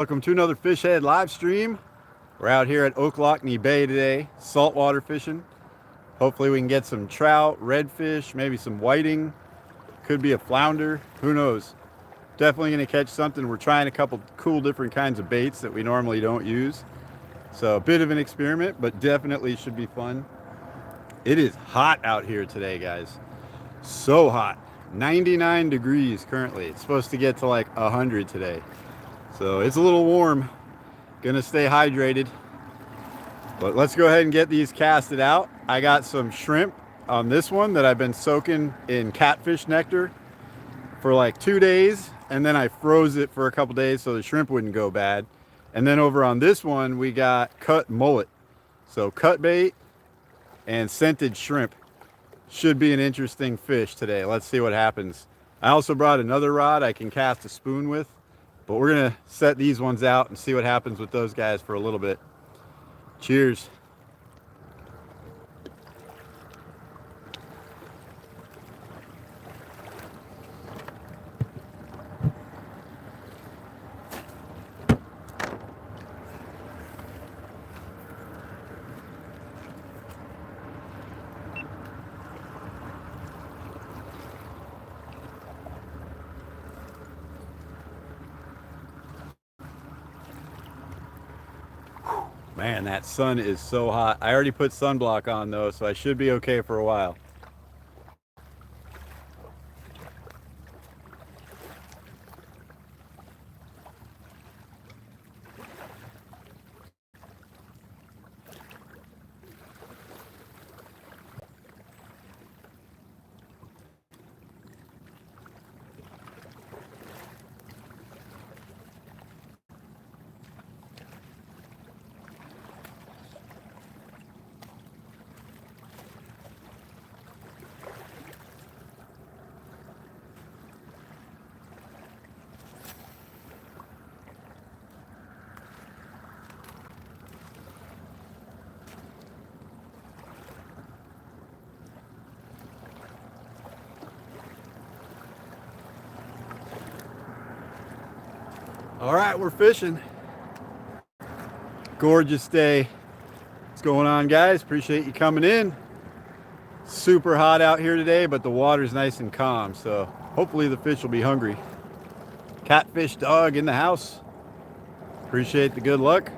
Welcome to another Fish Head live stream. We're out here at Ocklawackney Bay today, saltwater fishing. Hopefully we can get some trout, redfish, maybe some whiting. Could be a flounder, who knows. Definitely gonna catch something. We're trying a couple cool different kinds of baits that we normally don't use. So a bit of an experiment, but definitely should be fun. It is hot out here today, guys. So hot. 99 degrees currently. It's supposed to get to like 100 today. So it's a little warm. Gonna stay hydrated. But let's go ahead and get these casted out. I got some shrimp on this one that I've been soaking in catfish nectar for like 2 days, and then I froze it for a couple days so the shrimp wouldn't go bad. And then over on this one we got cut mullet. So cut bait and scented shrimp. Should be an interesting fish today. Let's see what happens. I also brought another rod I can cast a spoon with, but we're gonna set these ones out and see what happens with those guys for a little bit. Cheers. Man, that sun is so hot. I already put sunblock on though, so I should be okay for a while. All right, we're fishing. Gorgeous day. What's going on, guys? Appreciate you coming in. Super hot out here today, but the water's nice and calm, so hopefully the fish will be hungry. Catfish dog in the house. Appreciate the good luck.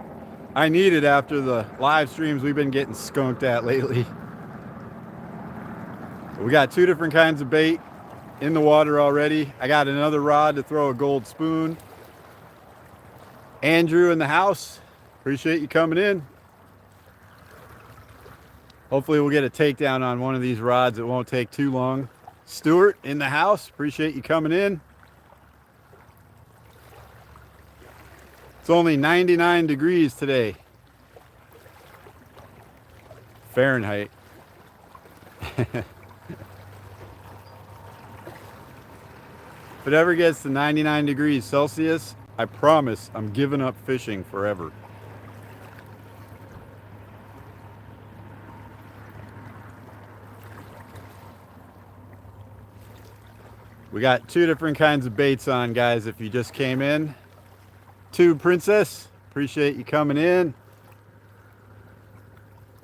I need it after the live streams we've been getting skunked at lately. We got 2 different kinds of bait in the water already. I got another rod to throw a gold spoon. Andrew in the house. Appreciate you coming in. Hopefully we'll get a takedown on one of these rods. It won't take too long. Stuart in the house. Appreciate you coming in. It's only 99 degrees today. Fahrenheit. If it ever gets to 99 degrees Celsius, I promise I'm giving up fishing forever. We got 2 different kinds of baits on, guys, if you just came in. Tube Princess, appreciate you coming in.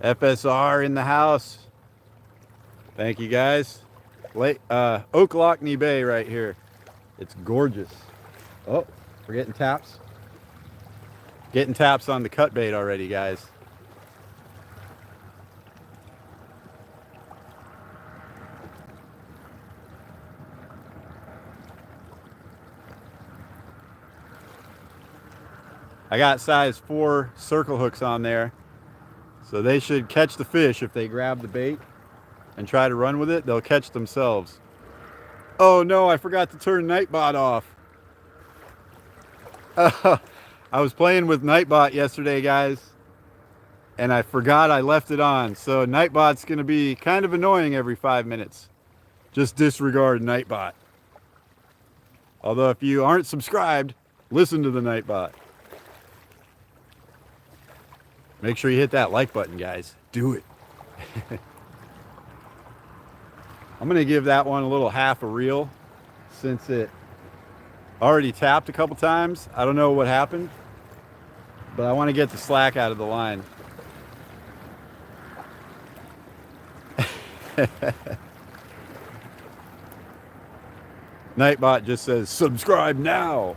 FSR in the house. Thank you, guys. Ocklawackney Bay right here. It's gorgeous. Oh, we're getting taps. Getting taps on the cut bait already, guys. I got size 4 circle hooks on there, so they should catch the fish if they grab the bait and try to run with it. They'll catch themselves. Oh no, I forgot to turn Nightbot off. I was playing with Nightbot yesterday, guys, and I forgot I left it on. So Nightbot's going to be kind of annoying every 5 minutes. Just disregard Nightbot. Although if you aren't subscribed, listen to the Nightbot. Make sure you hit that like button, guys. Do it. I'm going to give that one a little half a reel since it already tapped a couple times. I don't know what happened. but I want to get the slack out of the line. Nightbot just says, subscribe now.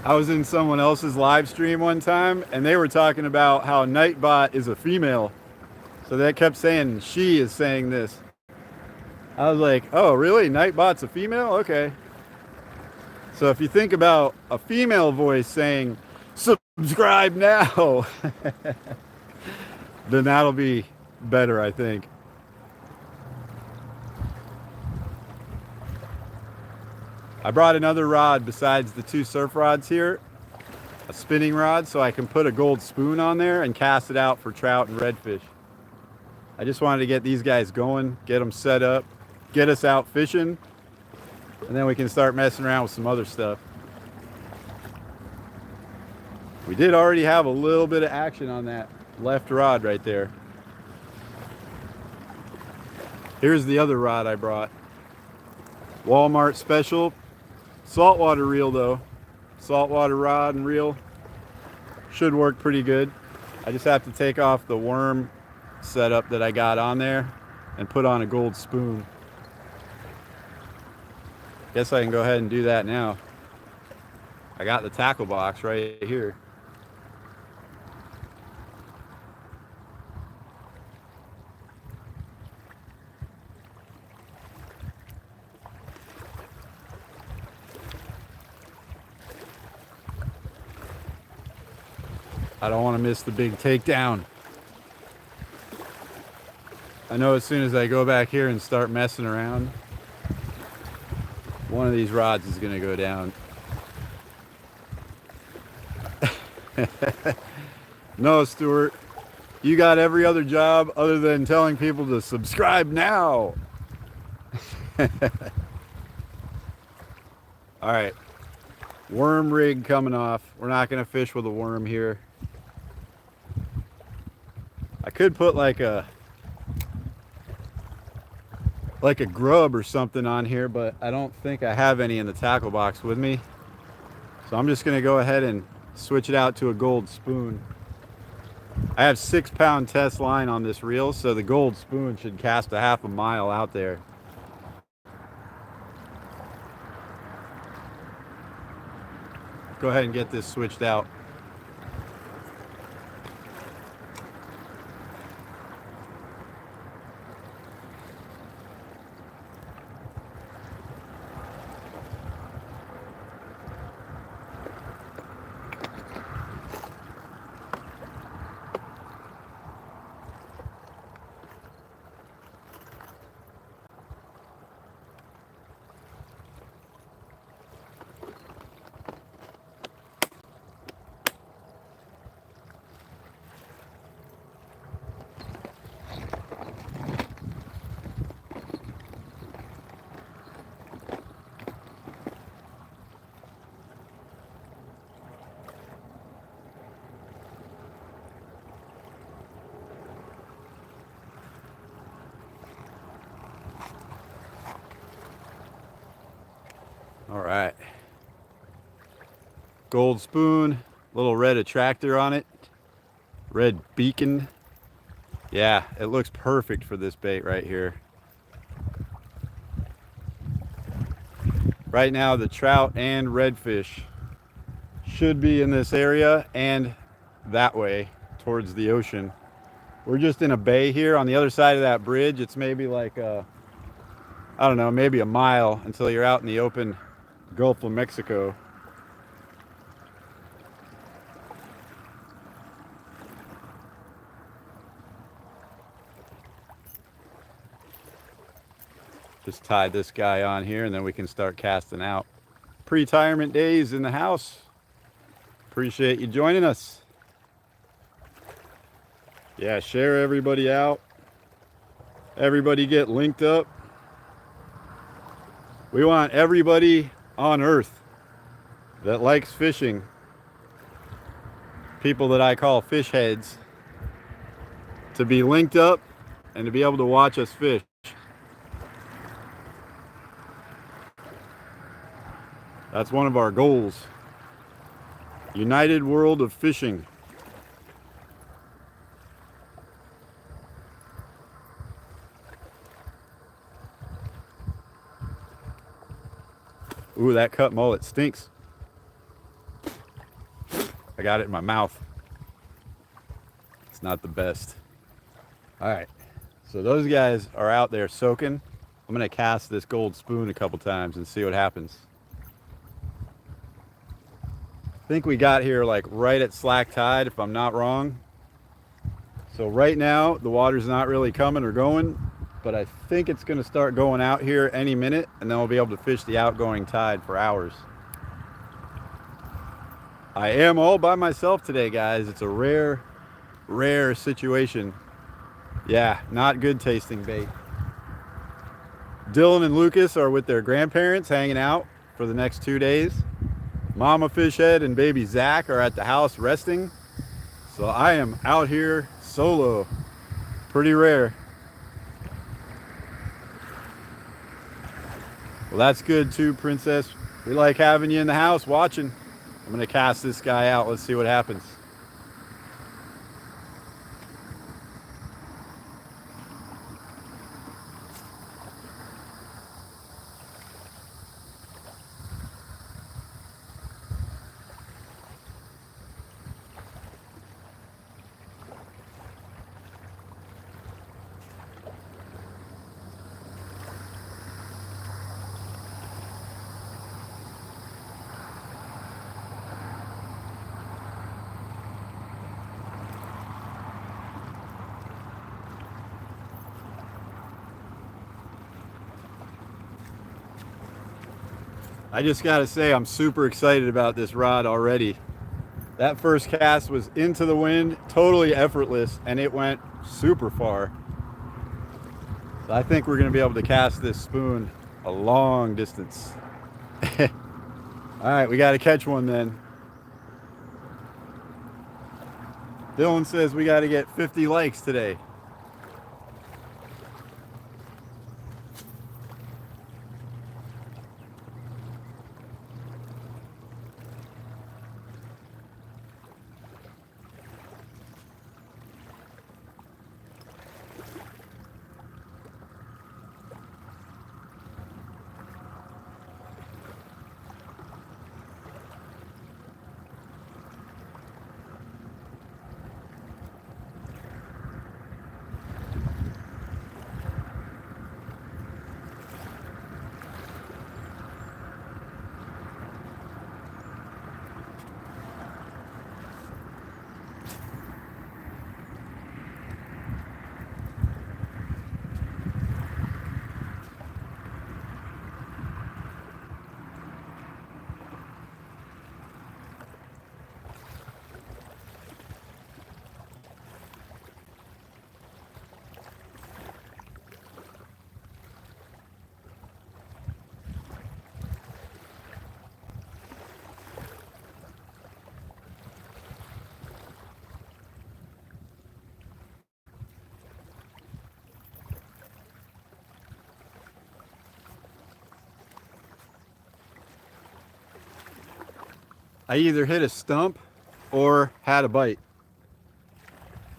I was in someone else's live stream one time, and they were talking about how Nightbot is a female. So they kept saying, she is saying this. I was like, oh, really? Nightbot's a female? Okay. So if you think about a female voice saying, subscribe now, then that'll be better, I think. I brought another rod besides the 2 surf rods here, a spinning rod, so I can put a gold spoon on there and cast it out for trout and redfish. I just wanted to get these guys going, get them set up, get us out fishing, and then we can start messing around with some other stuff. We did already have a little bit of action on that left rod right there. Here's the other rod I brought. Walmart special. Saltwater reel though. Saltwater rod and reel. Should work pretty good. I just have to take off the worm setup that I got on there and put on a gold spoon. Guess I can go ahead and do that now. I got the tackle box right here. I don't want to miss the big takedown. I know as soon as I go back here and start messing around, one of these rods is going to go down. No, Stuart, you got every other job other than telling people to subscribe now. All right, worm rig coming off. We're not going to fish with a worm here. I could put like a grub or something on here, but I don't think I have any in the tackle box with me. So I'm just gonna go ahead and switch it out to a gold spoon. I have 6-pound test line on this reel, so the gold spoon should cast a half a mile out there. Go ahead and get this switched out. All right, gold spoon, little red attractor on it, red beacon. Yeah, it looks perfect for this bait right here. Right now the trout and redfish should be in this area and that way towards the ocean. We're just in a bay here on the other side of that bridge. It's maybe like I don't know, maybe a mile until you're out in the open Gulf of Mexico. Just tie this guy on here and then we can start casting out. Pre-retirement days in the house. Appreciate you joining us. Yeah, share everybody out. Everybody get linked up. We want everybody on Earth that likes fishing, people that I call fish heads, to be linked up and to be able to watch us fish. That's one of our goals. United world of fishing. Ooh, that cut mullet stinks. I got it in my mouth. It's not the best. All right, so those guys are out there soaking. I'm gonna cast this gold spoon a couple times and see what happens. I think we got here like right at slack tide, if I'm not wrong. So right now the water's not really coming or going, but I think it's gonna start going out here any minute, and then we'll be able to fish the outgoing tide for hours. I am all by myself today, guys. It's a rare situation. Yeah, not good tasting bait. Dylan and Lucas are with their grandparents hanging out for the next 2 days. Mama Fishhead and baby Zach are at the house resting. So I am out here solo. Pretty rare. Well, that's good too, Princess. We like having you in the house watching. I'm gonna cast this guy out. Let's see what happens. I just gotta say, I'm super excited about this rod already. That first cast was into the wind, totally effortless, and it went super far. So I think we're gonna be able to cast this spoon a long distance. All right, we gotta catch one then. Dylan says we gotta get 50 likes today. I either hit a stump or had a bite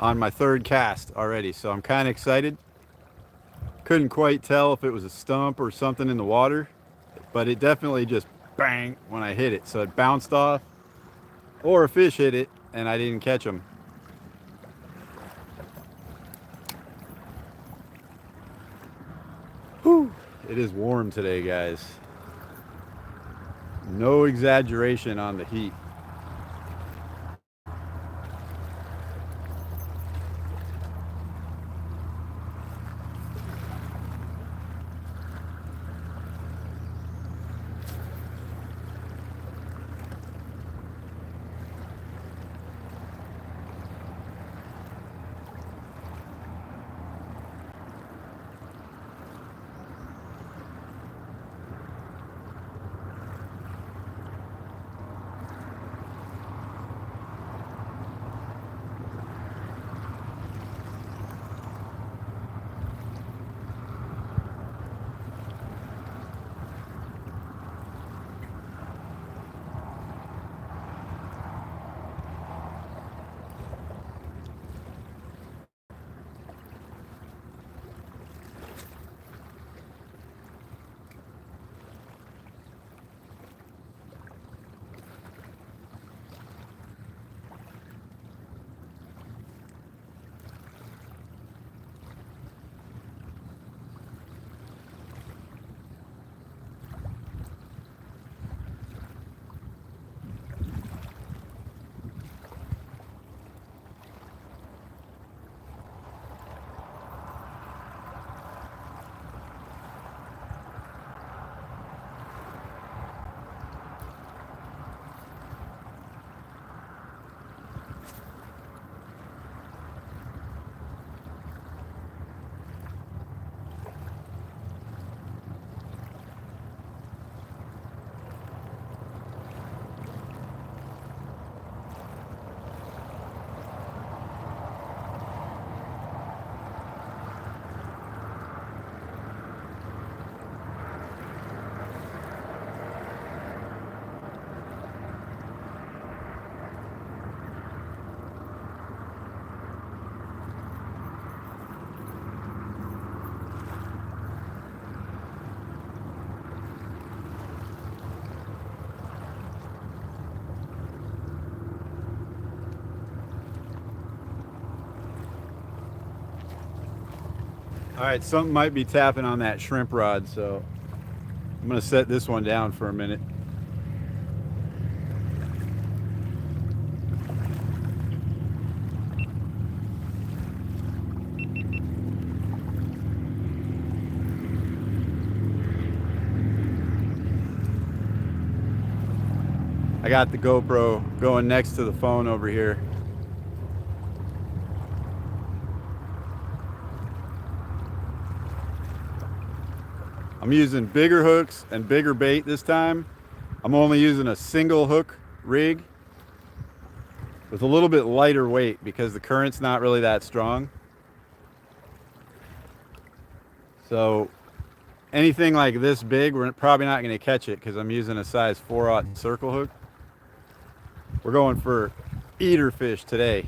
on my third cast already, so I'm kind of excited. Couldn't quite tell if it was a stump or something in the water, but it definitely just bang when I hit it. So it bounced off, or a fish hit it and I didn't catch him. Whew. It is warm today, guys. No exaggeration on the heat. All right, something might be tapping on that shrimp rod, so I'm gonna set this one down for a minute. I got the GoPro going next to the phone over here. I'm using bigger hooks and bigger bait this time. I'm only using a single hook rig with a little bit lighter weight because the current's not really that strong. So anything like this big, we're probably not going to catch it because I'm using a size 4/0 circle hook. We're going for eater fish today.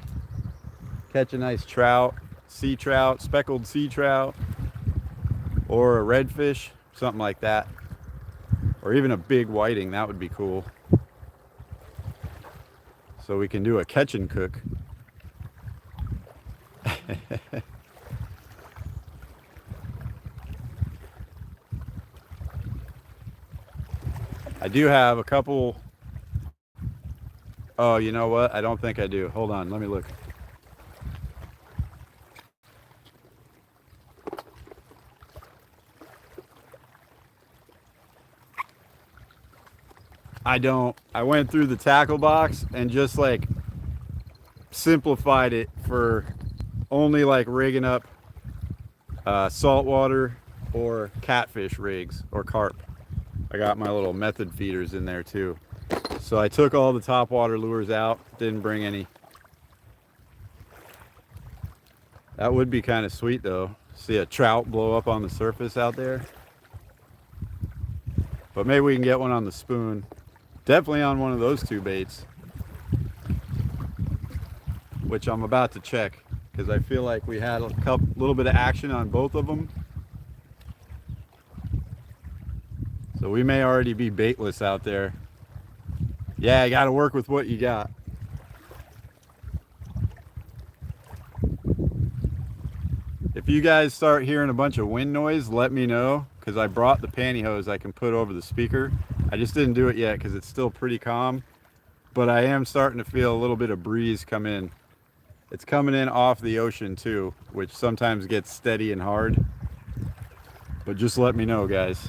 Catch a nice trout, sea trout, speckled sea trout, or a redfish, something like that. Or even a big whiting, that would be cool. So we can do a catch and cook. I do have a couple. Oh, you know what? I don't think I do. Hold on, let me look. I don't. I went through the tackle box and just like simplified it for only like rigging up saltwater or catfish rigs or carp. I got my little method feeders in there too. So I took all the topwater lures out, didn't bring any. That would be kind of sweet though. See a trout blow up on the surface out there. But maybe we can get one on the spoon. Definitely on one of those two baits, which I'm about to check because I feel like we had a little bit of action on both of them. So we may already be baitless out there. Yeah, you got to work with what you got. If you guys start hearing a bunch of wind noise, let me know because I brought the pantyhose I can put over the speaker. I just didn't do it yet because it's still pretty calm, but I am starting to feel a little bit of breeze come in. It's coming in off the ocean too, which sometimes gets steady and hard, but just let me know, guys.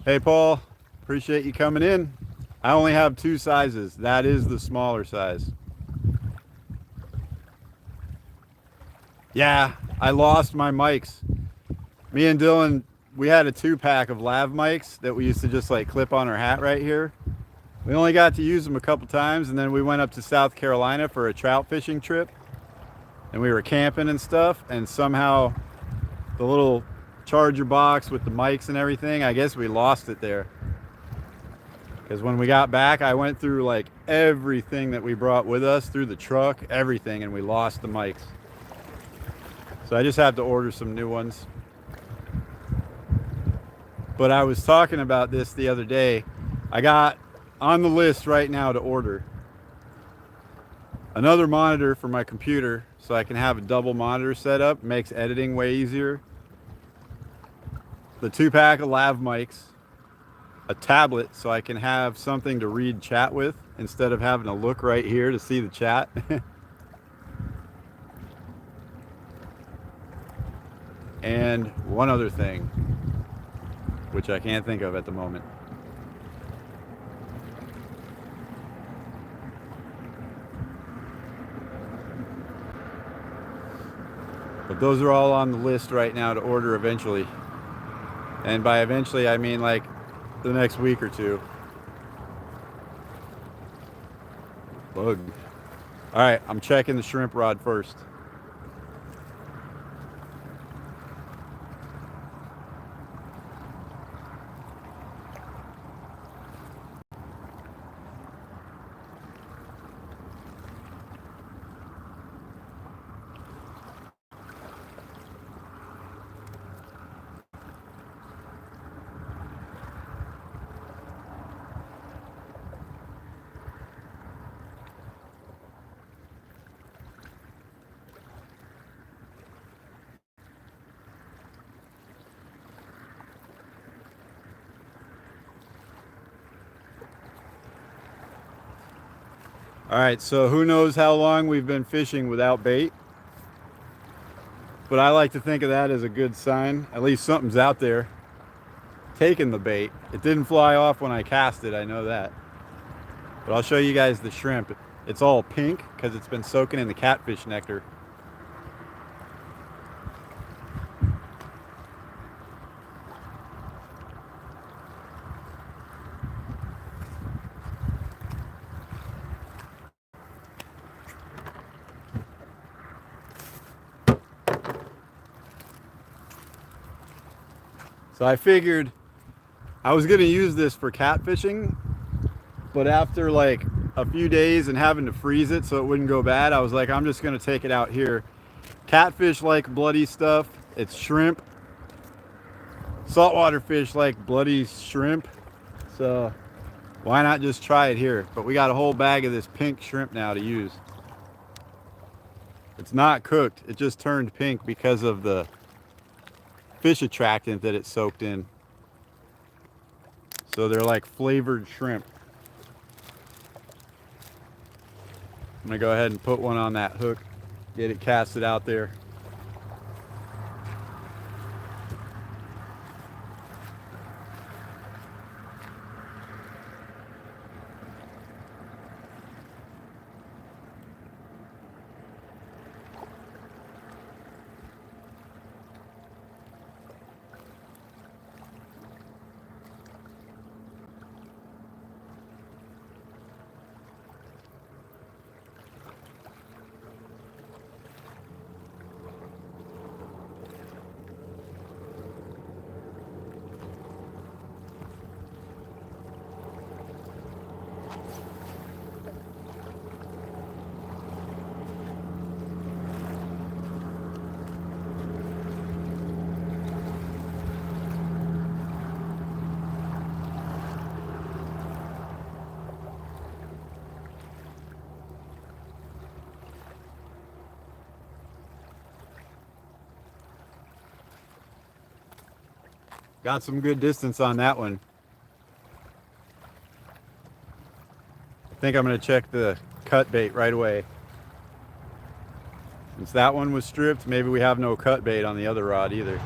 Hey Paul, appreciate you coming in. I only have two sizes. That is the smaller size. Yeah, I lost my mics. Me and Dylan, we had a 2-pack of lav mics that we used to just like clip on our hat right here. We only got to use them a couple times, and then we went up to South Carolina for a trout fishing trip, and we were camping and stuff, and somehow the little charger box with the mics and everything, I guess we lost it there. Because when we got back, I went through like everything that we brought with us through the truck, everything, and we lost the mics. So I just have to order some new ones. But I was talking about this the other day. I got on the list right now to order another monitor for my computer so I can have a double monitor set up. Makes editing way easier. The 2-pack of lav mics, a tablet so I can have something to read chat with instead of having to look right here to see the chat. And one other thing, which I can't think of at the moment. But those are all on the list right now to order eventually. And by eventually, I mean like the next week or two. Bug. All right, I'm checking the shrimp rod first. All right, so who knows how long we've been fishing without bait, but I like to think of that as a good sign. At least something's out there taking the bait. It didn't fly off when I cast it, I know that. But I'll show you guys the shrimp. It's all pink because it's been soaking in the catfish nectar. So I figured I was gonna use this for catfishing, but after like a few days and having to freeze it so it wouldn't go bad, I was like, I'm just gonna take it out here. Catfish like bloody stuff. It's shrimp. Saltwater fish like bloody shrimp. So why not just try it here? But we got a whole bag of this pink shrimp now to use. It's not cooked. It just turned pink because of the fish attractant that it soaked in. So they're like flavored shrimp. I'm gonna go ahead and put one on that hook, get it casted out there. Got some good distance on that one. I think I'm gonna check the cut bait right away. Since that one was stripped, maybe we have no cut bait on the other rod either.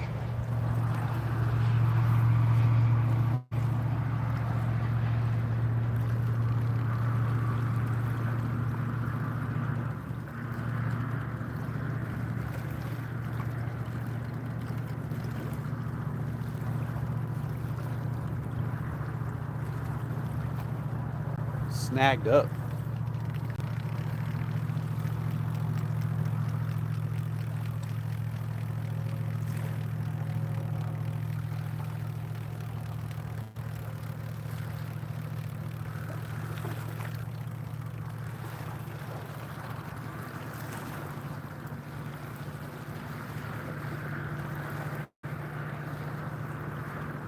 Snagged up.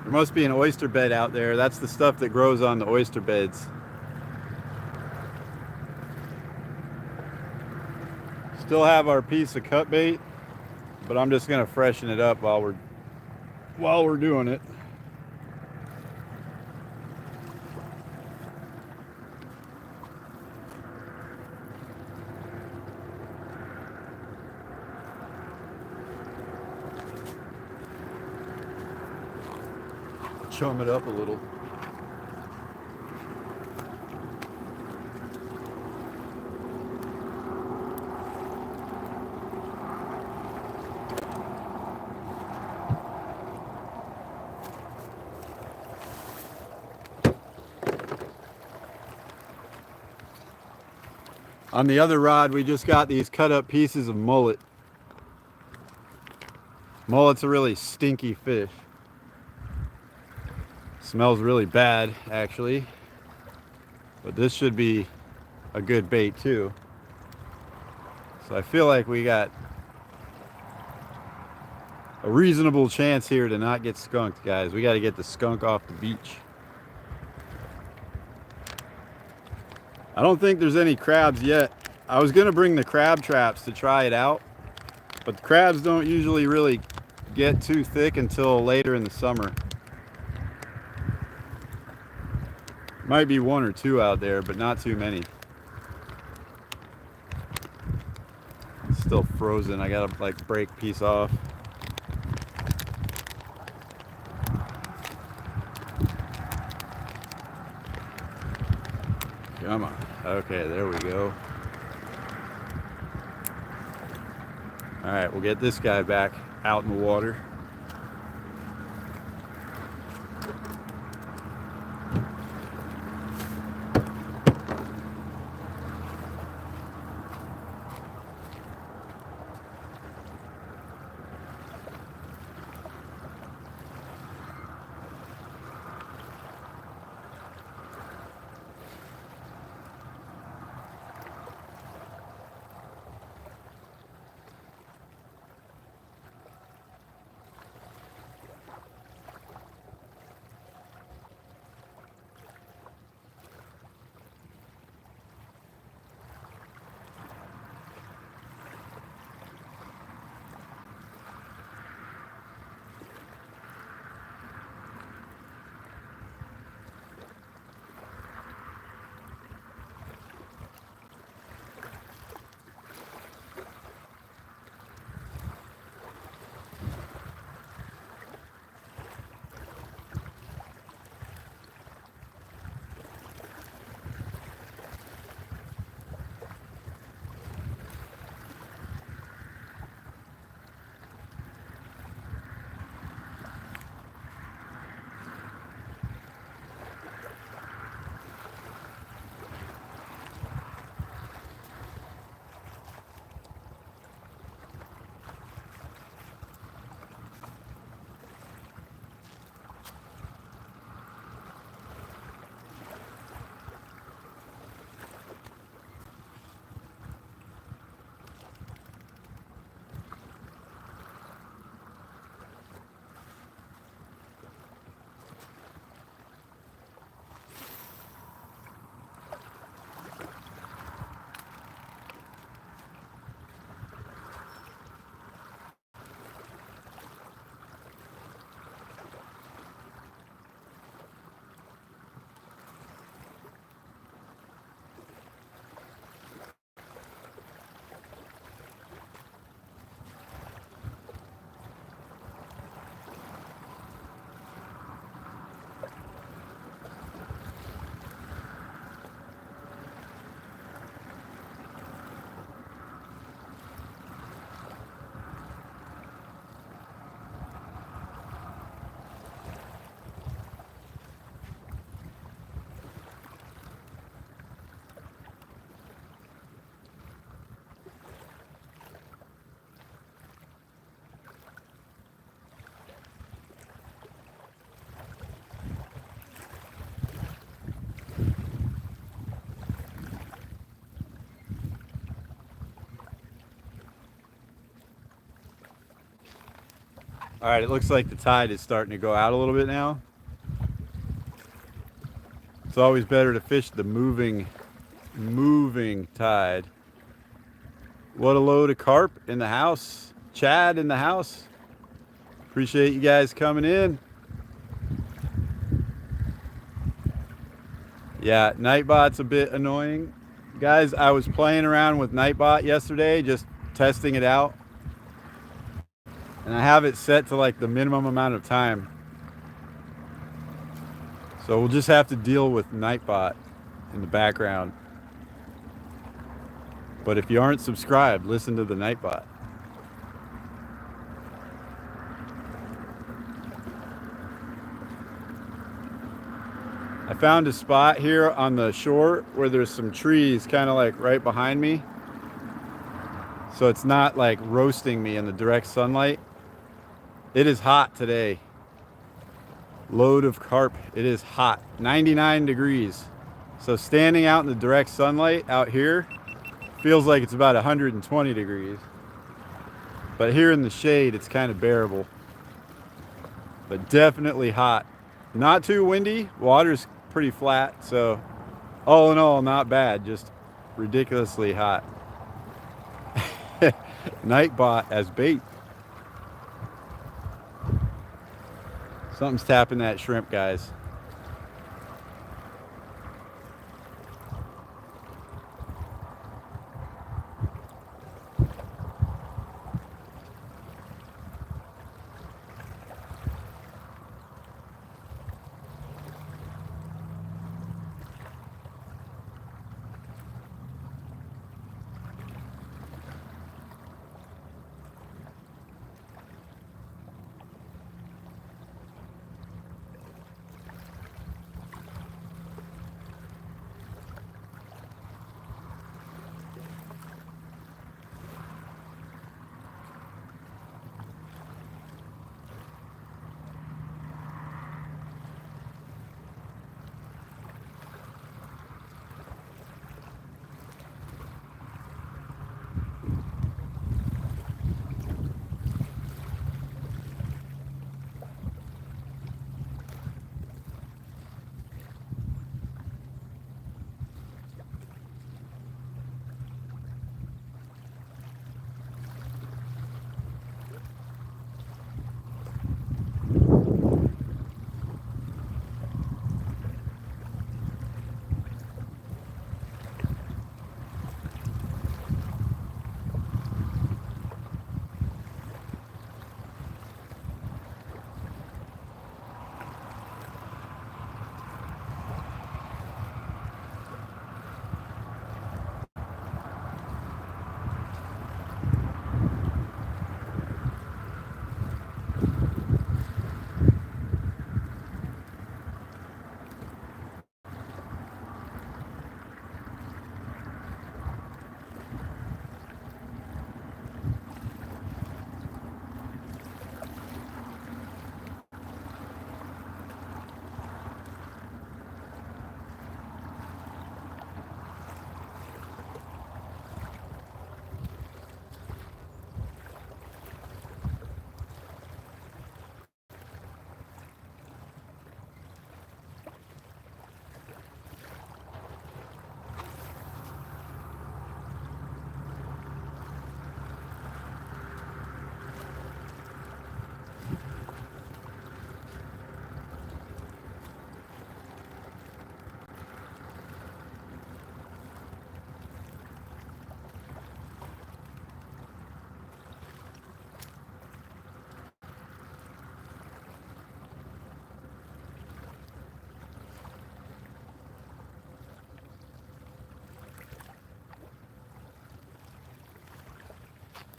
There must be an oyster bed out there. That's the stuff that grows on the oyster beds. Still have our piece of cut bait, but I'm just gonna freshen it up while we're doing it. Chum it up a little. On the other rod, we just got these cut up pieces of mullet. Mullet's a really stinky fish. Smells really bad, actually. But this should be a good bait too. So I feel like we got a reasonable chance here to not get skunked, guys. We got to get the skunk off the beach. I don't think there's any crabs yet. I was gonna bring the crab traps to try it out, but the crabs don't usually really get too thick until later in the summer. Might be one or two out there, but not too many. It's still frozen. I gotta like break a piece off. Come on. Okay, there we go. All right, we'll get this guy back out in the water. All right, it looks like the tide is starting to go out a little bit now. It's always better to fish the moving tide. What a load of carp in the house. Chad in the house. Appreciate you guys coming in. Yeah, Nightbot's a bit annoying. Guys, I was playing around with Nightbot yesterday, just testing it out. And I have it set to like the minimum amount of time. So we'll just have to deal with Nightbot in the background. But if you aren't subscribed, listen to the Nightbot. I found a spot here on the shore where there's some trees kind of like right behind me. So it's not like roasting me in the direct sunlight. It is hot today. Load of carp. It is hot. 99 degrees. So standing out in the direct sunlight out here feels like it's about 120 degrees. But here in the shade, it's kind of bearable. But definitely hot. Not too windy. Water's pretty flat. So all in all, not bad. Just ridiculously hot. Nightbot as bait. Something's tapping that shrimp, guys.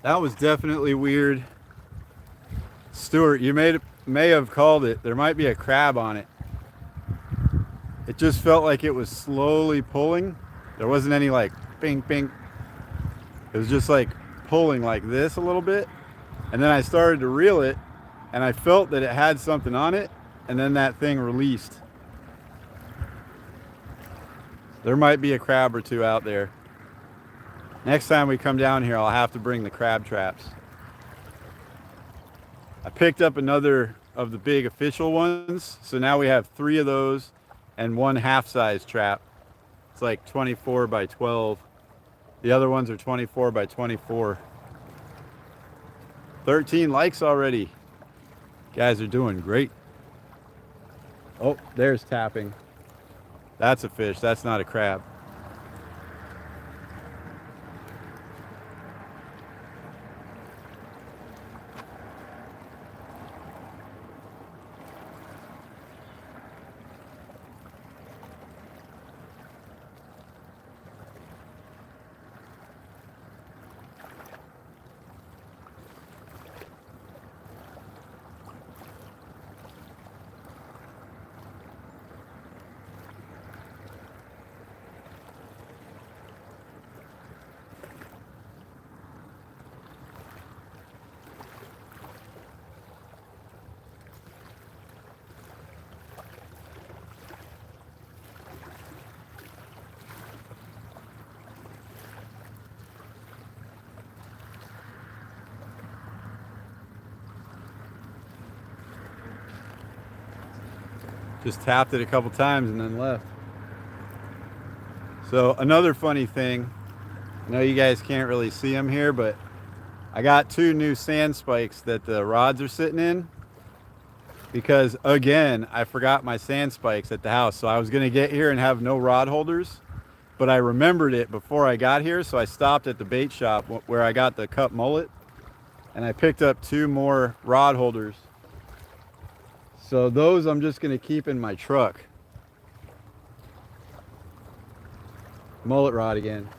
That was definitely weird. Stuart, you may have called it. There might be a crab on it. It just felt like it was slowly pulling. There wasn't any like bing, bing. It was just like pulling like this a little bit. And then I started to reel it and I felt that it had something on it. And then that thing released. There might be a crab or two out there. Next time we come down here, I'll have to bring the crab traps. I picked up another of the big official ones. So now we have 3 of those and 1 half-size trap. It's like 24 by 12. The other ones are 24 by 24. 13 likes already. You guys are doing great. Oh, there's tapping. That's a fish. That's not a crab. Just tapped it a couple times and then left. So another funny thing, I know you guys can't really see them here, but I got 2 new sand spikes that the rods are sitting in because, again, I forgot my sand spikes at the house. So I was going to get here and have no rod holders, but I remembered it before I got here. So I stopped at the bait shop where I got the cut mullet and I picked up 2 more rod holders. So those I'm just going to keep in my truck. Mullet rod again.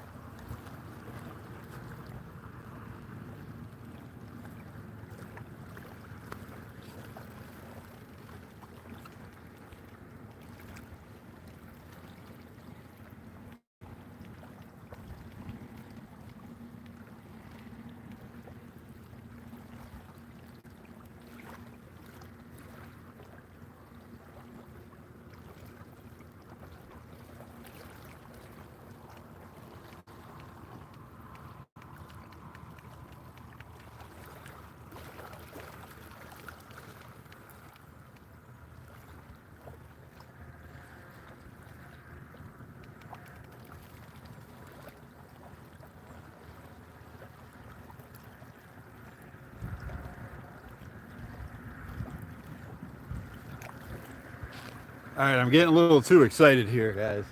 All right, I'm getting a little too excited here, guys.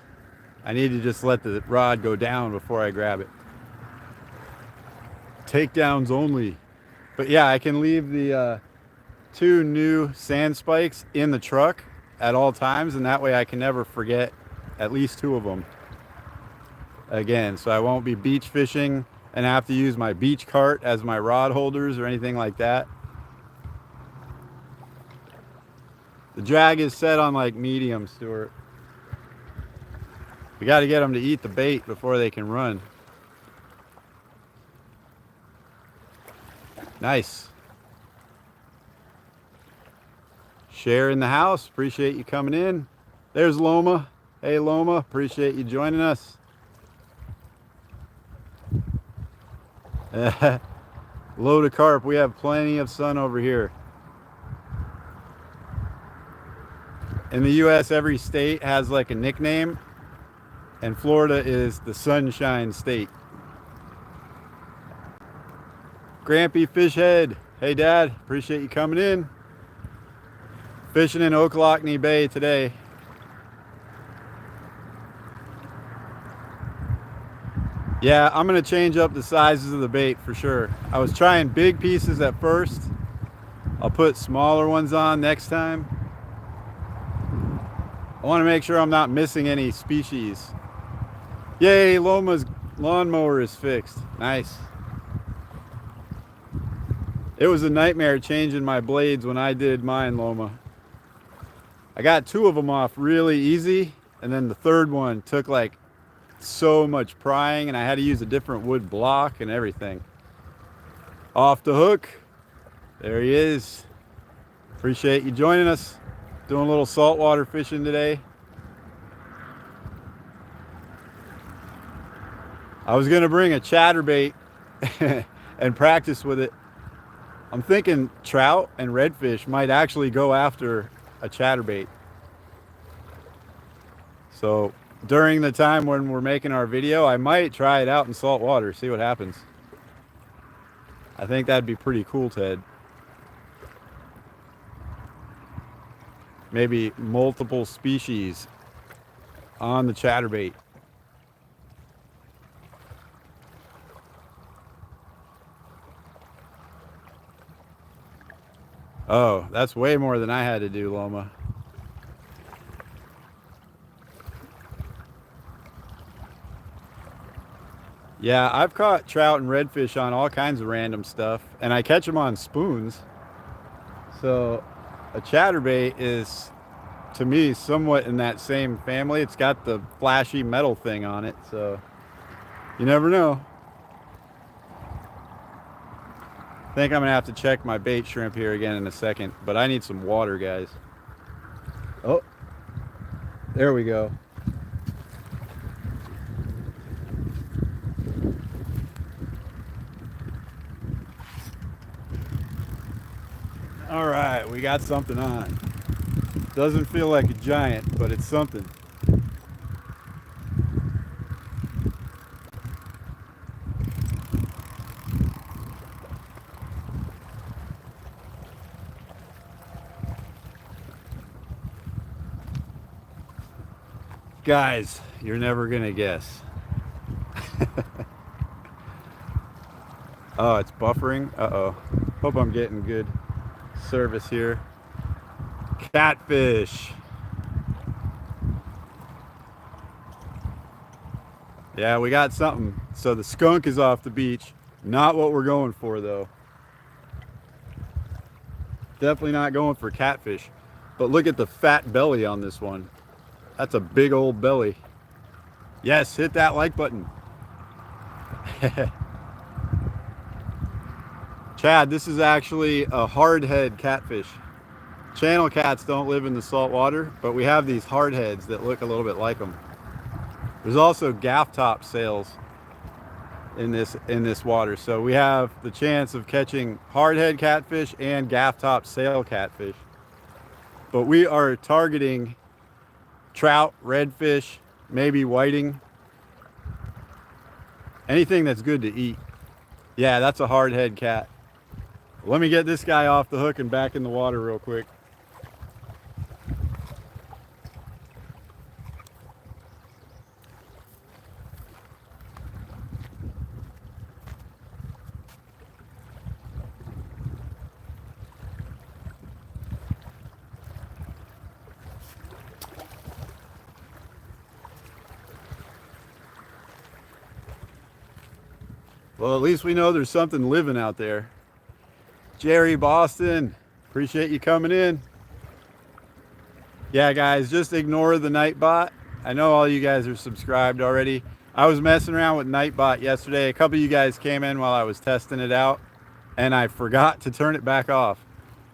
I need to just let the rod go down before I grab it. Takedowns only. But yeah, I can leave the 2 new sand spikes in the truck at all times, and that way I can never forget at least 2 of them again. So I won't be beach fishing and have to use my beach cart as my rod holders or anything like that. The drag is set on like medium, Stuart. We got to get them to eat the bait before they can run. Nice. Share in the house. Appreciate you coming in. There's Loma. Hey, Loma. Appreciate you joining us. Load of carp. We have plenty of sun over here. In the U.S., every state has like a nickname, and Florida is the Sunshine State. Grampy Fishhead. Hey, Dad. Appreciate you coming in. Fishing in Ocklawackney Bay today. Yeah, I'm going to change up the sizes of the bait for sure. I was trying big pieces at first. I'll put smaller ones on next time. I want to make sure I'm not missing any species. Yay, Loma's lawnmower is fixed. Nice. It was a nightmare changing my blades when I did mine, Loma. I got 2 of them off really easy, and then the 3rd one took like so much prying, and I had to use a different wood block and everything. Off the hook. There he is. Appreciate you joining us. Doing a little saltwater fishing today. I was going to bring a chatterbait and practice with it. I'm thinking trout and redfish might actually go after a chatterbait. So during the time when we're making our video, I might try it out in salt water, see what happens. I think that'd be pretty cool, Ted. Maybe multiple species on the chatterbait. Oh, that's way more than I had to do, Loma. Yeah, I've caught trout and redfish on all kinds of random stuff, and I catch them on spoons. So a chatterbait is, to me, somewhat in that same family. It's got the flashy metal thing on it, so you never know. I think I'm gonna have to check my bait shrimp here again in a second, but I need some water, guys. Oh, there we go. All right, we got something on. Doesn't feel like a giant, but it's something. Guys, you're never gonna guess. Oh, it's buffering. Uh-oh. Hope I'm getting good service here. Catfish. Yeah, we got something. So the skunk is off the beach. Not what we're going for, though. Definitely not going for catfish. But look at the fat belly on this one. That's a big old belly. Yes, hit that like button. Chad, this is actually a hardhead catfish. Channel cats don't live in the salt water, but we have these hardheads that look a little bit like them. There's also gaff top sails in this water, so we have the chance of catching hardhead catfish and gaff top sail catfish. But we are targeting trout, redfish, maybe whiting, anything that's good to eat. Yeah, that's a hardhead cat. Let me get this guy off the hook and back in the water real quick. Well, at least we know there's something living out there. Jerry Boston, appreciate you coming in. Yeah, guys, just ignore the Nightbot. I know all you guys are subscribed already. I was messing around with Nightbot yesterday. A couple of you guys came in while I was testing it out, and I forgot to turn it back off.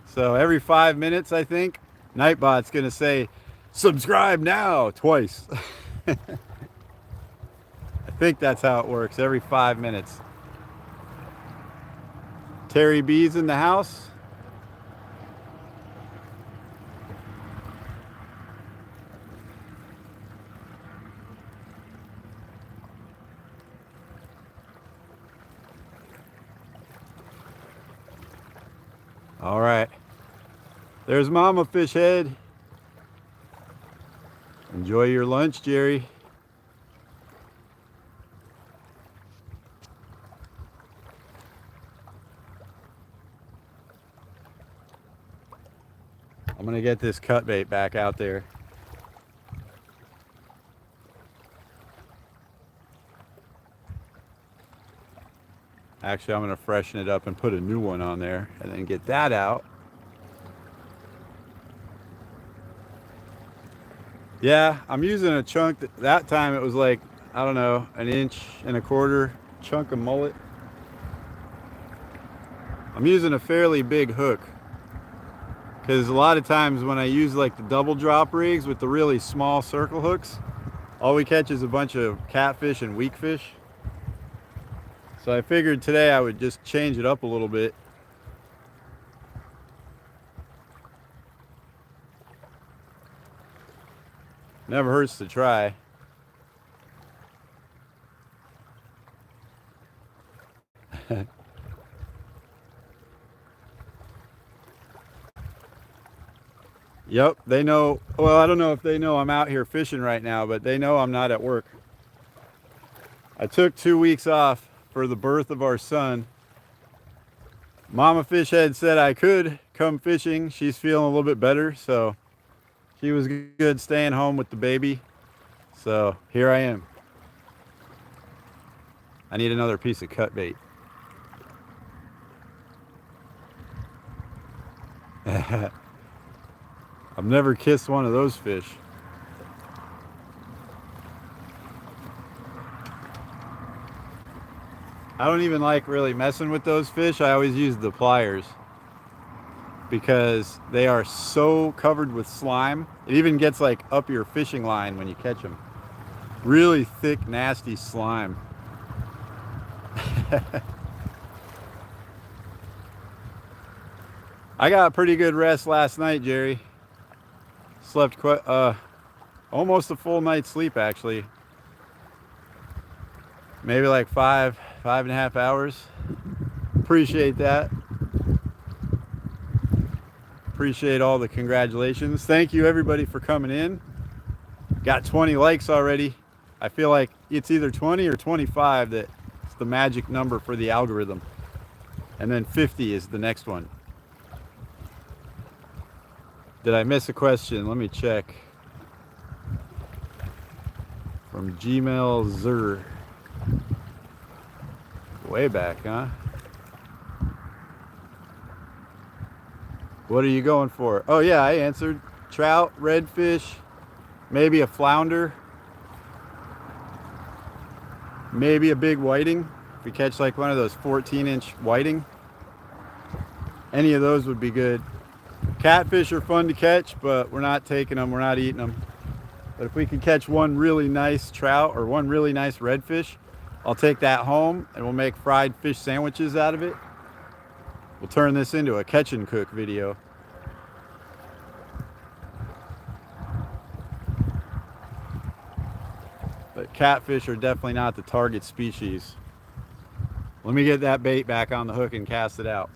So every 5 minutes, I think, Nightbot's gonna say, subscribe now, twice. I think that's how it works, every 5 minutes. Terry B's in the house. All right. There's Mama Fish Head. Enjoy your lunch, Jerry. I'm gonna get this cut bait back out there. Actually, I'm gonna freshen it up and put a new one on there and then get that out. Yeah, I'm using a chunk. That time it was like, I don't know, 1.25 inch chunk of mullet. I'm using a fairly big hook because a lot of times when I use like the double drop rigs with the really small circle hooks, all we catch is a bunch of catfish and weak fish. So I figured today I would just change it up a little bit. Never hurts to try. Yep, they know. Well, I don't know if they know I'm out here fishing right now, but they know I'm not at work. I took 2 weeks off for the birth of our son. Mama Fish Head said I could come fishing. She's feeling a little bit better, so she was good staying home with the baby. So here I am. I need another piece of cut bait. I've never kissed one of those fish. I don't even like really messing with those fish. I always use the pliers because they are so covered with slime. It even gets like up your fishing line when you catch them. Really thick, nasty slime. I got a pretty good rest last night, Jerry. Slept quite, almost a full night's sleep actually. Maybe like 5.5 hours. Appreciate that. Appreciate all the congratulations. Thank you everybody for coming in. Got 20 likes already. I feel like it's either 20 or 25 that's the magic number for the algorithm. And then 50 is the next one. Did I miss a question? Let me check. From Gmail Zer. Way back, huh? What are you going for? Oh yeah, I answered. Trout, redfish, maybe a flounder, maybe a big whiting. If we catch like one of those 14-inch whiting, any of those would be good. Catfish are fun to catch, but we're not taking them, we're not eating them. But if we could catch one really nice trout or one really nice redfish, I'll take that home and we'll make fried fish sandwiches out of it. We'll turn this into a catch and cook video. But catfish are definitely not the target species. Let me get that bait back on the hook and cast it out.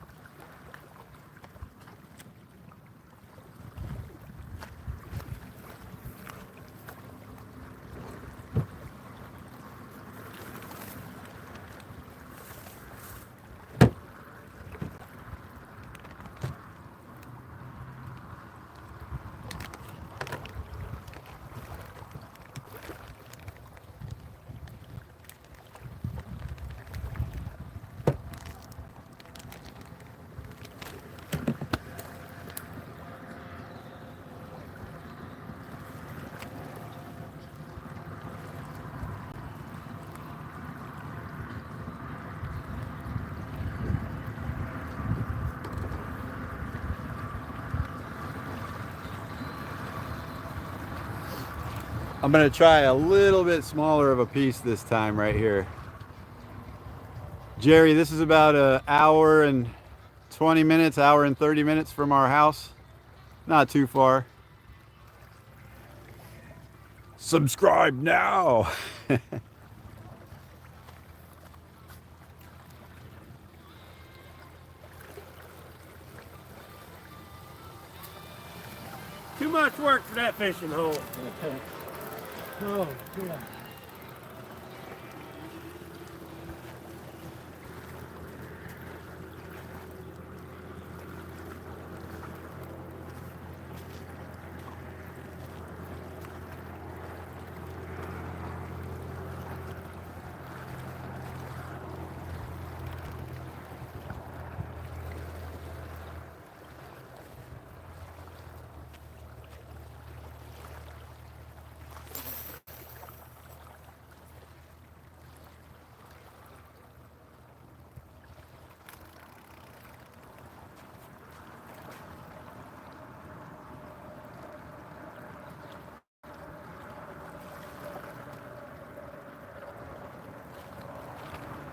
I'm gonna try a little bit smaller of a piece this time right here. Jerry, this is about an hour and 20 minutes, hour and 30 minutes from our house. Not too far. Subscribe now. Too much work for that fishing hole. Oh, God.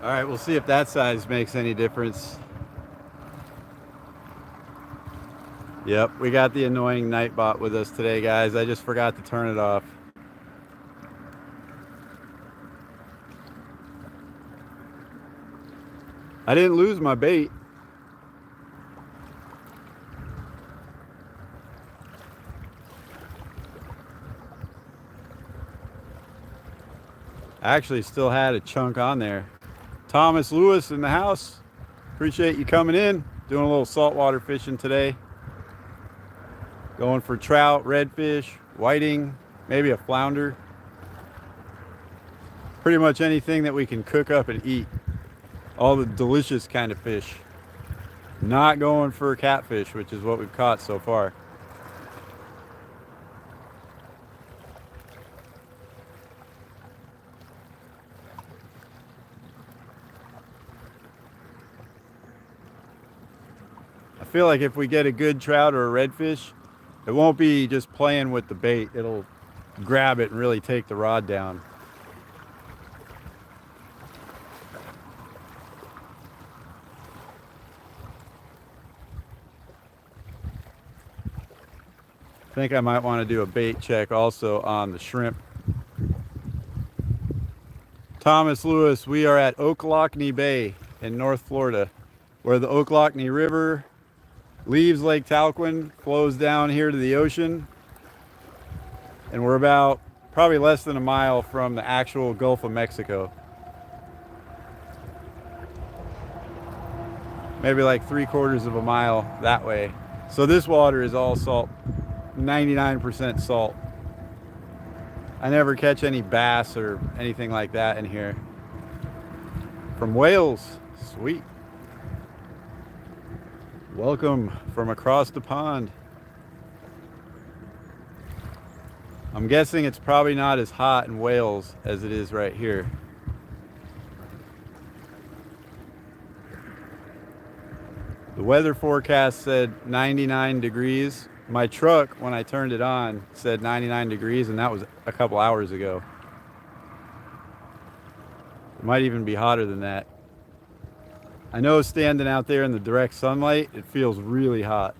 All right, we'll see if that size makes any difference. Yep, we got the annoying Nightbot with us today, guys. I just forgot to turn it off. I didn't lose my bait. I actually still had a chunk on there. Thomas Lewis in the house. Appreciate you coming in. Doing a little saltwater fishing today. Going for trout, redfish, whiting, maybe a flounder. Pretty much anything that we can cook up and eat. All the delicious kind of fish. Not going for catfish, which is what we've caught so far. I feel like if we get a good trout or a redfish, it won't be just playing with the bait. It'll grab it and really take the rod down. I think I might want to do a bait check also on the shrimp. Thomas Lewis, we are at Ocklawackney Bay in North Florida, where the Ocklawackney River leaves Lake Talquin, flows down here to the ocean, and we're about probably less than a mile from the actual Gulf of Mexico. Maybe like 3/4 of a mile that way. So this water is all salt, 99% salt. I never catch any bass or anything like that in here. From Wales, sweet. Welcome from across the pond. I'm guessing it's probably not as hot in Wales as it is right here. The weather forecast said 99 degrees. My truck, when I turned it on, said 99 degrees, and that was a couple hours ago. It might even be hotter than that. I know standing out there in the direct sunlight, it feels really hot.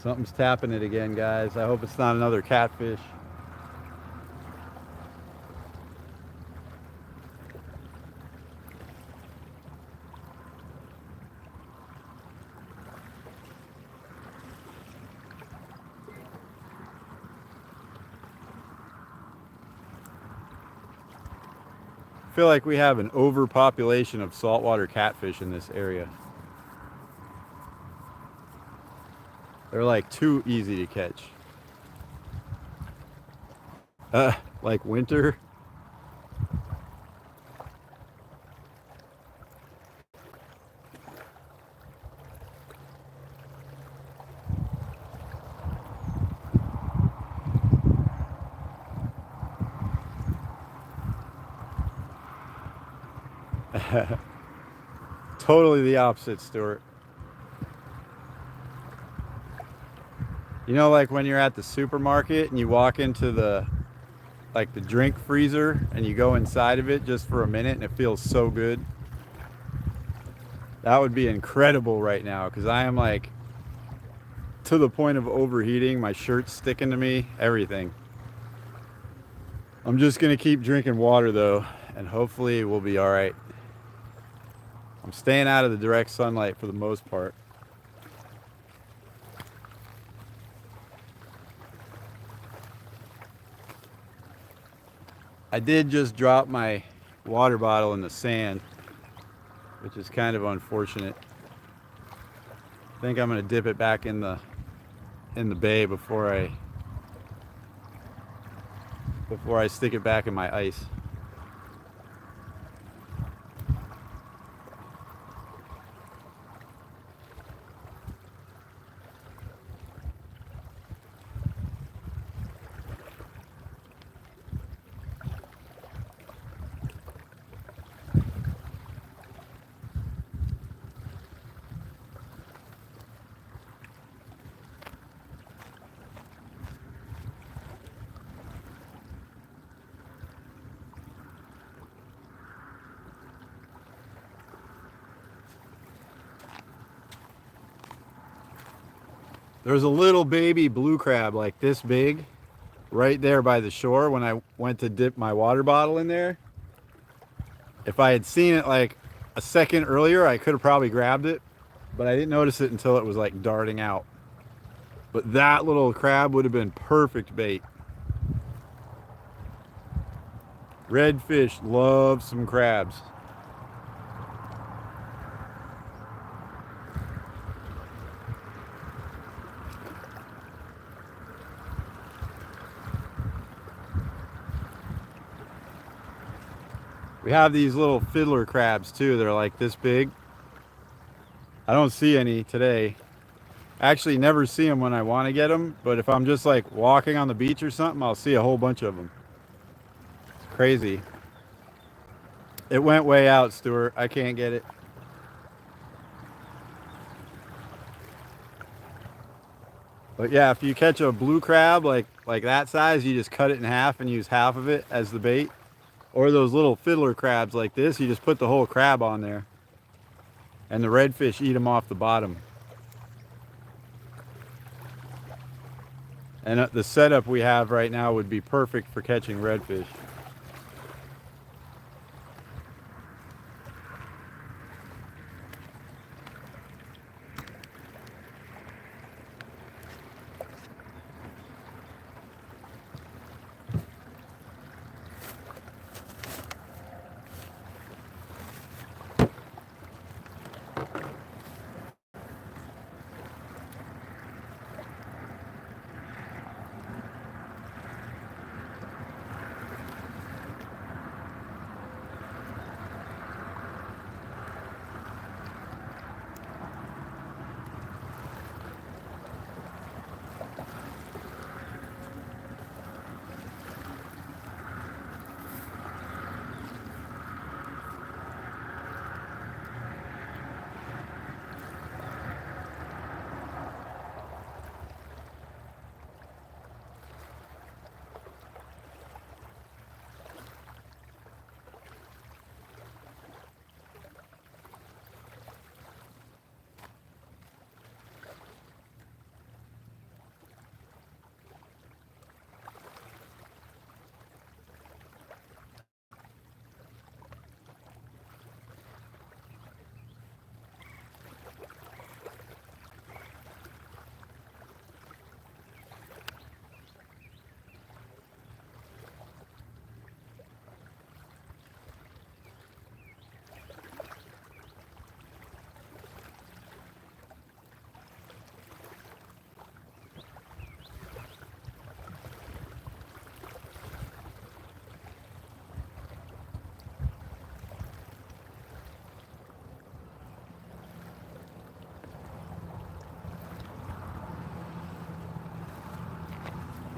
Something's tapping it again, guys. I hope it's not another catfish. I feel like we have an overpopulation of saltwater catfish in this area. They're like too easy to catch. Like winter. Totally the opposite, Stuart. You know, like when you're at the supermarket and you walk into the drink freezer and you go inside of it just for a minute and it feels so good. That would be incredible right now because I am like to the point of overheating. My shirt's sticking to me, everything. I'm just gonna keep drinking water though, and hopefully we'll be all right. I'm staying out of the direct sunlight for the most part. I did just drop my water bottle in the sand, which is kind of unfortunate. I think I'm gonna dip it back in the bay before I stick it back in my ice. There's a little baby blue crab like this big right there by the shore when I went to dip my water bottle in there. If I had seen it like a second earlier, I could have probably grabbed it, but I didn't notice it until it was like darting out. But that little crab would have been perfect bait. Redfish love some crabs. We have these little fiddler crabs too. They're like this big. I don't see any today. I actually never see them when I want to get them, but if I'm just like walking on the beach or something, I'll see a whole bunch of them. It's crazy. It went way out, Stuart. I can't get it. But yeah, if you catch a blue crab like that size, you just cut it in half and use half of it as the bait. Or those little fiddler crabs like this, you just put the whole crab on there. And the redfish eat them off the bottom. And the setup we have right now would be perfect for catching redfish.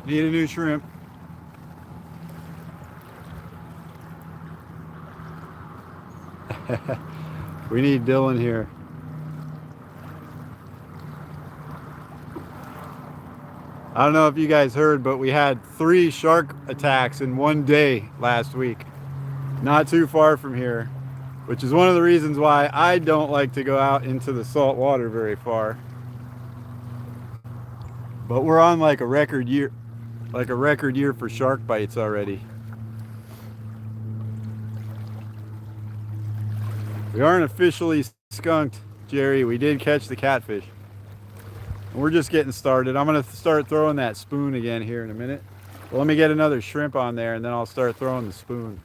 Need a new shrimp. We need Dylan here. I don't know if you guys heard, but we had 3 shark attacks in one day last week. Not too far from here, which is one of the reasons why I don't like to go out into the salt water very far. But we're on like a record year for shark bites already. We aren't officially skunked, Jerry. We did catch the catfish. And we're just getting started. I'm gonna start throwing that spoon again here in a minute. Well, let me get another shrimp on there and then I'll start throwing the spoon.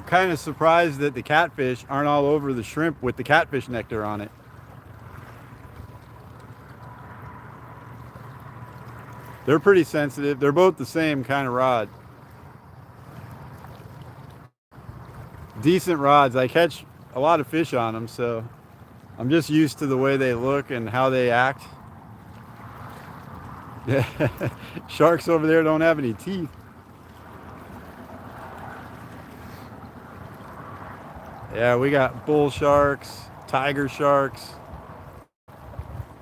Kind of surprised that the catfish aren't all over the shrimp with the catfish nectar on it. They're pretty sensitive. They're both the same kind of rod. Decent rods. I catch a lot of fish on them, so I'm just used to the way they look and how they act. Yeah. Sharks over there don't have any teeth. Yeah, we got bull sharks, tiger sharks,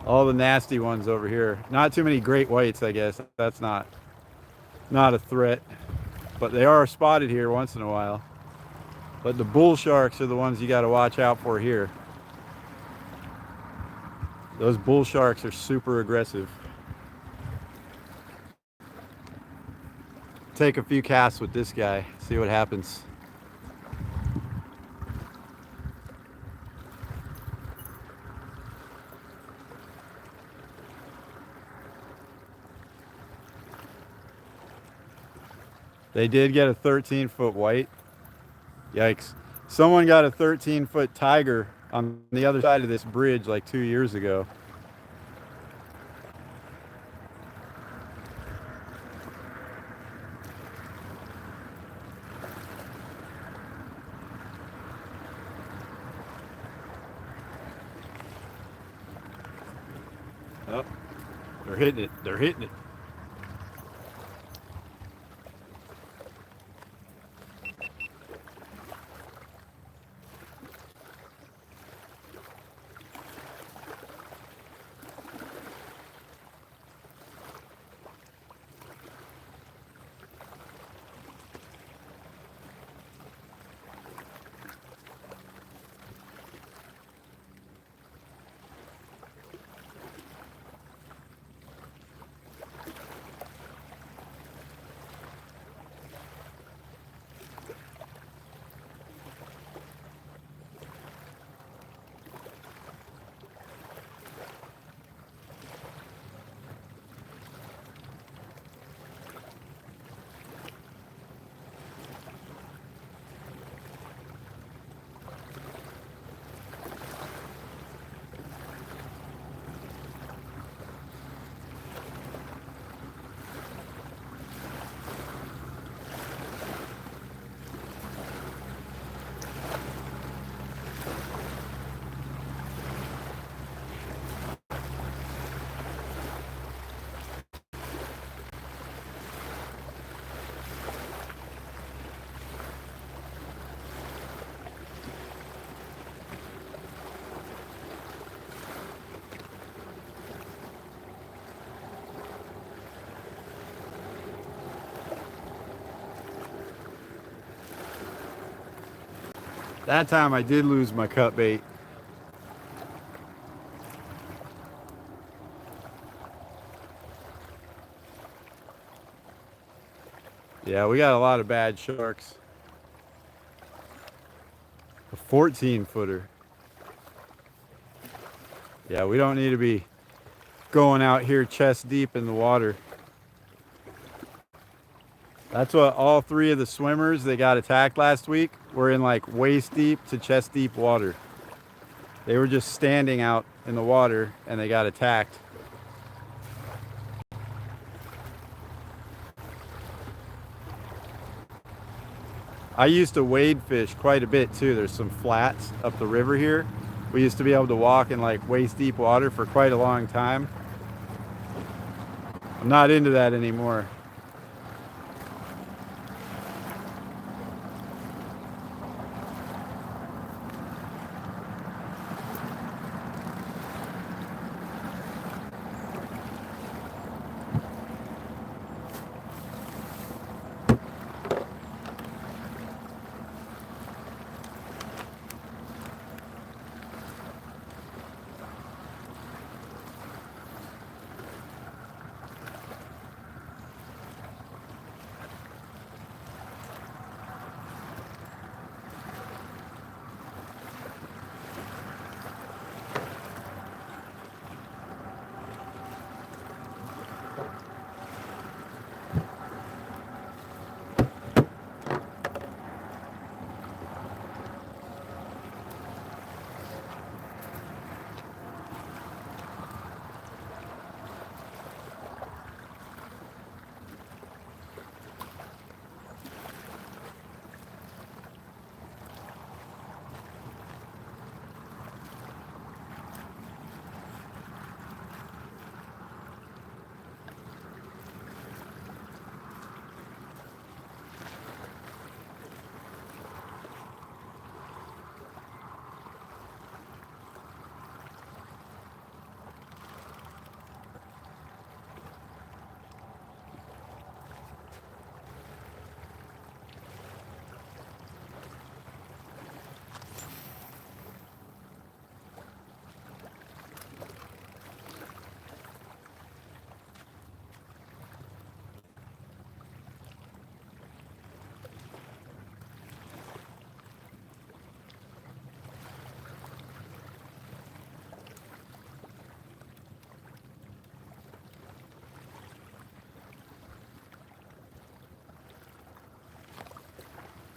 all the nasty ones over here. Not too many great whites, I guess. That's not a threat, but they are spotted here once in a while. But the bull sharks are the ones you got to watch out for here. Those bull sharks are super aggressive. Take a few casts with this guy, see what happens. They did get a 13-foot white. Yikes. Someone got a 13-foot tiger on the other side of this bridge like 2 years ago. Oh, they're hitting it. They're hitting it. That time I did lose my cut bait. Yeah, we got a lot of bad sharks. A 14-footer. Yeah, we don't need to be going out here chest deep in the water. That's what all three of the swimmers that got attacked last week were in, like waist deep to chest deep water. They were just standing out in the water and they got attacked. I used to wade fish quite a bit too. There's some flats up the river here. We used to be able to walk in like waist deep water for quite a long time. I'm not into that anymore.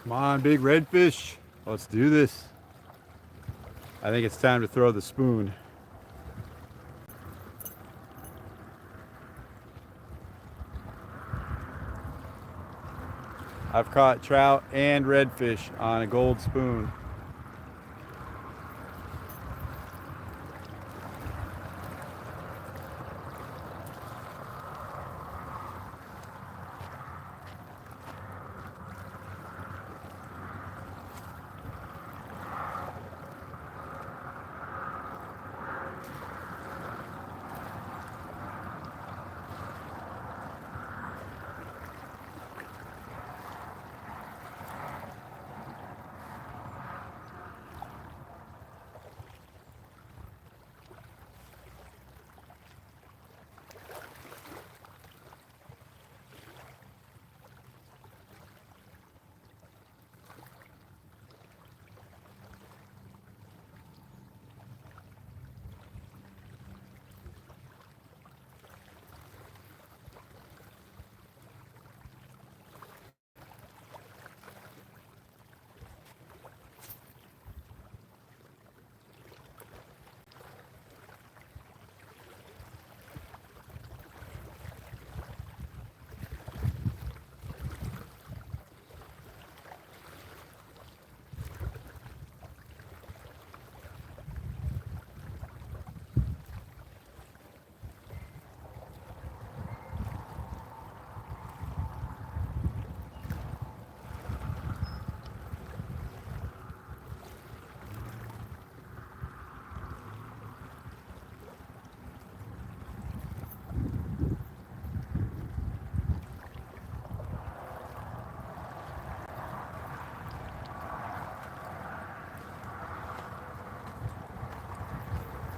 Come on, big redfish. Let's do this. I think it's time to throw the spoon. I've caught trout and redfish on a gold spoon.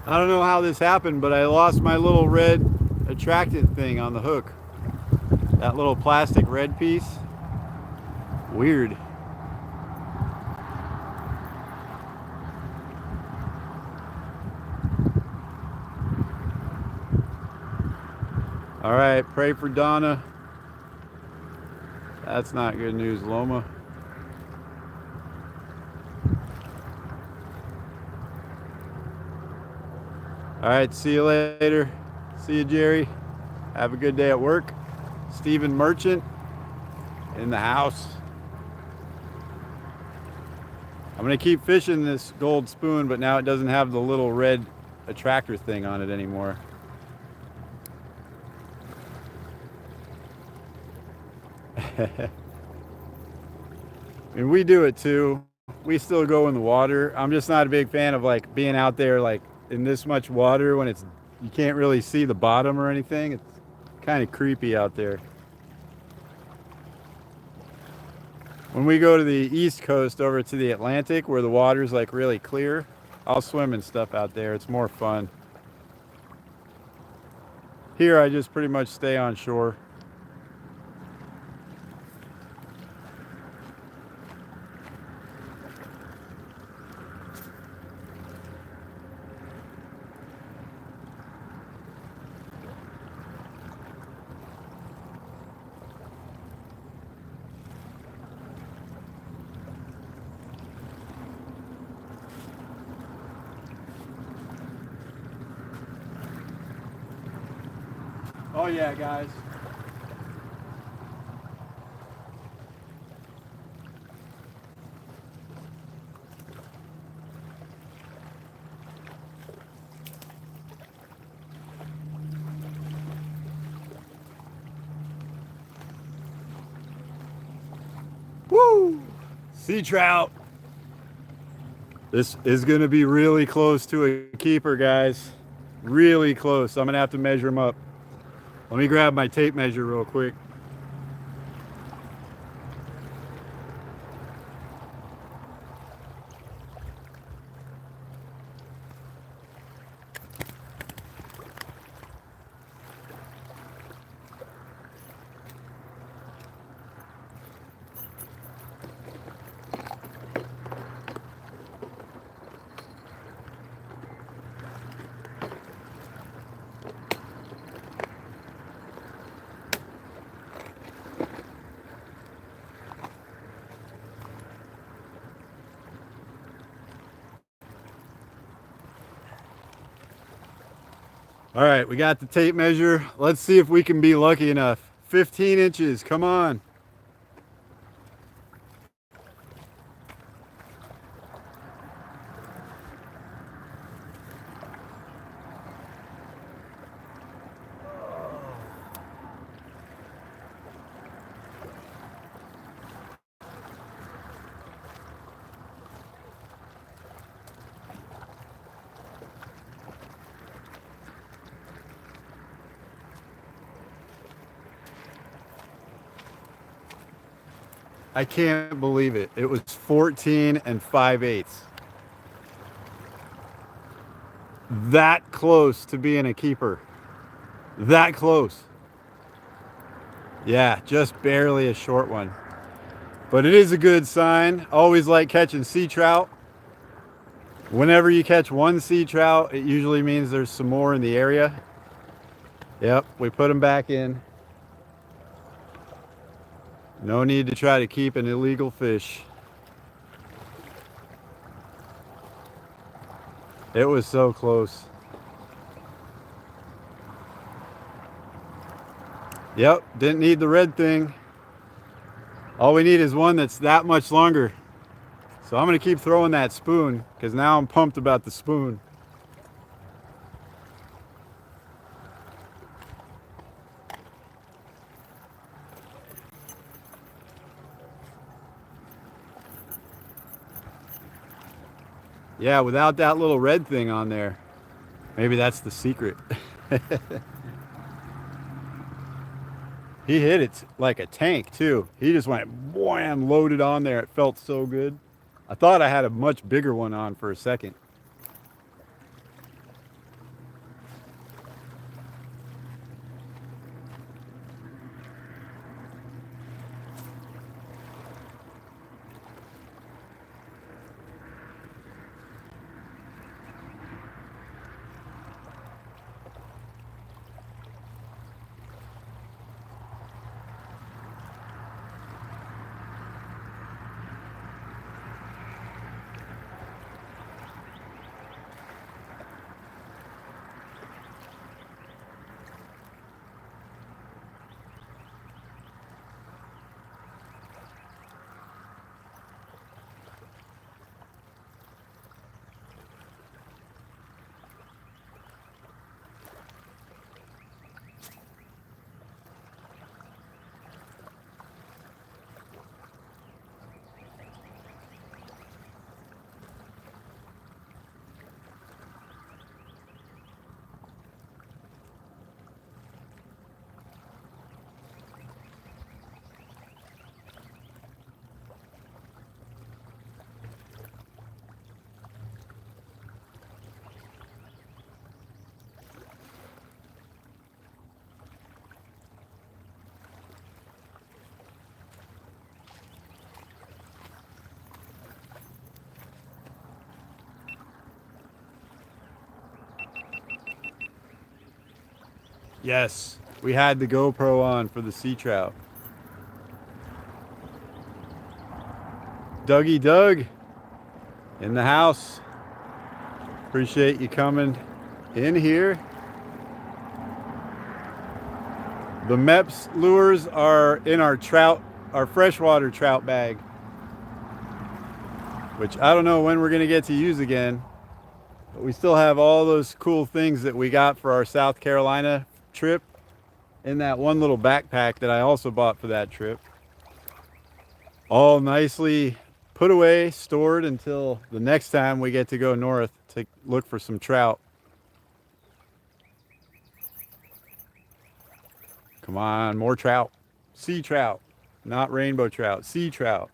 I don't know how this happened, but I lost my little red attractant thing on the hook. That little plastic red piece. Weird. All right, pray for Donna. That's not good news, Loma. All right, see you later. See you, Jerry. Have a good day at work. Stephen Merchant in the house. I'm gonna keep fishing this gold spoon, but now it doesn't have the little red attractor thing on it anymore. And we do it too. We still go in the water. I'm just not a big fan of like being out there like in this much water when it's you can't really see the bottom or anything. It's kind of creepy out there. When we go to the East Coast over to the Atlantic where the water's like really clear, I'll swim and stuff out there. It's more fun. Here I just pretty much stay on shore. Oh yeah, guys. Woo! Sea trout. This is going to be really close to a keeper, guys. Really close. I'm going to have to measure them up. Let me grab my tape measure real quick. All right, we got the tape measure. Let's see if we can be lucky enough. 15 inches, come on. I can't believe it. It was 14 and 5/8. That close to being a keeper. That close. Yeah, just barely a short one. But it is a good sign. Always like catching sea trout. Whenever you catch one sea trout, it usually means there's some more in the area. Yep, we put them back in. No need to try to keep an illegal fish. It was so close. Yep, didn't need the red thing. All we need is one that's that much longer. So I'm gonna keep throwing that spoon because now I'm pumped about the spoon. Yeah, without that little red thing on there. Maybe that's the secret. He hit it like a tank too. He just went wham, loaded on there. It felt so good. I thought I had a much bigger one on for a second. Yes, we had the GoPro on for the sea trout. Dougie Doug in the house. Appreciate you coming in here. The MEPS lures are in our freshwater trout bag, which I don't know when we're gonna get to use again, but we still have all those cool things that we got for our South Carolina trip in that one little backpack that I also bought for that trip. All nicely put away, stored until the next time we get to go north to look for some trout. Come on, more trout. Sea trout, not rainbow trout, sea trout.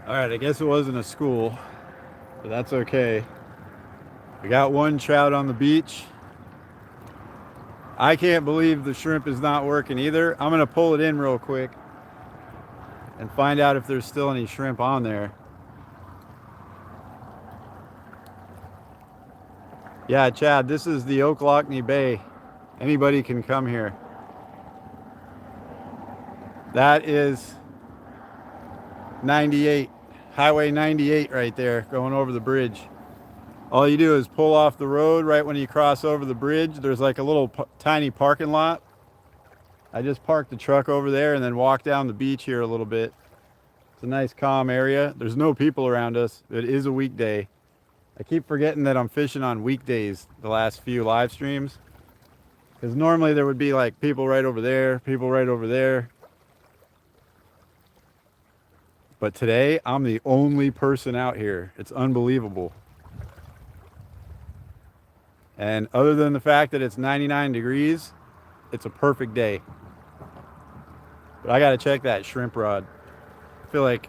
All right, I guess it wasn't a school, but that's okay. We got one trout on the beach. I can't believe the shrimp is not working either. I'm gonna pull it in real quick and find out if there's still any shrimp on there. Yeah, Chad, this is the Ocklawackney Bay. Anybody can come here. That is 98, Highway 98 right there, going over the bridge. All you do is pull off the road right when you cross over the bridge. There's like a little tiny parking lot. I just parked the truck over there and then walked down the beach here a little bit. It's a nice calm area. There's no people around us. It is a weekday. I keep forgetting that I'm fishing on weekdays the last few live streams. Because normally there would be like people right over there, people right over there. But today I'm the only person out here. It's unbelievable. And other than the fact that it's 99 degrees, it's a perfect day. But I gotta check that shrimp rod. I feel like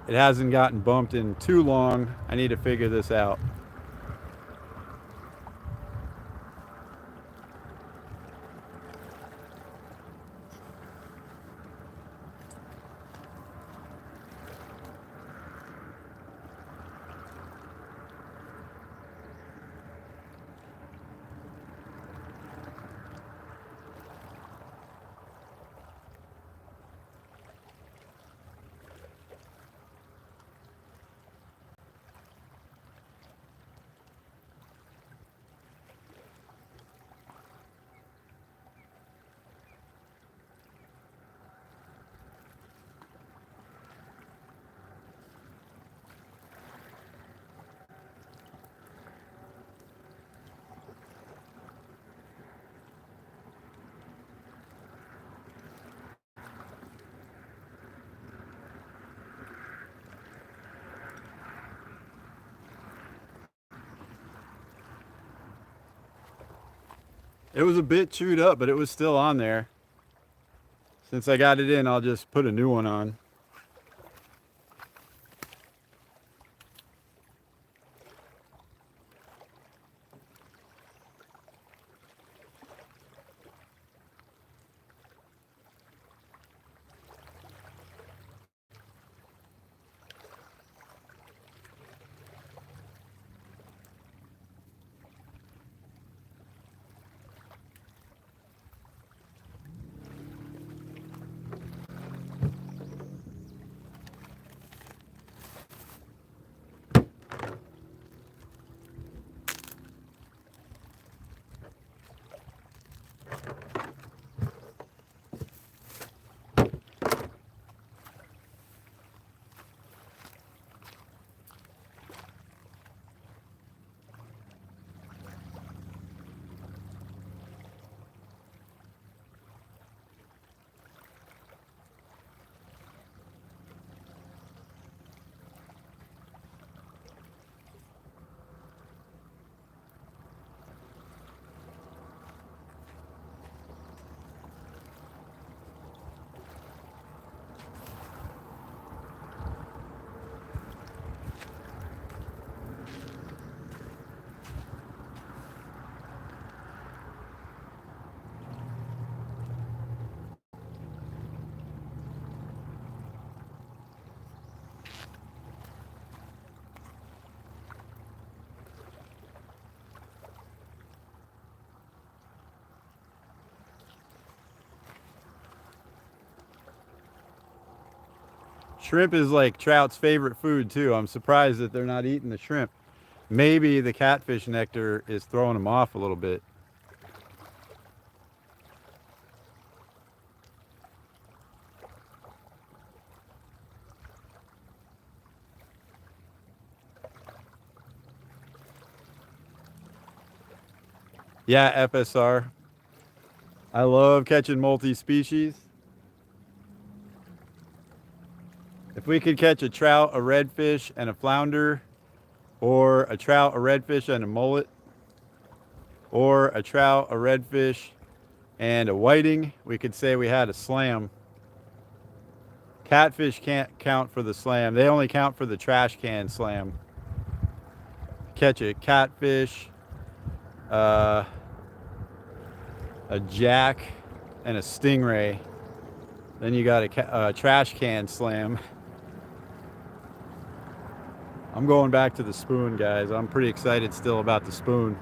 it hasn't gotten bumped in too long. I need to figure this out. It was a bit chewed up, but it was still on there. Since I got it in, I'll just put a new one on. Shrimp is like trout's favorite food too. I'm surprised that they're not eating the shrimp. Maybe the catfish nectar is throwing them off a little bit. Yeah, FSR. I love catching multi-species. If we could catch a trout, a redfish, and a flounder, or a trout, a redfish, and a mullet, or a trout, a redfish, and a whiting, we could say we had a slam. Catfish can't count for the slam. They only count for the trash can slam. Catch a catfish, a jack, and a stingray. Then you got a trash can slam. I'm going back to the spoon, guys. I'm pretty excited still about the spoon.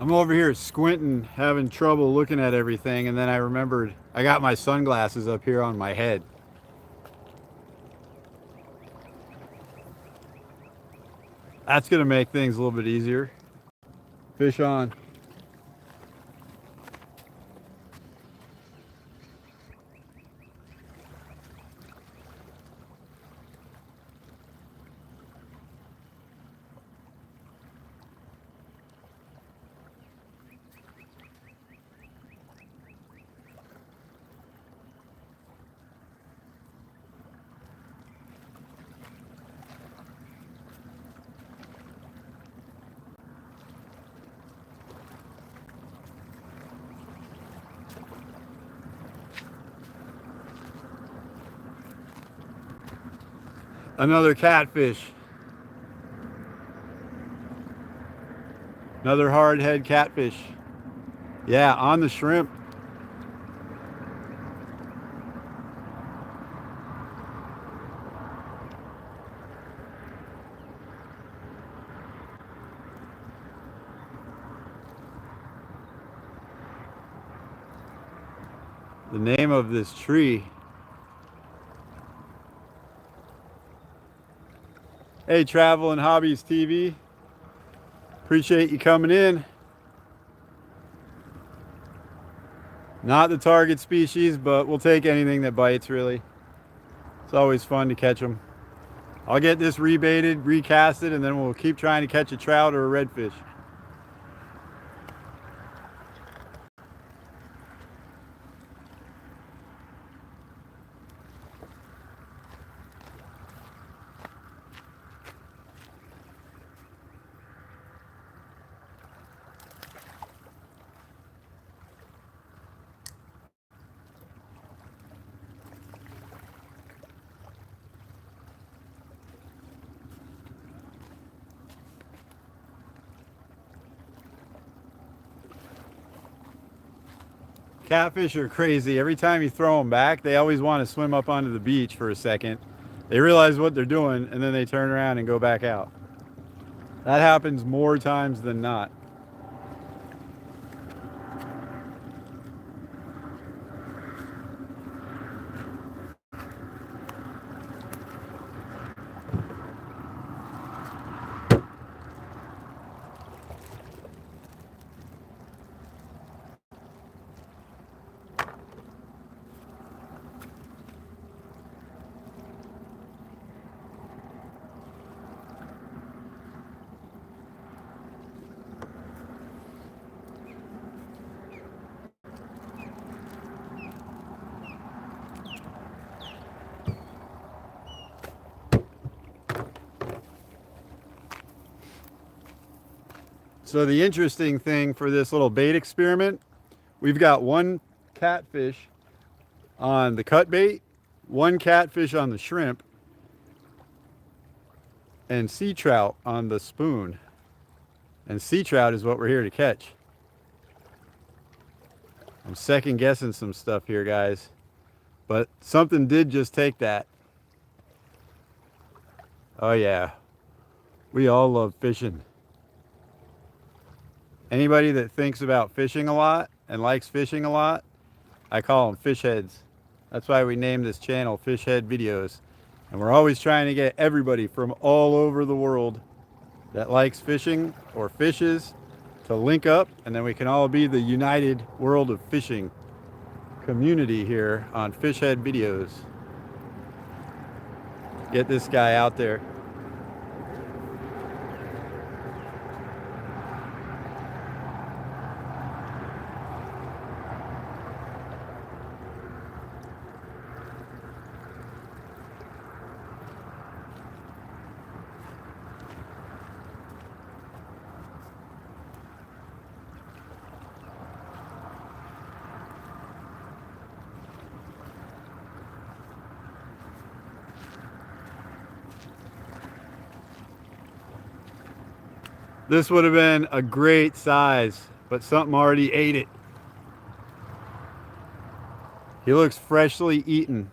I'm over here squinting, having trouble looking at everything, and then I remembered I got my sunglasses up here on my head. That's gonna make things a little bit easier. Fish on. Another catfish. Another hardhead catfish. Yeah, on the shrimp. The name of this tree. Hey, Travel and Hobbies TV. Appreciate you coming in. Not the target species, but we'll take anything that bites, really. It's always fun to catch them. I'll get this rebaited, recasted, and then we'll keep trying to catch a trout or a redfish. Catfish are crazy. Every time you throw them back, they always want to swim up onto the beach for a second. They realize what they're doing, and then they turn around and go back out. That happens more times than not. So the interesting thing for this little bait experiment, we've got one catfish on the cut bait, one catfish on the shrimp, and sea trout on the spoon. And sea trout is what we're here to catch. I'm second guessing some stuff here, guys, but something did just take that. Oh yeah, we all love fishing. Anybody that thinks about fishing a lot and likes fishing a lot, I call them fish heads. That's why we named this channel Fish Head Videos. And we're always trying to get everybody from all over the world that likes fishing or fishes to link up, and then we can all be the united world of fishing community here on Fish Head Videos. Get this guy out there. This would have been a great size, but something already ate it. He looks freshly eaten.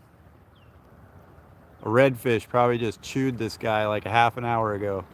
A redfish probably just chewed this guy like a half an hour ago.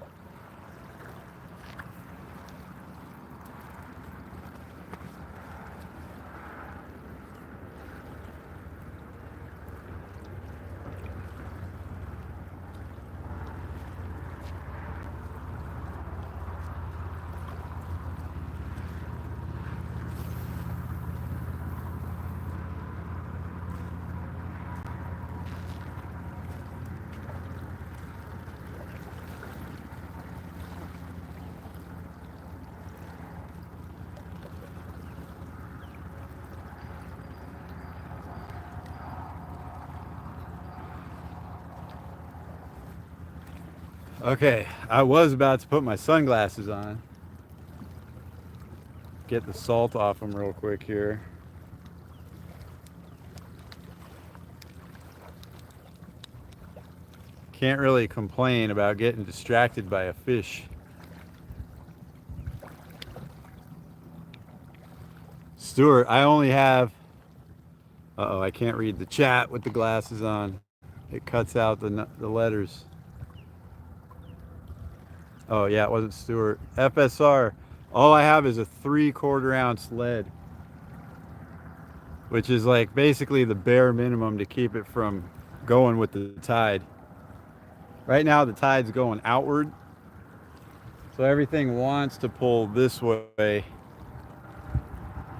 Okay, I was about to put my sunglasses on. Get the salt off them real quick here. Can't really complain about getting distracted by a fish. Stuart, I only have... Uh-oh, I can't read the chat with the glasses on. It cuts out the letters. Oh yeah, it wasn't Stuart. FSR. All I have is a 3/4 ounce lead, which is like basically the bare minimum to keep it from going with the tide. Right now the tide's going outward, so everything wants to pull this way,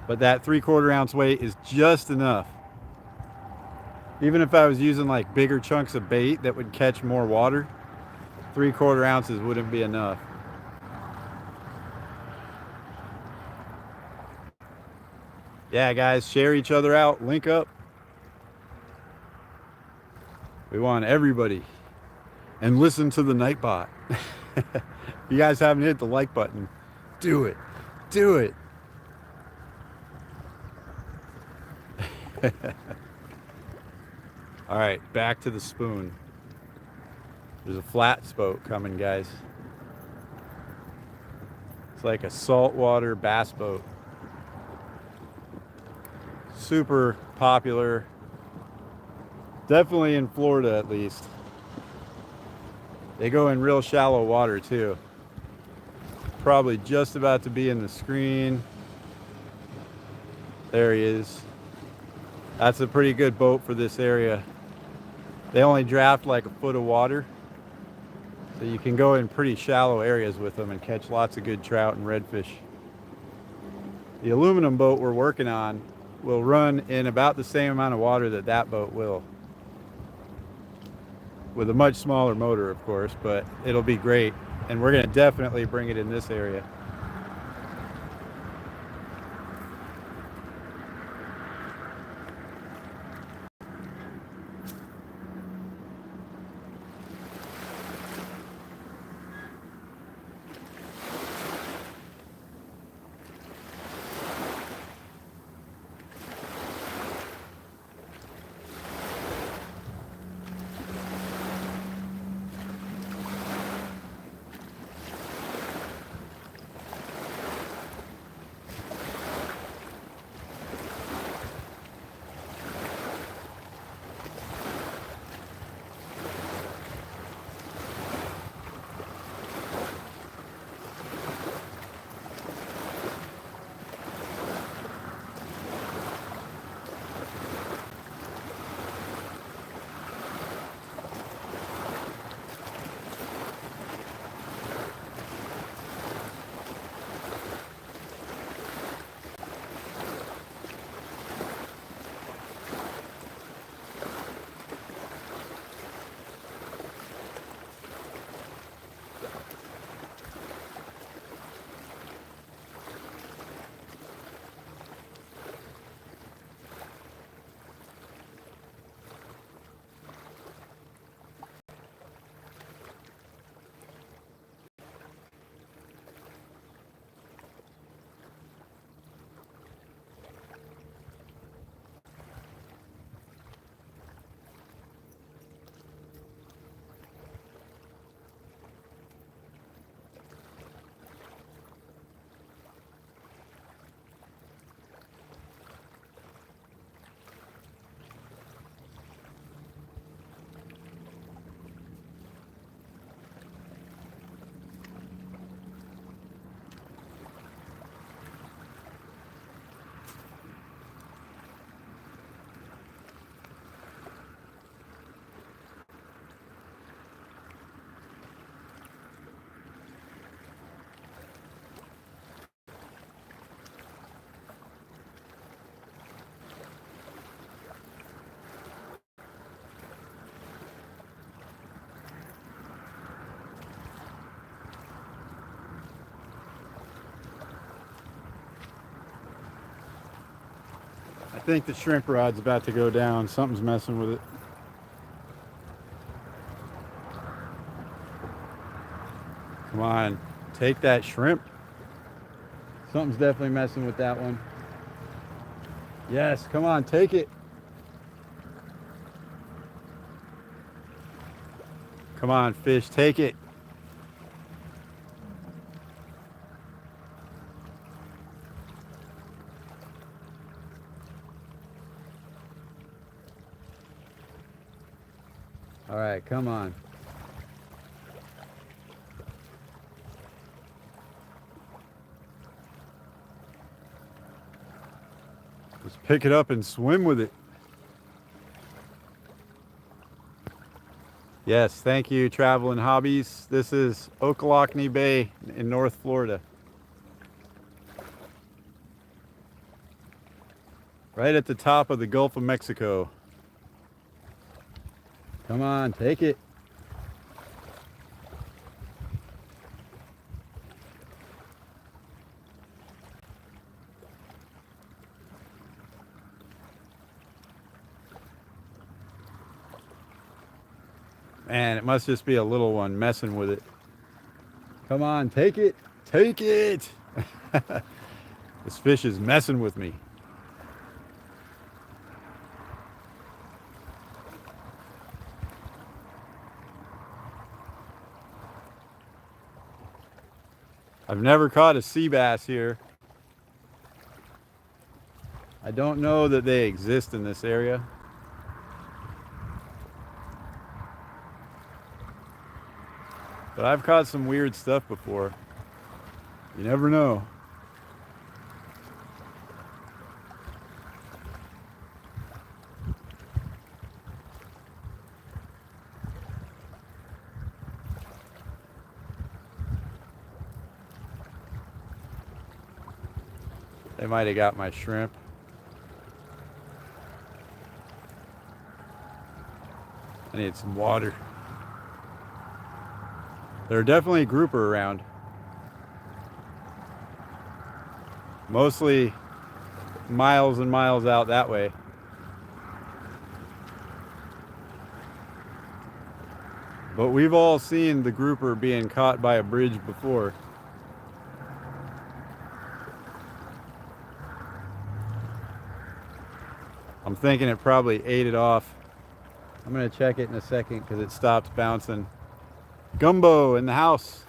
but that 3/4 ounce weight is just enough. Even if I was using like bigger chunks of bait that would catch more water, 3/4 ounces wouldn't be enough. Yeah, guys, share each other out, link up. We want everybody. And listen to the Nightbot. If you guys haven't hit the like button, do it. Do it. All right, back to the spoon. There's a flat boat coming, guys. It's like a saltwater bass boat. Super popular. Definitely in Florida, at least. They go in real shallow water, too. Probably just about to be in the screen. There he is. That's a pretty good boat for this area. They only draft like a foot of water, so you can go in pretty shallow areas with them and catch lots of good trout and redfish. The aluminum boat we're working on will run in about the same amount of water that that boat will, with a much smaller motor, of course, but it'll be great, and we're going to definitely bring it in this area. I think the shrimp rod's about to go down. Something's messing with it. on, take that shrimp. Something's definitely messing with that one. Yes, come on, take it. Come on, fish, take it. All right, come on. Just pick it up and swim with it. Yes, thank you, Traveling Hobbies. This is Ocklawackney Bay in North Florida. Right at the top of the Gulf of Mexico. Come on, take it. Man, it must just be a little one messing with it. Come on, take it. Take it. This fish is messing with me. I've never caught a sea bass here. I don't know that they exist in this area. But I've caught some weird stuff before. You never know. They might have got my shrimp. I need some water. There's definitely a grouper around. Mostly miles and miles out that way. But we've all seen the grouper being caught by a bridge before. I'm thinking it probably ate it off. I'm gonna check it in a second because it stopped bouncing. Gumbo in the house.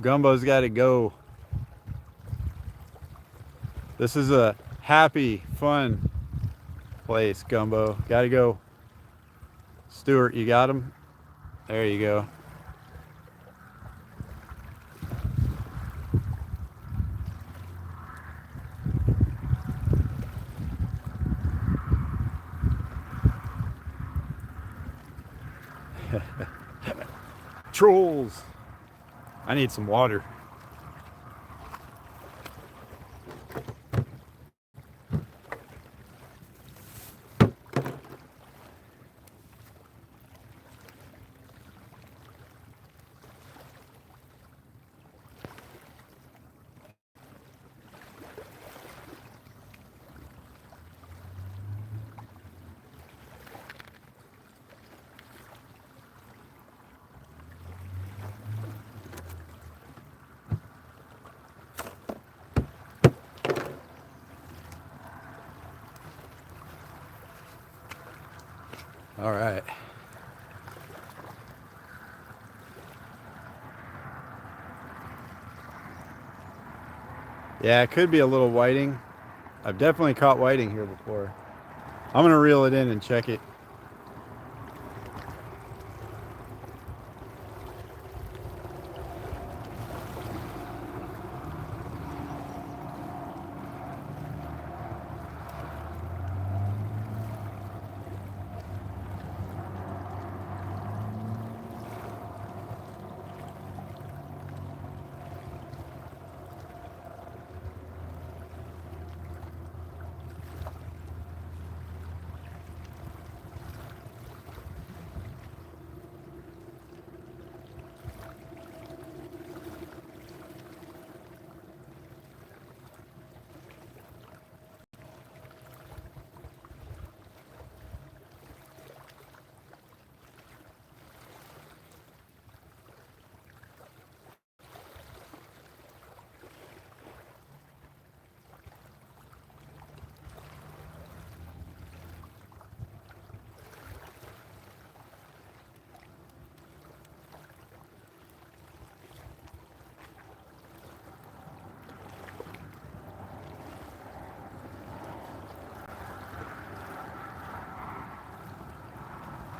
Gumbo's got to go. This is a happy, fun place, Gumbo. Got to go. Stuart, you got him? There you go. Trolls. I need some water. All right. Yeah, it could be a little whiting. I've definitely caught whiting here before. I'm gonna reel it in and check it.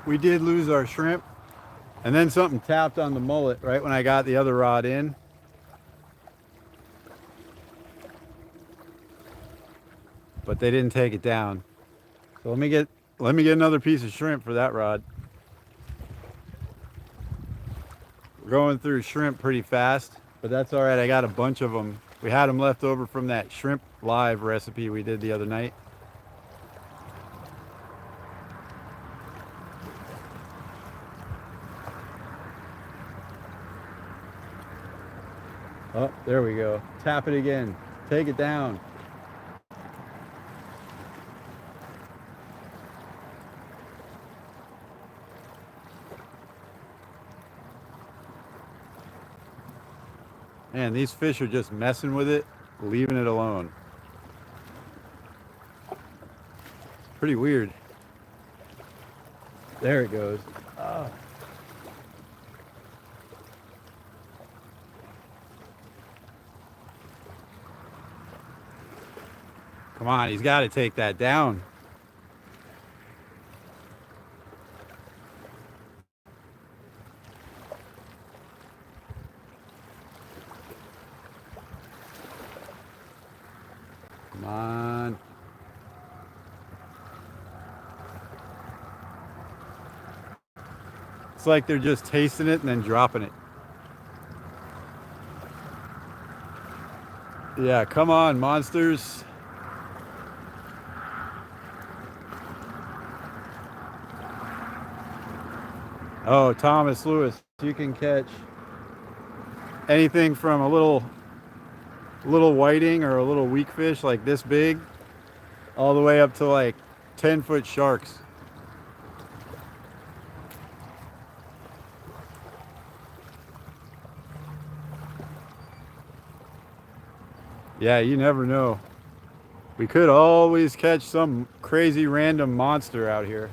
we did lose our shrimp. And then something tapped on the mullet right when I got the other rod in. But they didn't take it down. So let me get another piece of shrimp for that rod. We're going through shrimp pretty fast, but that's all right. I got a bunch of them. We had them left over from that shrimp live recipe we did the other night. Oh, there we go. Tap it again. Take it down. Man, these fish are just messing with it, leaving it alone. Pretty weird. There it goes. Oh. Come on, he's got to take that down. Come on. It's like they're just tasting it and then dropping it. Yeah, come on, monsters. Oh, Thomas Lewis, you can catch anything from a little whiting or a little weak fish like this big all the way up to like 10-foot sharks. Yeah, you never know. We could always catch some crazy random monster out here.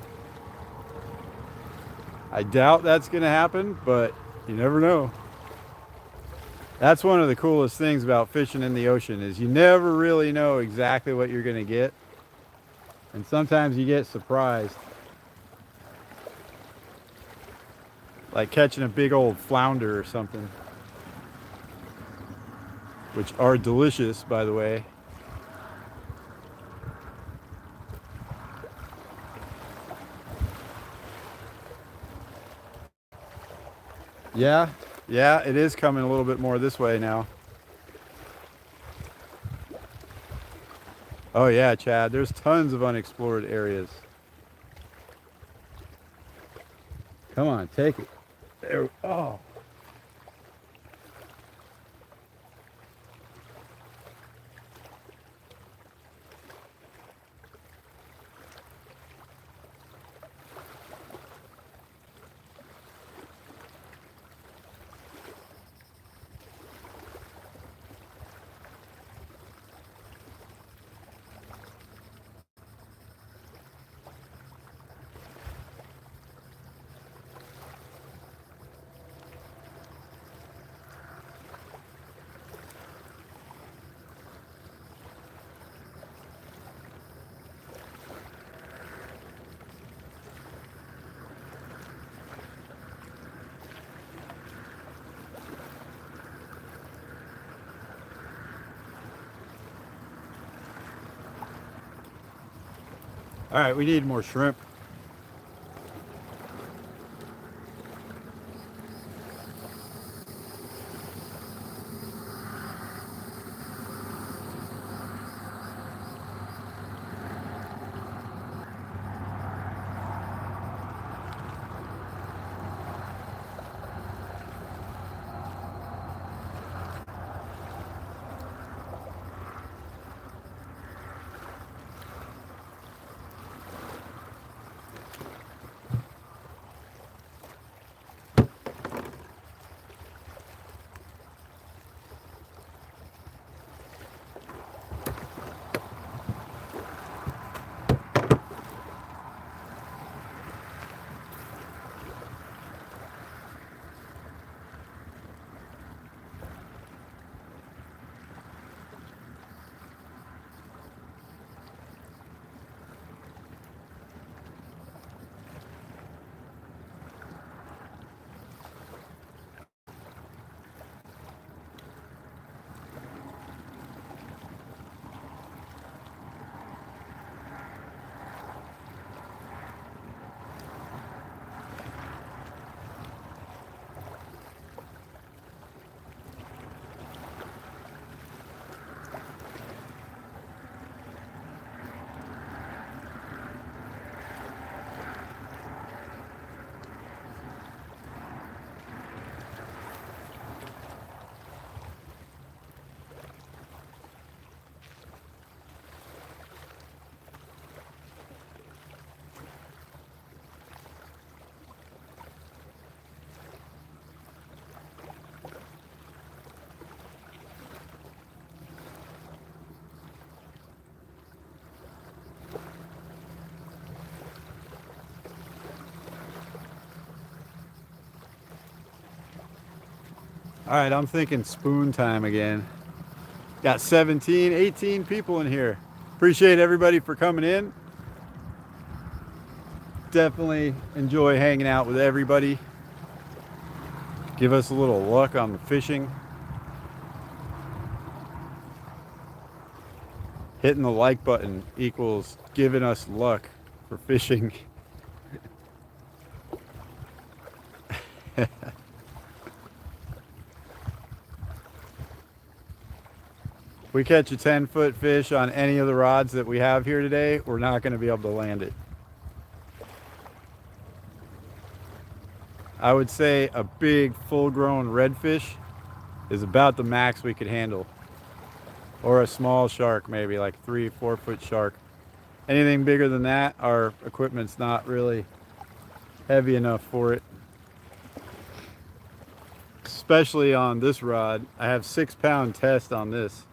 I doubt that's gonna happen, but you never know. That's one of the coolest things about fishing in the ocean is you never really know exactly what you're gonna get. And sometimes you get surprised. Like catching a big old flounder or something. Which are delicious, by the way. Yeah, it is coming a little bit more this way now. Oh yeah, Chad, there's tons of unexplored areas. Come on, take it. There, oh. All right, we need more shrimp. All right, I'm thinking spoon time again. Got 17, 18 people in here. Appreciate everybody for coming in. Definitely enjoy hanging out with everybody. Give us a little luck on the fishing. Hitting the like button equals giving us luck for fishing. If we catch a 10-foot fish on any of the rods that we have here today, we're not going to be able to land it. I would say a big full-grown redfish is about the max we could handle. Or a small shark, maybe like 3-4 foot shark. Anything bigger than that, our equipment's not really heavy enough for it. Especially on this rod. I have 6-pound test on this.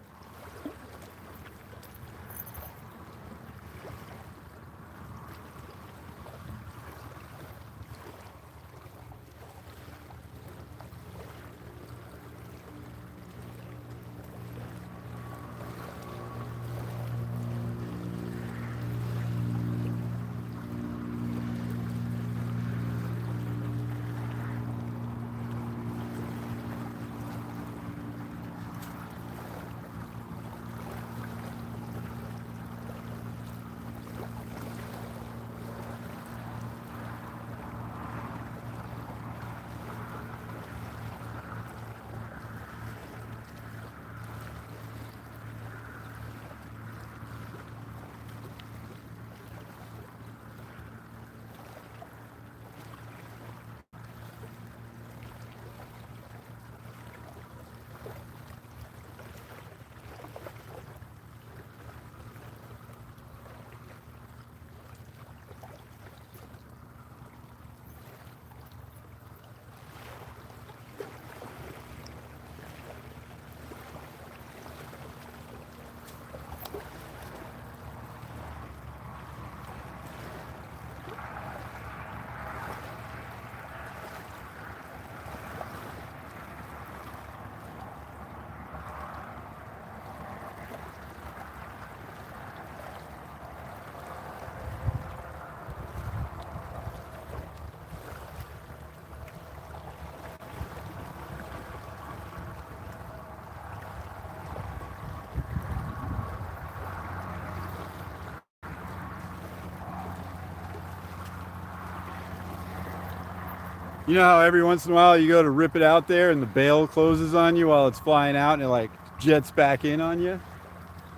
You know how every once in a while you go to rip it out there and the bail closes on you while it's flying out and it like jets back in on you?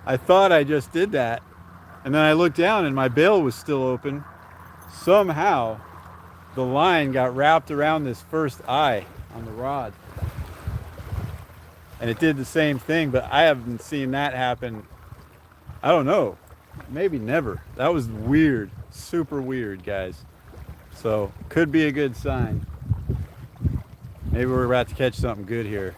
I thought I just did that. And then I looked down and my bail was still open. Somehow the line got wrapped around this first eye on the rod. And it did the same thing, but I haven't seen that happen. I don't know. Maybe never. That was weird. Super weird, guys. So could be a good sign. Maybe we're about to catch something good here.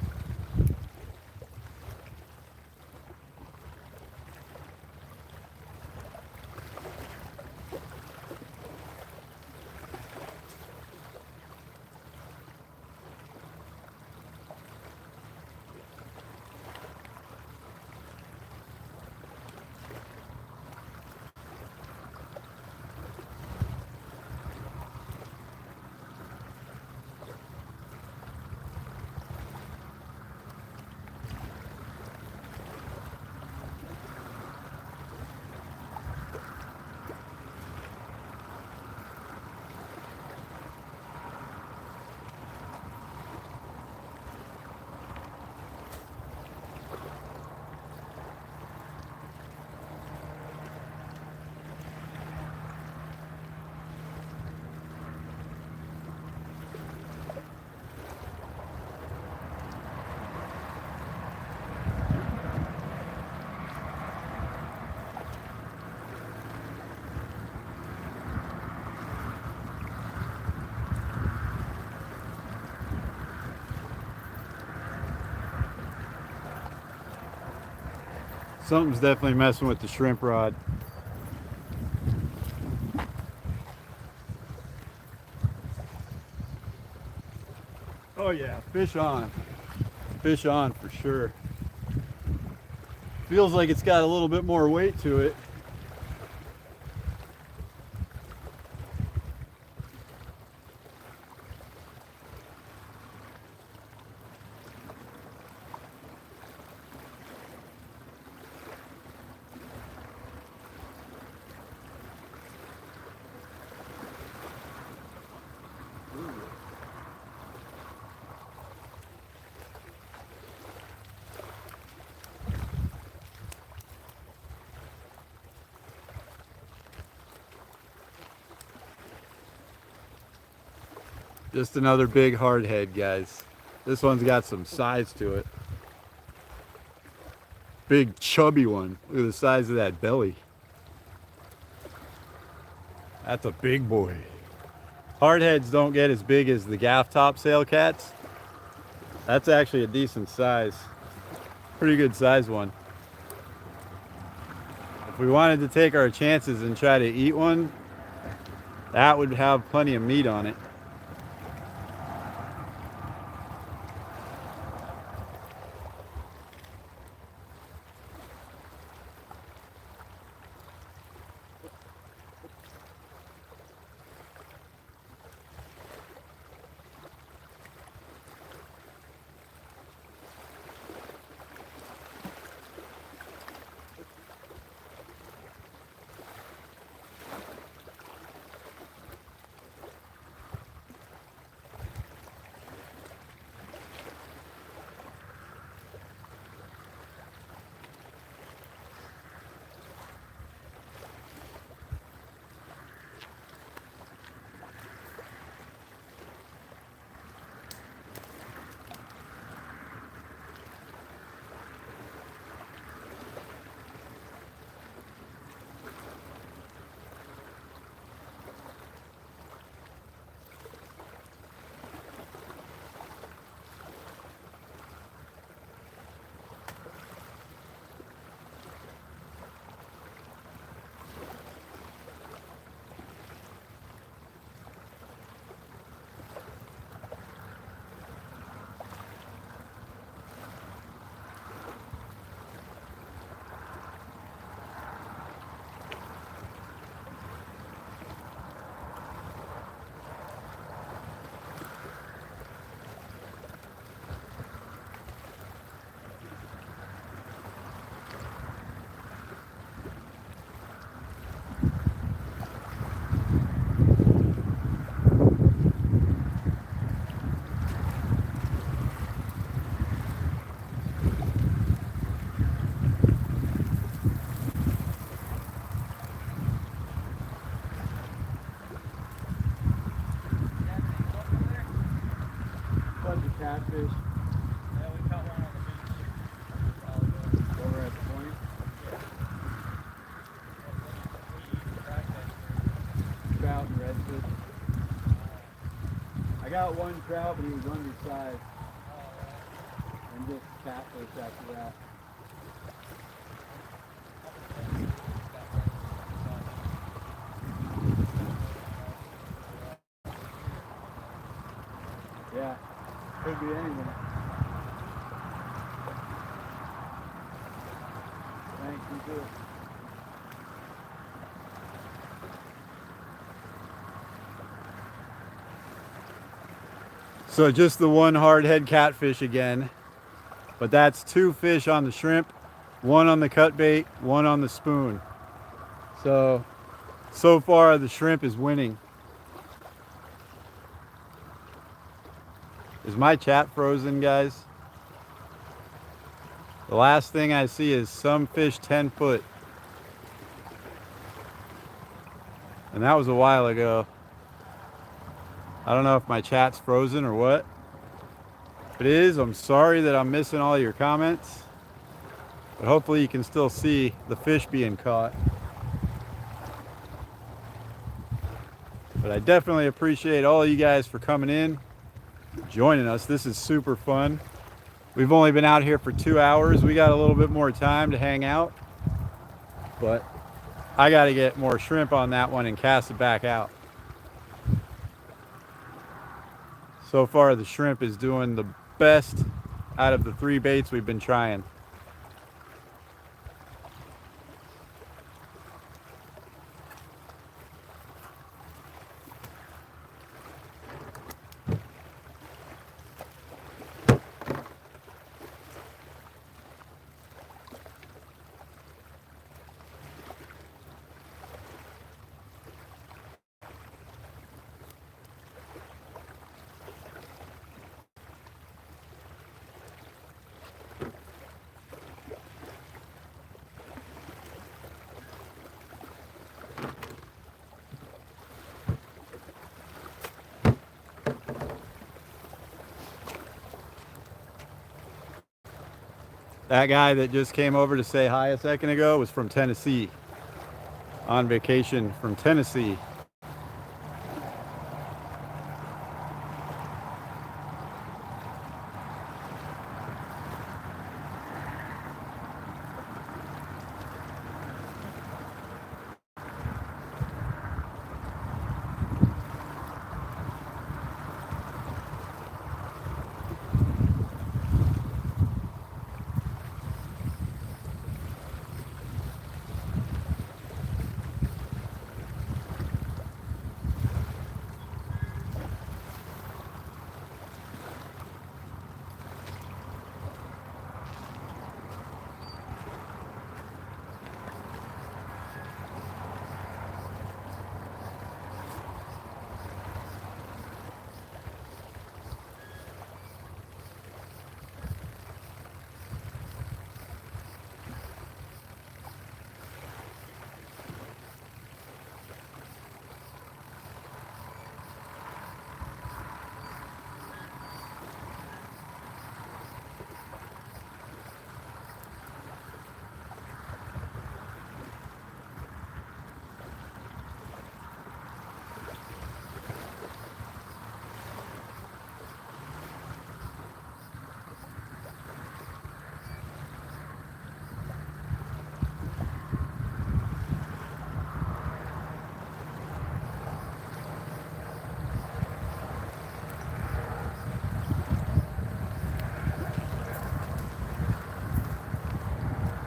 Something's definitely messing with the shrimp rod. Oh yeah, fish on. fish on for sure. Feels like it's got a little bit more weight to it. Just another big hardhead, guys. This one's got some size to it. Big chubby one. Look at the size of that belly. That's a big boy. Hardheads don't get as big as the gaff top sail cats. That's actually a decent size. Pretty good size one. If we wanted to take our chances and try to eat one, that would have plenty of meat on it. Catfish. Yeah, we caught one on the beach. Over at the point. Trout and redfish. I got one trout, but he was undersized. And just catfish after that. Yeah. Could be anything. Thanks, you too. So just the one hardhead catfish again, but that's 2 fish on the shrimp, 1 on the cut bait, 1 on the spoon. So far the shrimp is winning. Is my chat frozen, guys? The last thing I see is some fish 10 foot. And that was a while ago. I don't know if my chat's frozen or what. If it is, I'm sorry that I'm missing all your comments. But hopefully you can still see the fish being caught. But I definitely appreciate all of you guys for coming in, joining us. This is super fun. We've only been out here for 2 hours. We got a little bit more time to hang out, but I got to get more shrimp on that one and cast it back out. So far the shrimp is doing the best out of the 3 baits we've been trying. That guy that just came over to say hi a second ago was from Tennessee, on vacation from Tennessee.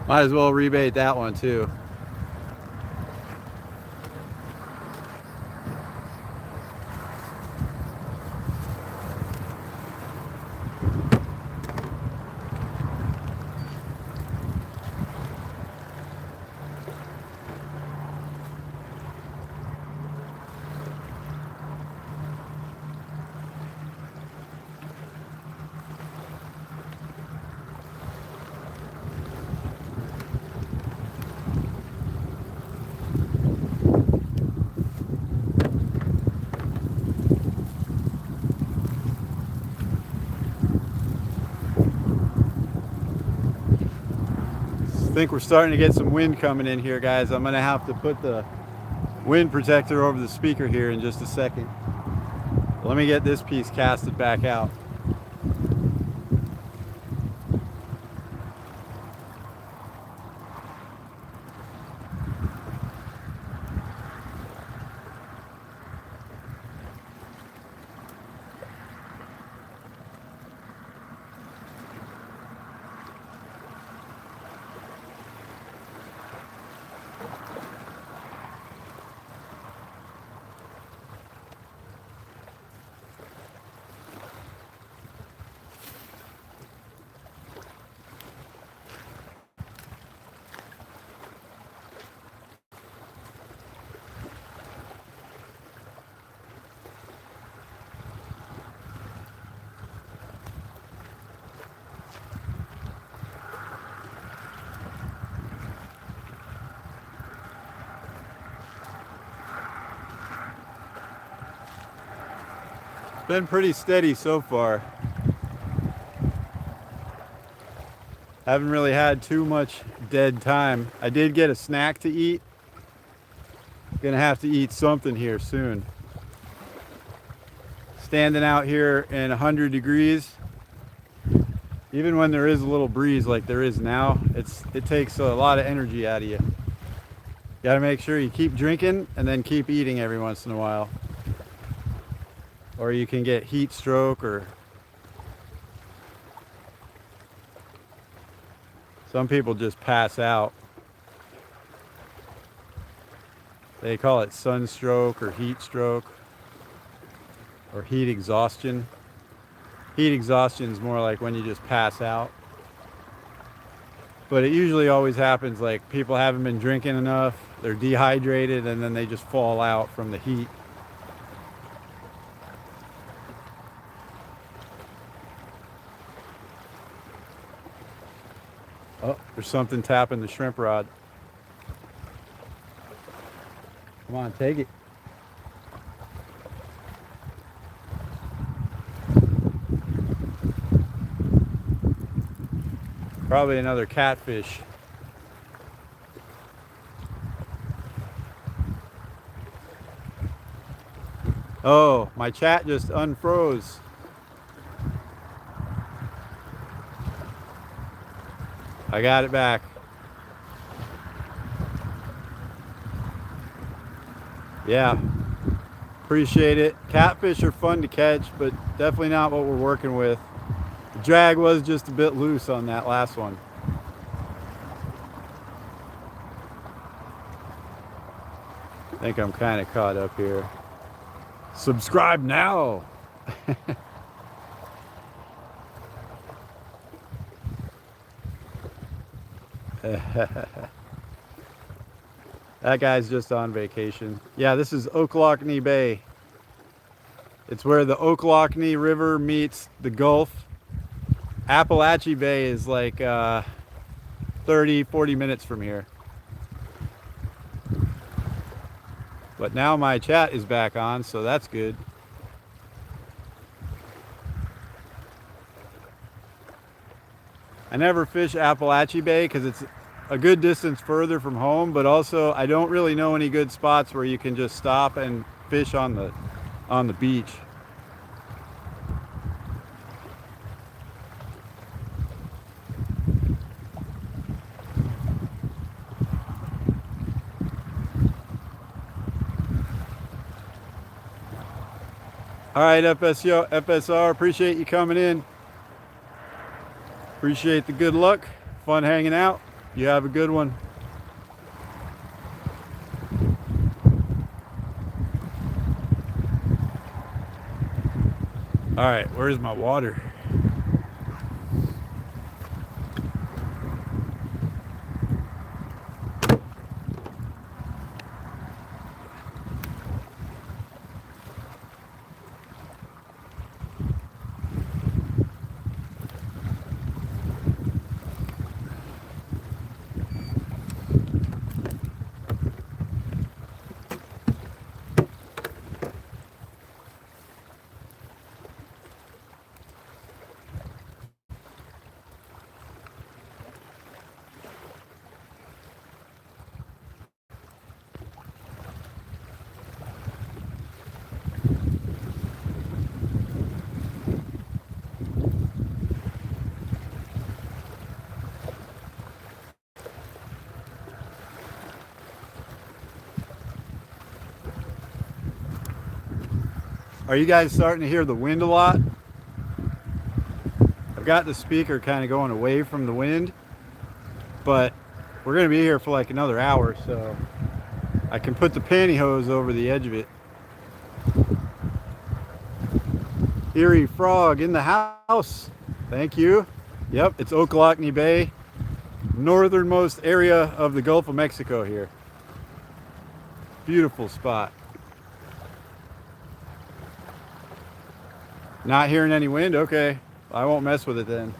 Might as well rebait that one too. I think we're starting to get some wind coming in here, guys. I'm gonna have to put the wind protector over the speaker here in just a second. Let me get this piece casted back out. Been pretty steady so far. Haven't really had too much dead time. I did get a snack to eat. Gonna have to eat something here soon. Standing out here in 100 degrees, even when there is a little breeze like there is now, it takes a lot of energy out of you. Got to make sure you keep drinking and then keep eating every once in a while, or you can get heat stroke or Some people just pass out. They call it sunstroke or heat stroke or heat exhaustion. Heat exhaustion is more like when you just pass out. But it usually always happens like people haven't been drinking enough, they're dehydrated, and then they just fall out from the heat. Oh, there's something tapping the shrimp rod. Come on, take it. Probably another catfish. Oh, my chat just unfroze. I got it back. Yeah, appreciate it. Catfish are fun to catch, but definitely not what we're working with. The drag was just a bit loose on that last one. I think I'm kind of caught up here. Subscribe now. That guy's just on vacation. Yeah, this is Ocklawacknee Bay. It's where the Ocklawacknee River meets the Gulf. Appalachie Bay is like 30-40 minutes from here. But now my chat is back on, so that's good. I never fish Appalachie Bay because it's a good distance further from home, but also I don't really know any good spots where you can just stop and fish on the beach. All right, FSR, appreciate you coming in. Appreciate the good luck. Fun hanging out. You have a good one. All right, where's my water? Are you guys starting to hear the wind a lot? I've got the speaker kind of going away from the wind, but we're going to be here for like another hour, so I can put the pantyhose over the edge of it. Erie Frog in the house. Thank you. Yep, it's Ocklawacknee Bay, northernmost area of the Gulf of Mexico here. Beautiful spot. Not hearing any wind? Okay, I won't mess with it then.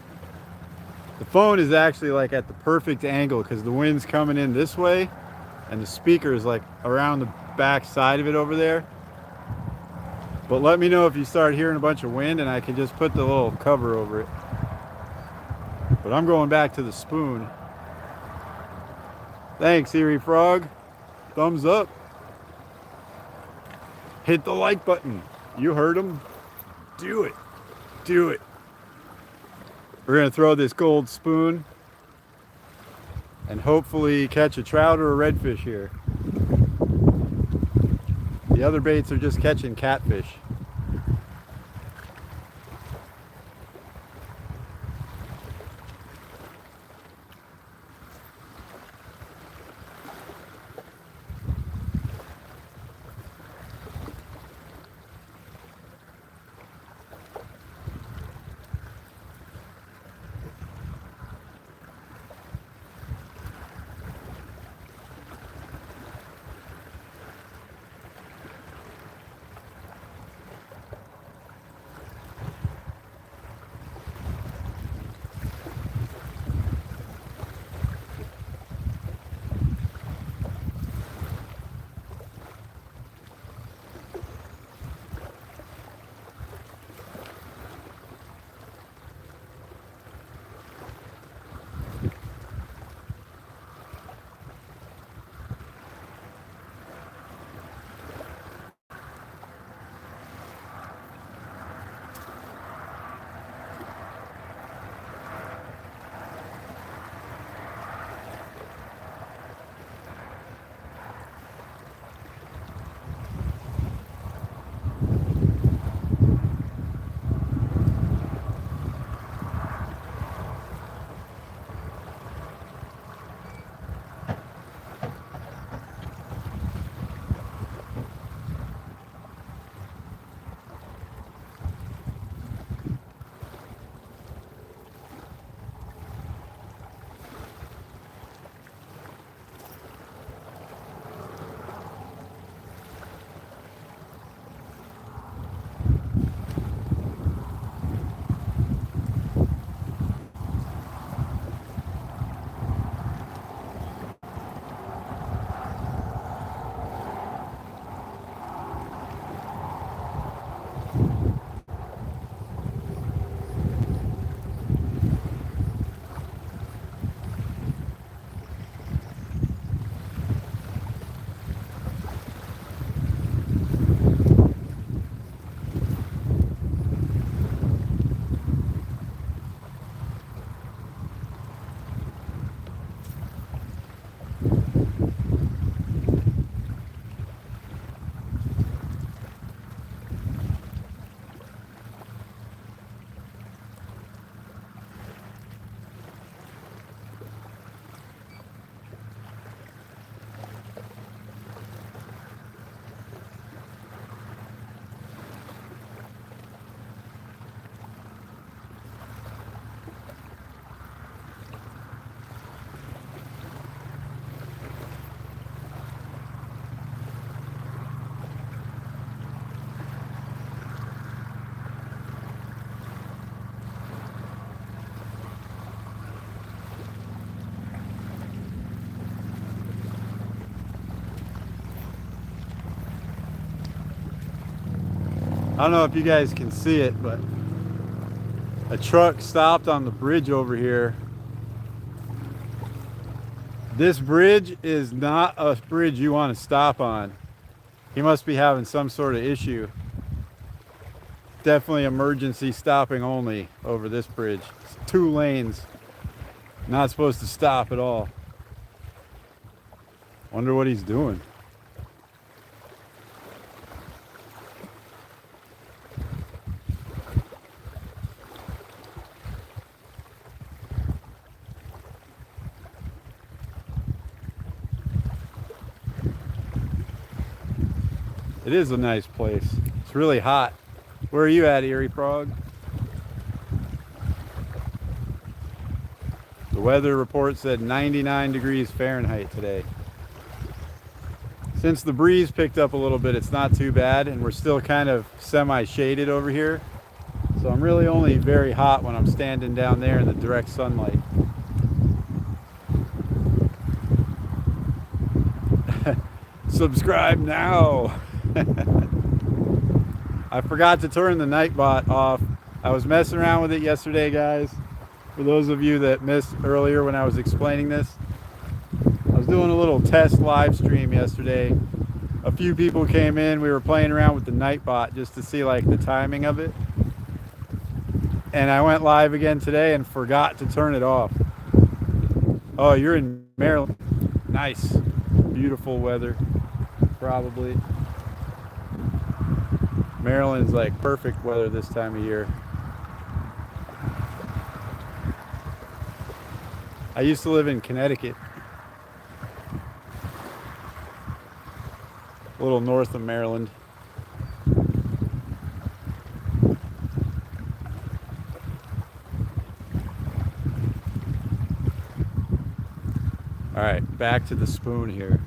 The phone is actually like at the perfect angle because the wind's coming in this way and the speaker is like around the back side of it over there. But let me know if you start hearing a bunch of wind and I can just put the little cover over it. But I'm going back to the spoon. Thanks, Erie Frog. Thumbs up. Hit the like button. You heard him. Do it. Do it. We're going to throw this gold spoon and hopefully catch a trout or a redfish here. The other baits are just catching catfish. I don't know if you guys can see it, but a truck stopped on the bridge over here. This bridge is not a bridge you want to stop on. He must be having some sort of issue. Definitely emergency stopping only over this bridge. It's 2 lanes. Not supposed to stop at all. Wonder what he's doing. It is a nice place. It's really hot. Where are you at, Erie Prog? The weather report said 99 degrees Fahrenheit today. Since the breeze picked up a little bit, it's not too bad, and we're still kind of semi-shaded over here. So I'm really only very hot when I'm standing down there in the direct sunlight. Subscribe now. I forgot to turn the Nightbot off. I was messing around with it yesterday, guys. For those of you that missed earlier when I was explaining this, I was doing a little test live stream yesterday. A few people came in. We were playing around with the Nightbot just to see like the timing of it. And I went live again today and forgot to turn it off. Oh, you're in Maryland. Nice. Beautiful weather, probably. Maryland's like perfect weather this time of year. I used to live in Connecticut, a little north of Maryland. All right, back to the spoon here.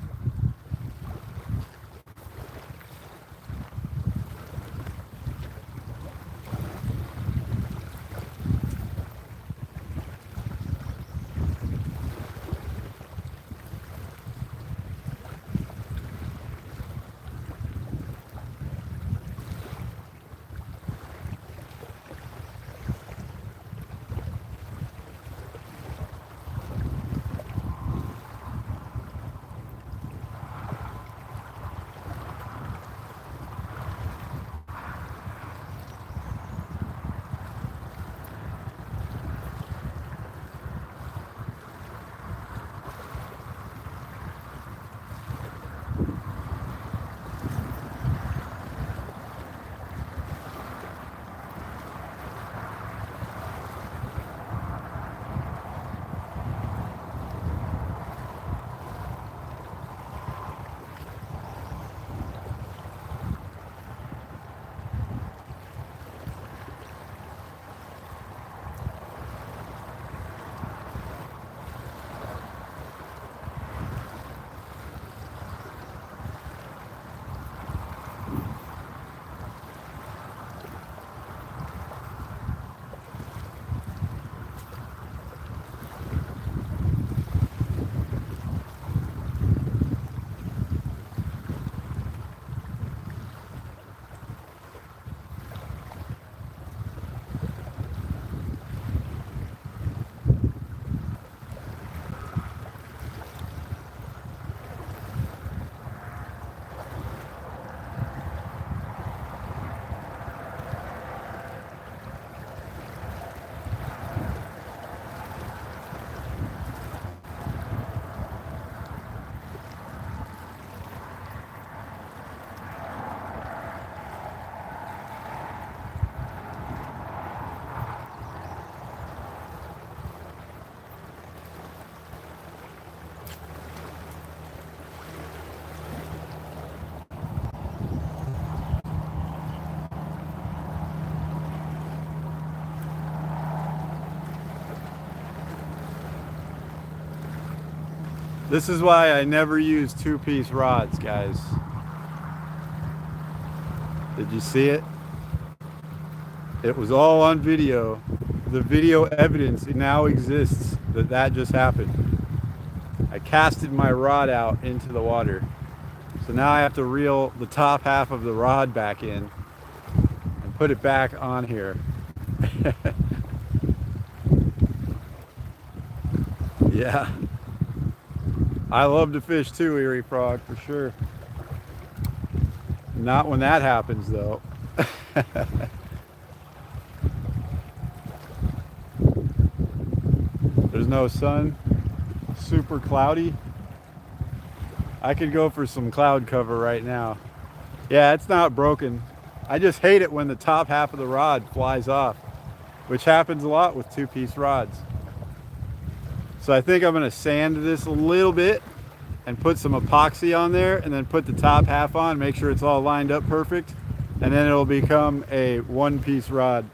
This is why I never use 2-piece rods, guys. Did you see it? It was all on video. The video evidence now exists that that just happened. I casted my rod out into the water. So now I have to reel the top half of the rod back in put it back on here. Yeah, I love to fish too, Erie Frog, for sure. Not when that happens though. There's no sun, super cloudy. I could go for some cloud cover right now. Yeah, it's not broken. I just hate it when the top half of the rod flies off, which happens a lot with two-piece rods. So I think I'm gonna sand this a little bit and put some epoxy on there, and then put the top half on, make sure it's all lined up perfect, and then it'll become a one-piece rod.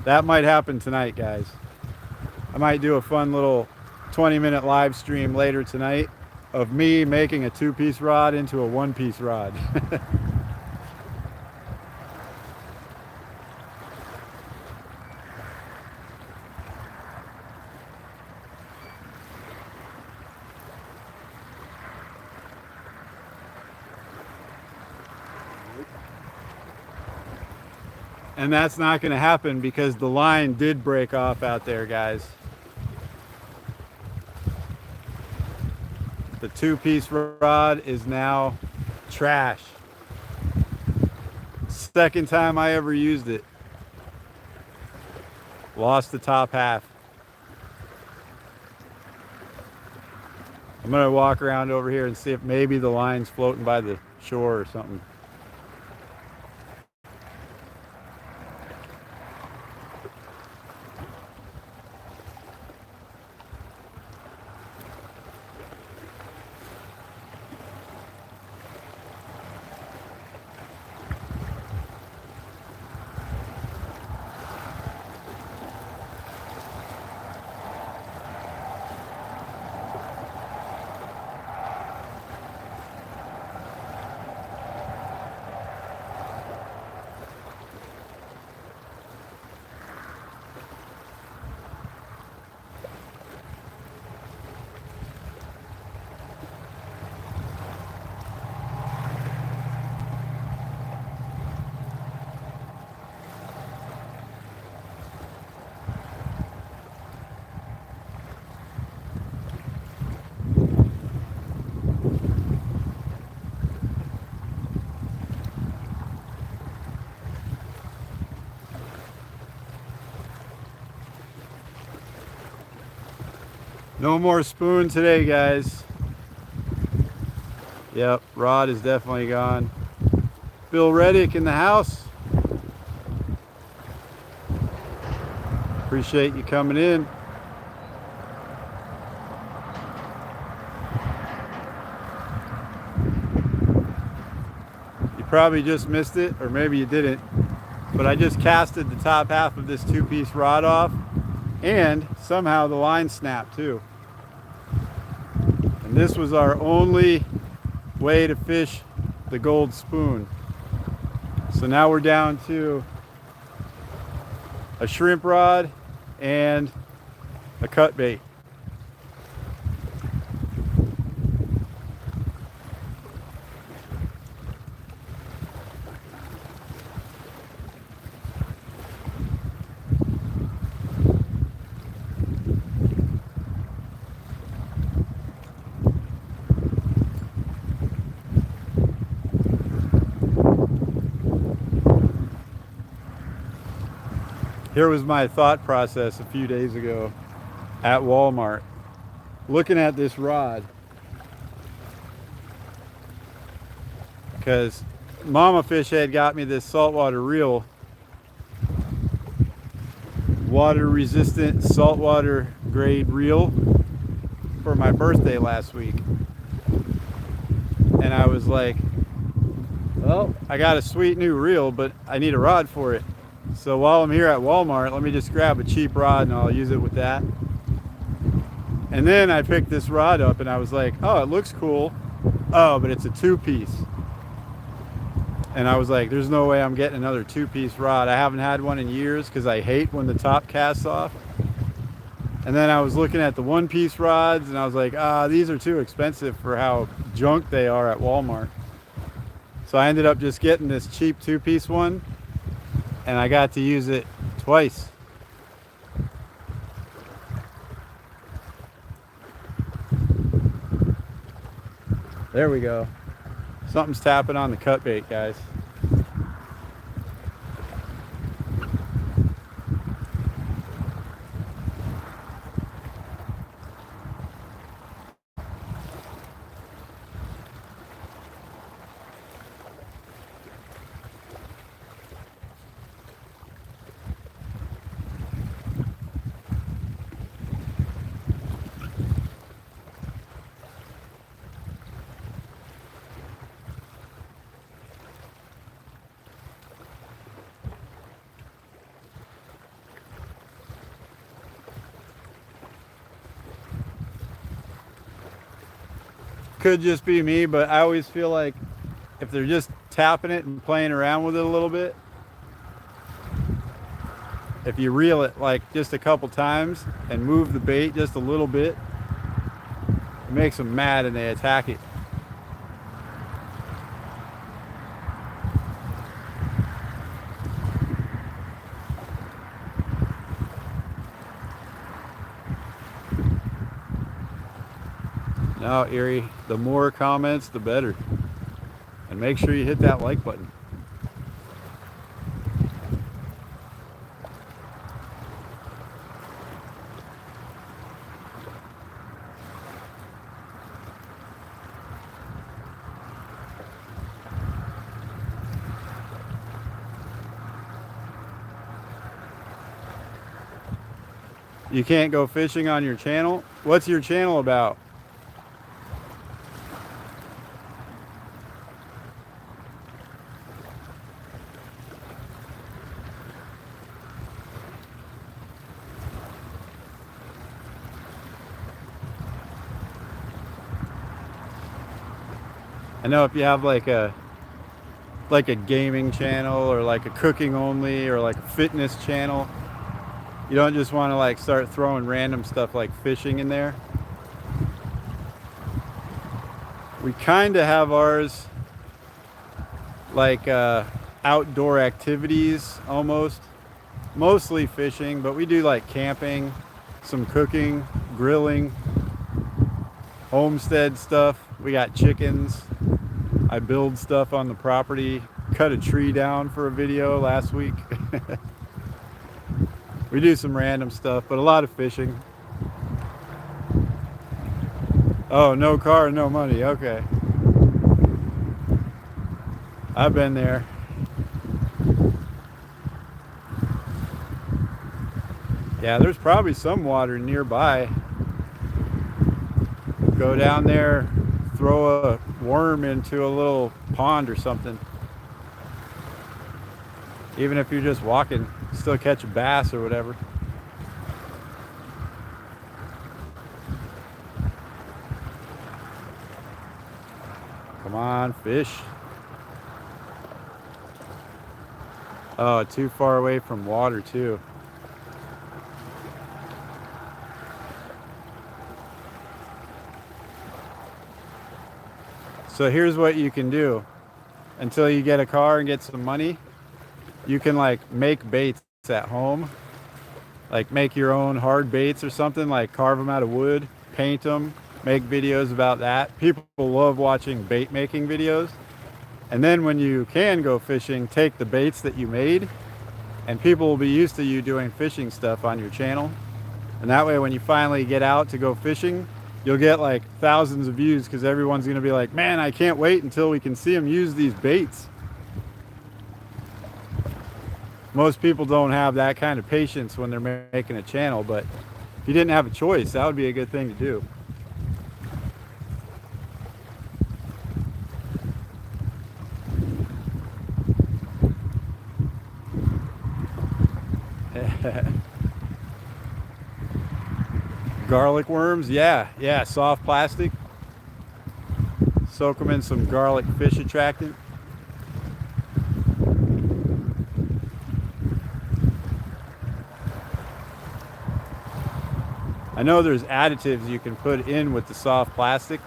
That might happen tonight, guys. I might do a fun little 20-minute live stream later tonight of me making a two-piece rod into a one-piece rod. And that's not going to happen because the line did break off out there, guys. The two-piece rod is now trash. Second time I ever used it. Lost the top half. I'm going to walk around over here and see if maybe the line's floating by the shore or something. No more spoon today, guys. Yep, rod is definitely gone. Bill Reddick in the house. Appreciate you coming in. You probably just missed it, or maybe you didn't, but I just casted the top half of this two-piece rod off, and somehow the line snapped too. And this was our only way to fish the gold spoon. So now we're down to a shrimp rod and a cut bait. Here was my thought process a few days ago at Walmart, looking at this rod, because Mama Fish had got me this saltwater reel, water resistant saltwater grade reel for my birthday last week. And I was like, well, I got a sweet new reel, but I need a rod for it. So while I'm here at Walmart, let me just grab a cheap rod and I'll use it with that. And then I picked this rod up and I was like, oh, it looks cool. Oh, but it's a two-piece. And I was like, there's no way I'm getting another two-piece rod. I haven't had one in years because I hate when the top casts off. And then I was looking at the one-piece rods and I was like, these are too expensive for how junk they are at Walmart. So I ended up just getting this cheap two-piece one. and I got to use it twice. There we go. Something's tapping on the cut bait, guys. Could just be me, but I always feel like if they're just tapping it and playing around with it a little bit, if you reel it like just a couple times and move the bait just a little bit, it makes them mad and they attack it. No, Erie, the more comments, the better. And make sure you hit that like button. You can't go fishing on your channel? What's your channel about? I know if you have like a gaming channel or like a cooking only or like a fitness channel, you don't just want to like start throwing random stuff like fishing in there. We kind of have ours like outdoor activities almost, mostly fishing, but we do like camping, some cooking, grilling, homestead stuff. We got chickens. I build stuff on the property, cut a tree down for a video last week. We do some random stuff, but a lot of fishing. Oh, no car, no money. Okay. I've been there. Yeah, there's probably some water nearby. Go down there, throw a worm into a little pond or something. Even if you're just walking, still catch a bass or whatever. Come on, fish. Oh, too far away from water too. So here's what you can do. Until you get a car and get some money, you can like make baits at home. Like make your own hard baits or something, like carve them out of wood, paint them, make videos about that. People love watching bait making videos. And then when you can go fishing, take the baits that you made, and people will be used to you doing fishing stuff on your channel. And that way when you finally get out to go fishing, you'll get like thousands of views because everyone's going to be like, man, I can't wait until we can see them use these baits. Most people don't have that kind of patience when they're making a channel, but if you didn't have a choice, that would be a good thing to do. Garlic worms, yeah, soft plastic. Soak them in some garlic fish attractant. I know there's additives you can put in with the soft plastic.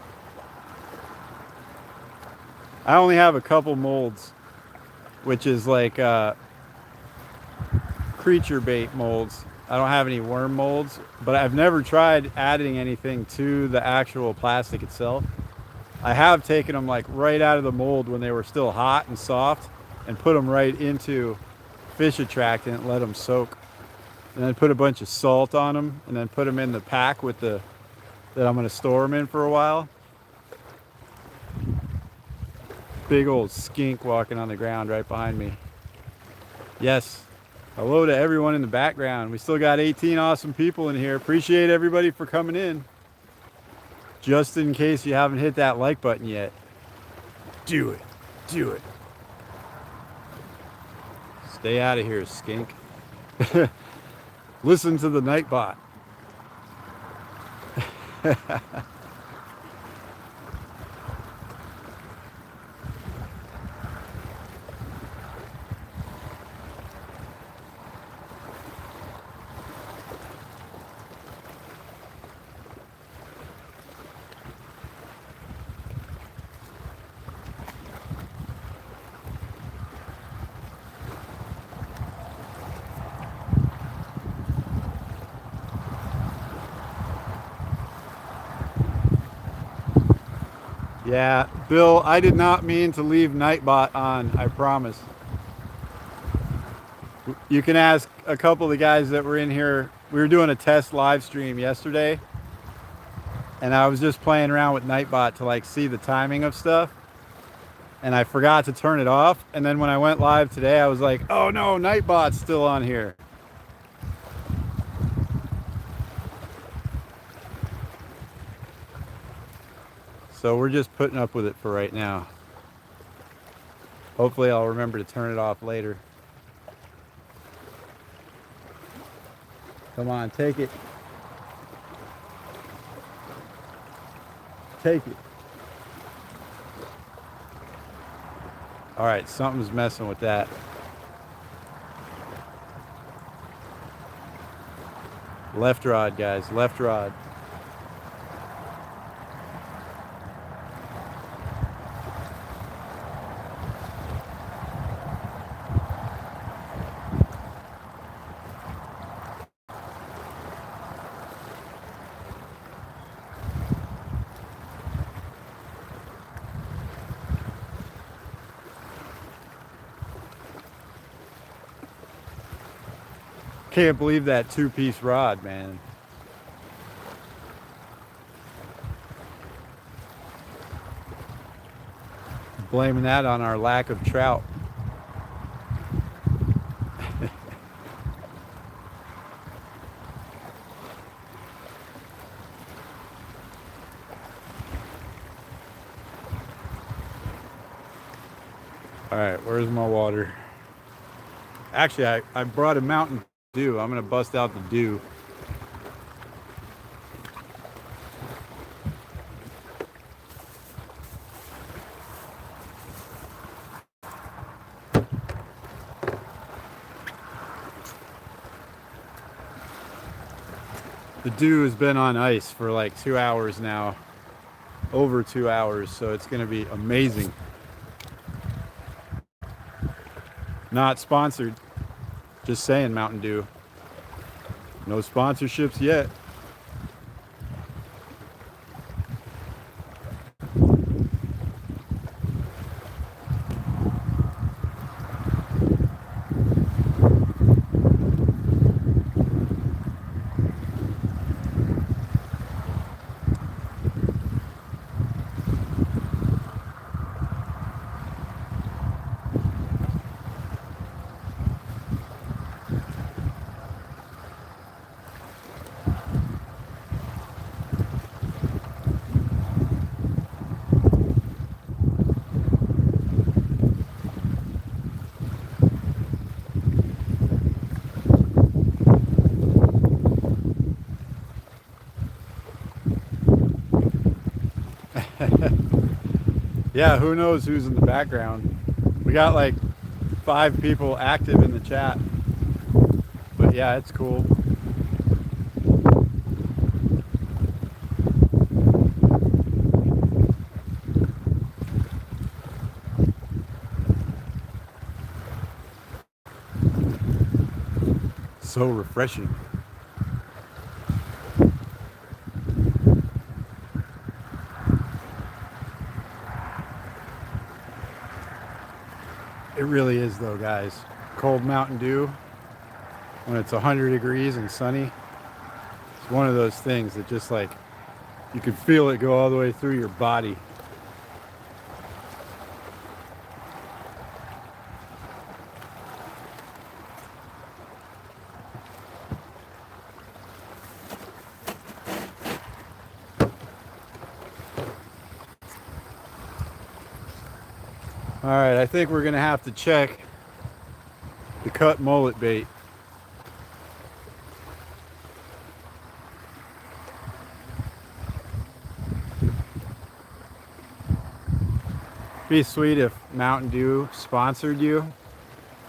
I only have a couple molds, which is like creature bait molds. I don't have any worm molds, but I've never tried adding anything to the actual plastic itself. I have taken them like right out of the mold when they were still hot and soft and put them right into fish attractant and let them soak. And then put a bunch of salt on them and then put them in the pack with the that I'm going to store them in for a while. Big old skink walking on the ground right behind me. Yes. Hello to everyone in the background. We still got 18 awesome people in here. Appreciate everybody for coming in. Just in case you haven't hit that like button yet, do it. Do it. Stay out of here, skink. Listen to the Nightbot. Yeah, Bill, I did not mean to leave Nightbot on, I promise. You can ask a couple of the guys that were in here. We were doing a test live stream yesterday, and I was just playing around with Nightbot to like see the timing of stuff, and I forgot to turn it off. And then when I went live today, I was like, oh no, Nightbot's still on here. So we're just putting up with it for right now. Hopefully I'll remember to turn it off later. Come on, take it. Take it. All right, something's messing with that. Left rod, guys, left rod. Can't believe that two-piece rod, man. Blaming that on our lack of trout. All right, where's my water? Actually, I brought a Mountain Dew. I'm gonna bust out the dew. The dew has been on ice for like 2 hours now, over 2 hours, so it's gonna be amazing. Not sponsored, just saying Mountain Dew. No sponsorships yet. Yeah, who knows who's in the background. We got like 5 people active in the chat. But yeah, it's cool. so refreshing. It really is though, guys. Cold Mountain Dew when it's 100 degrees and sunny. It's one of those things that just like, you can feel it go all the way through your body. All right, I think we're gonna have to check the cut mullet bait. Be sweet if Mountain Dew sponsored you,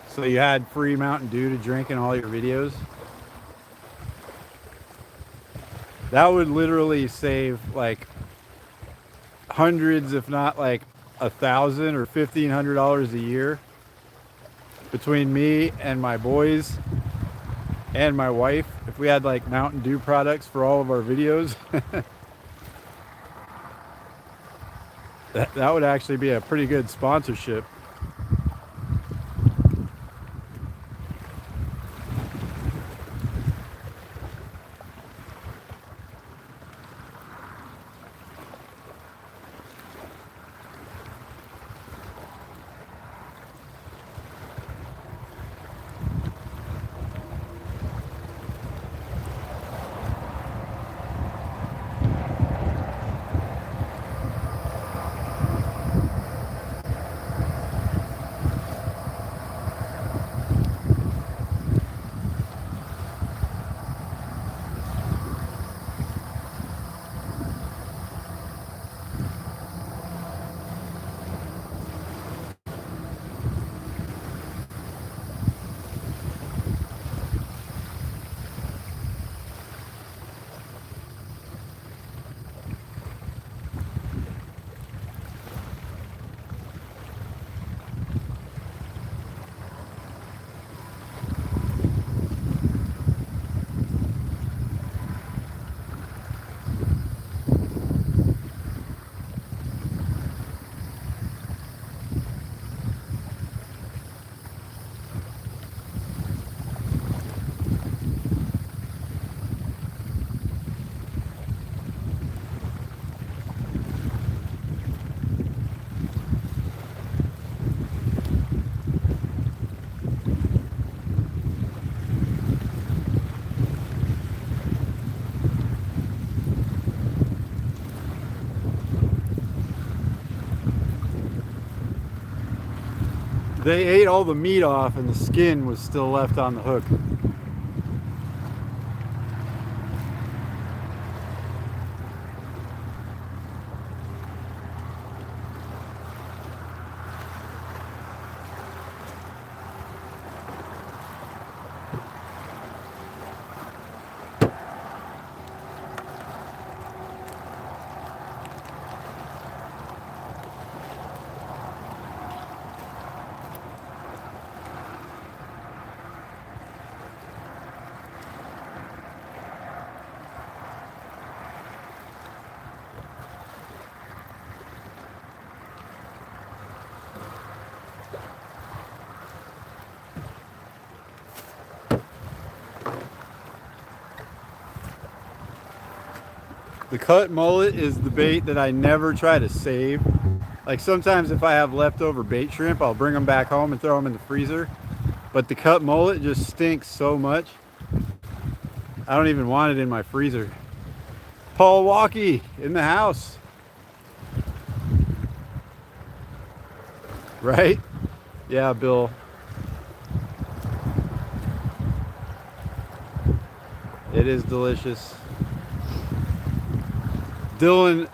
so you had free Mountain Dew to drink in all your videos. That would literally save like hundreds, if not like $1,000 or $1,500 a year between me and my boys and my wife if we had like Mountain Dew products for all of our videos. That would actually be a pretty good sponsorship. They ate all the meat off and the skin was still left on the hook. The cut mullet is the bait that I never try to save. Like sometimes if I have leftover bait shrimp, I'll bring them back home and throw them in the freezer. But the cut mullet just stinks so much. I don't even want it in my freezer. Paul Walkie in the house. Right? Yeah, Bill. It is delicious. Dylan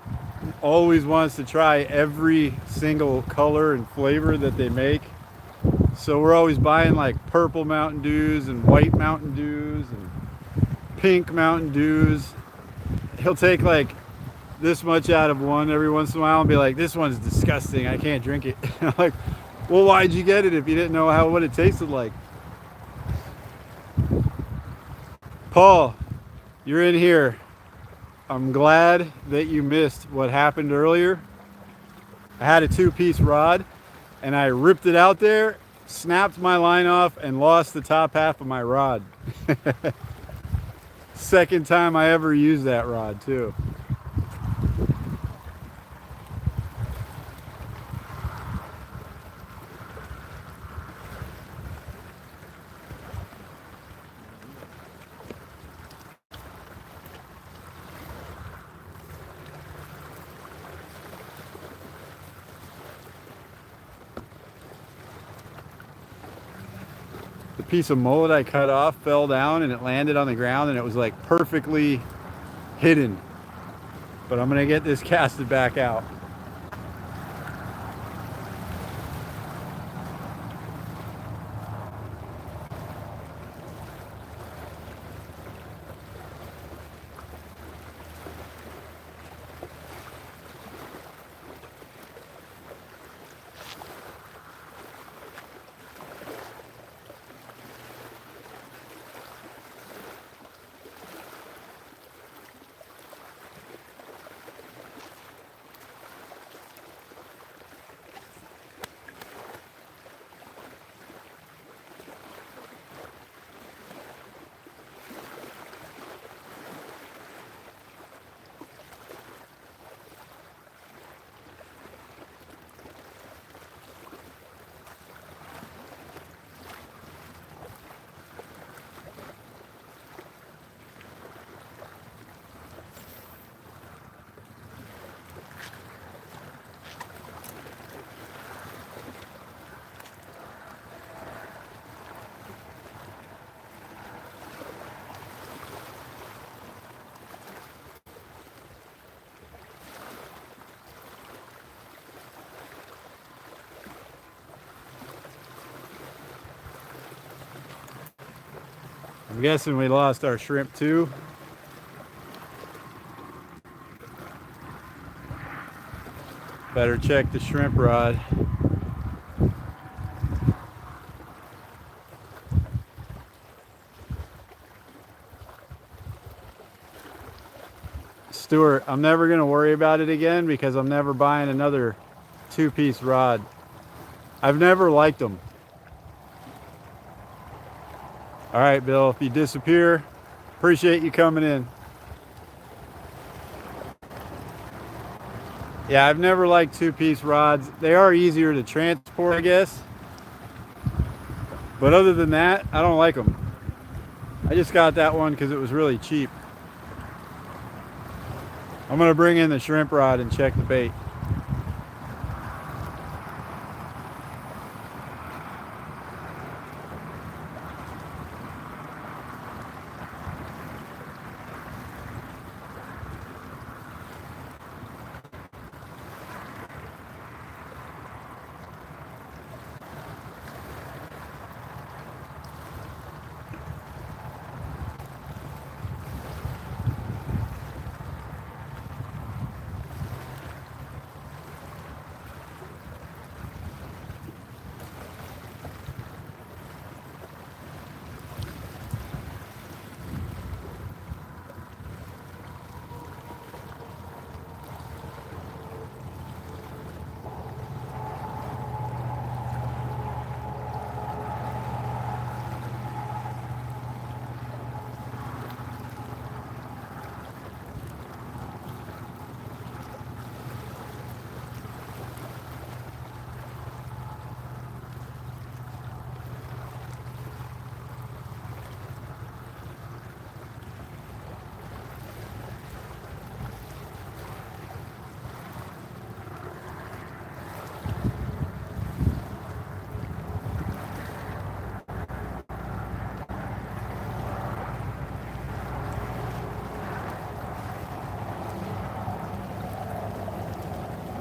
always wants to try every single color and flavor that they make. So we're always buying like purple Mountain Dews and white Mountain Dews and pink Mountain Dews. He'll take like this much out of one every once in a while and be like, this one's disgusting, I can't drink it. I'm like, well, why'd you get it if you didn't know what it tasted like? Paul, you're in here. I'm glad that you missed what happened earlier. I had a 2-piece rod and I ripped it out there, snapped my line off, and lost the top half of my rod. Second time I ever used that rod, too. The piece of mullet I cut off fell down and it landed on the ground and it was like perfectly hidden. But I'm gonna get this casted back out. I'm guessing we lost our shrimp too. Better check the shrimp rod. Stuart, I'm never going to worry about it again because I'm never buying another 2-piece rod. I've never liked them. All right, Bill, if you disappear, appreciate you coming in. Yeah, I've never liked 2-piece rods. They are easier to transport, I guess. But other than that, I don't like them. I just got that one because it was really cheap. I'm going to bring in the shrimp rod and check the bait.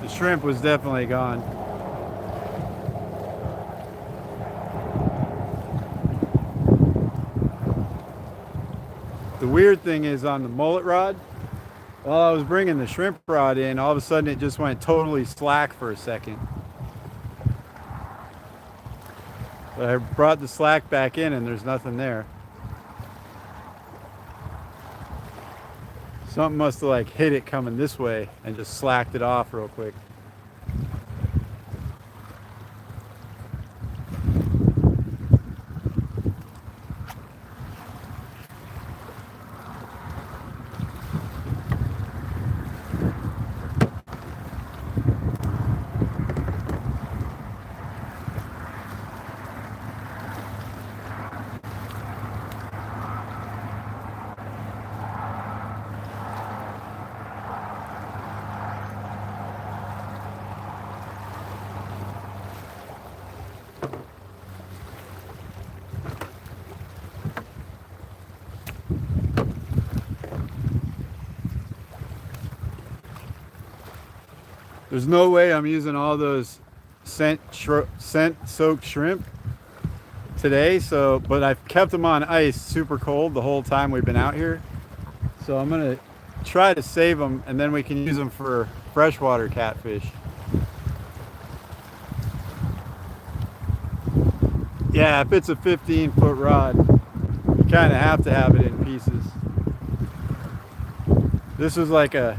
The shrimp was definitely gone. The weird thing is on the mullet rod, while I was bringing the shrimp rod in, all of a sudden it just went totally slack for a second. But I brought the slack back in and there's nothing there. Something must have like hit it coming this way and just slacked it off real quick. There's no way I'm using all those scent-soaked shrimp today, but I've kept them on ice super cold the whole time we've been out here. So I'm gonna try to save them, and then we can use them for freshwater catfish. Yeah, if it's a 15-foot rod, you kind of have to have it in pieces. This was like a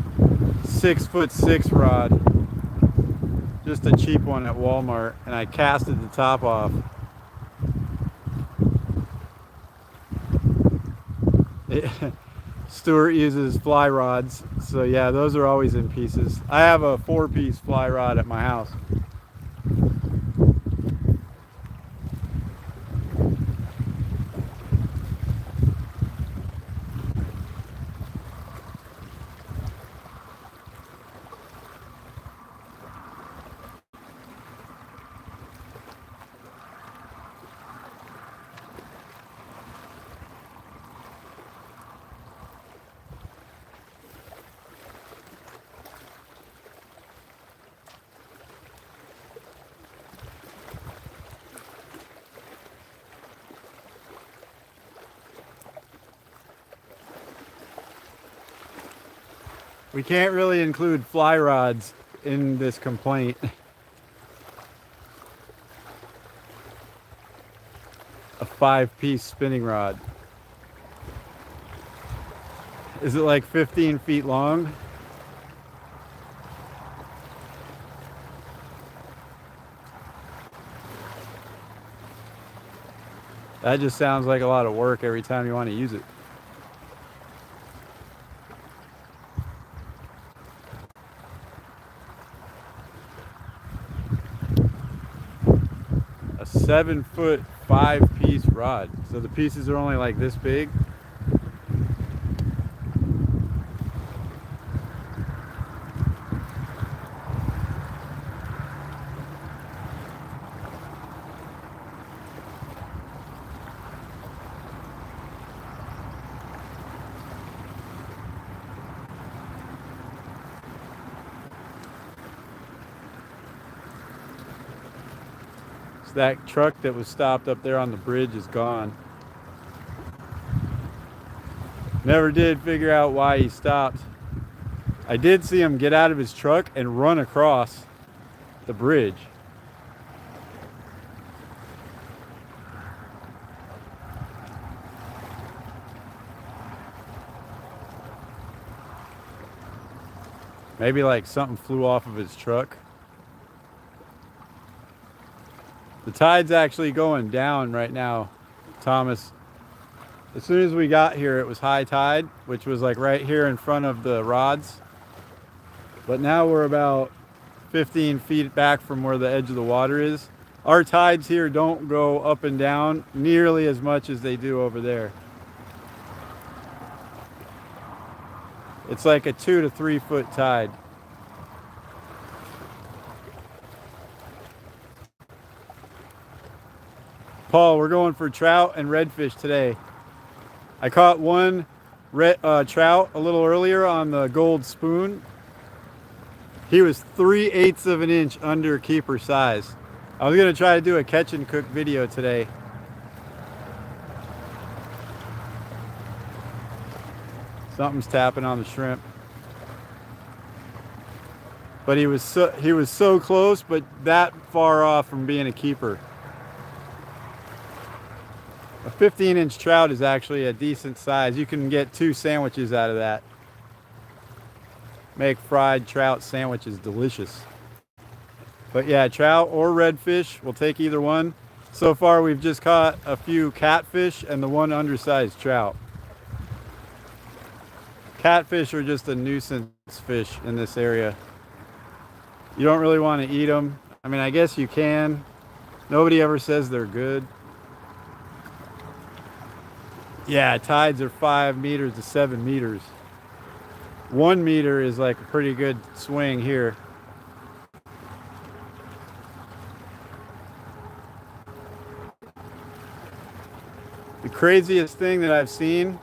6'6" rod, just a cheap one at Walmart, and I casted the top off. Stuart uses fly rods, so yeah, those are always in pieces. I have a 4-piece fly rod at my house. We can't really include fly rods in this complaint. A 5-piece spinning rod. Is it like 15 feet long? That just sounds like a lot of work every time you want to use it. A 7-foot 5-piece rod. So the pieces are only like this big. That truck that was stopped up there on the bridge is gone. Never did figure out why he stopped. I did see him get out of his truck and run across the bridge. Maybe like something flew off of his truck. The tide's actually going down right now, Thomas. As soon as we got here, it was high tide, which was like right here in front of the rods. But now we're about 15 feet back from where the edge of the water is. Our tides here don't go up and down nearly as much as they do over there. It's like a 2 to 3 foot tide. Paul, we're going for trout and redfish today. I caught one trout a little earlier on the gold spoon. He was 3/8 of an inch under keeper size. I was gonna try to do a catch and cook video today. Something's tapping on the shrimp. But he was so close, but that far off from being a keeper. A 15-inch trout is actually a decent size. You can get 2 sandwiches out of that. make fried trout sandwiches delicious. But yeah, trout or redfish, we'll take either one. So far, we've just caught a few catfish and the one undersized trout. Catfish are just a nuisance fish in this area. You don't really want to eat them. I mean, I guess you can. Nobody ever says they're good. Yeah, tides are 5 meters to 7 meters. 1 meter is like a pretty good swing here. The craziest thing that I've seen,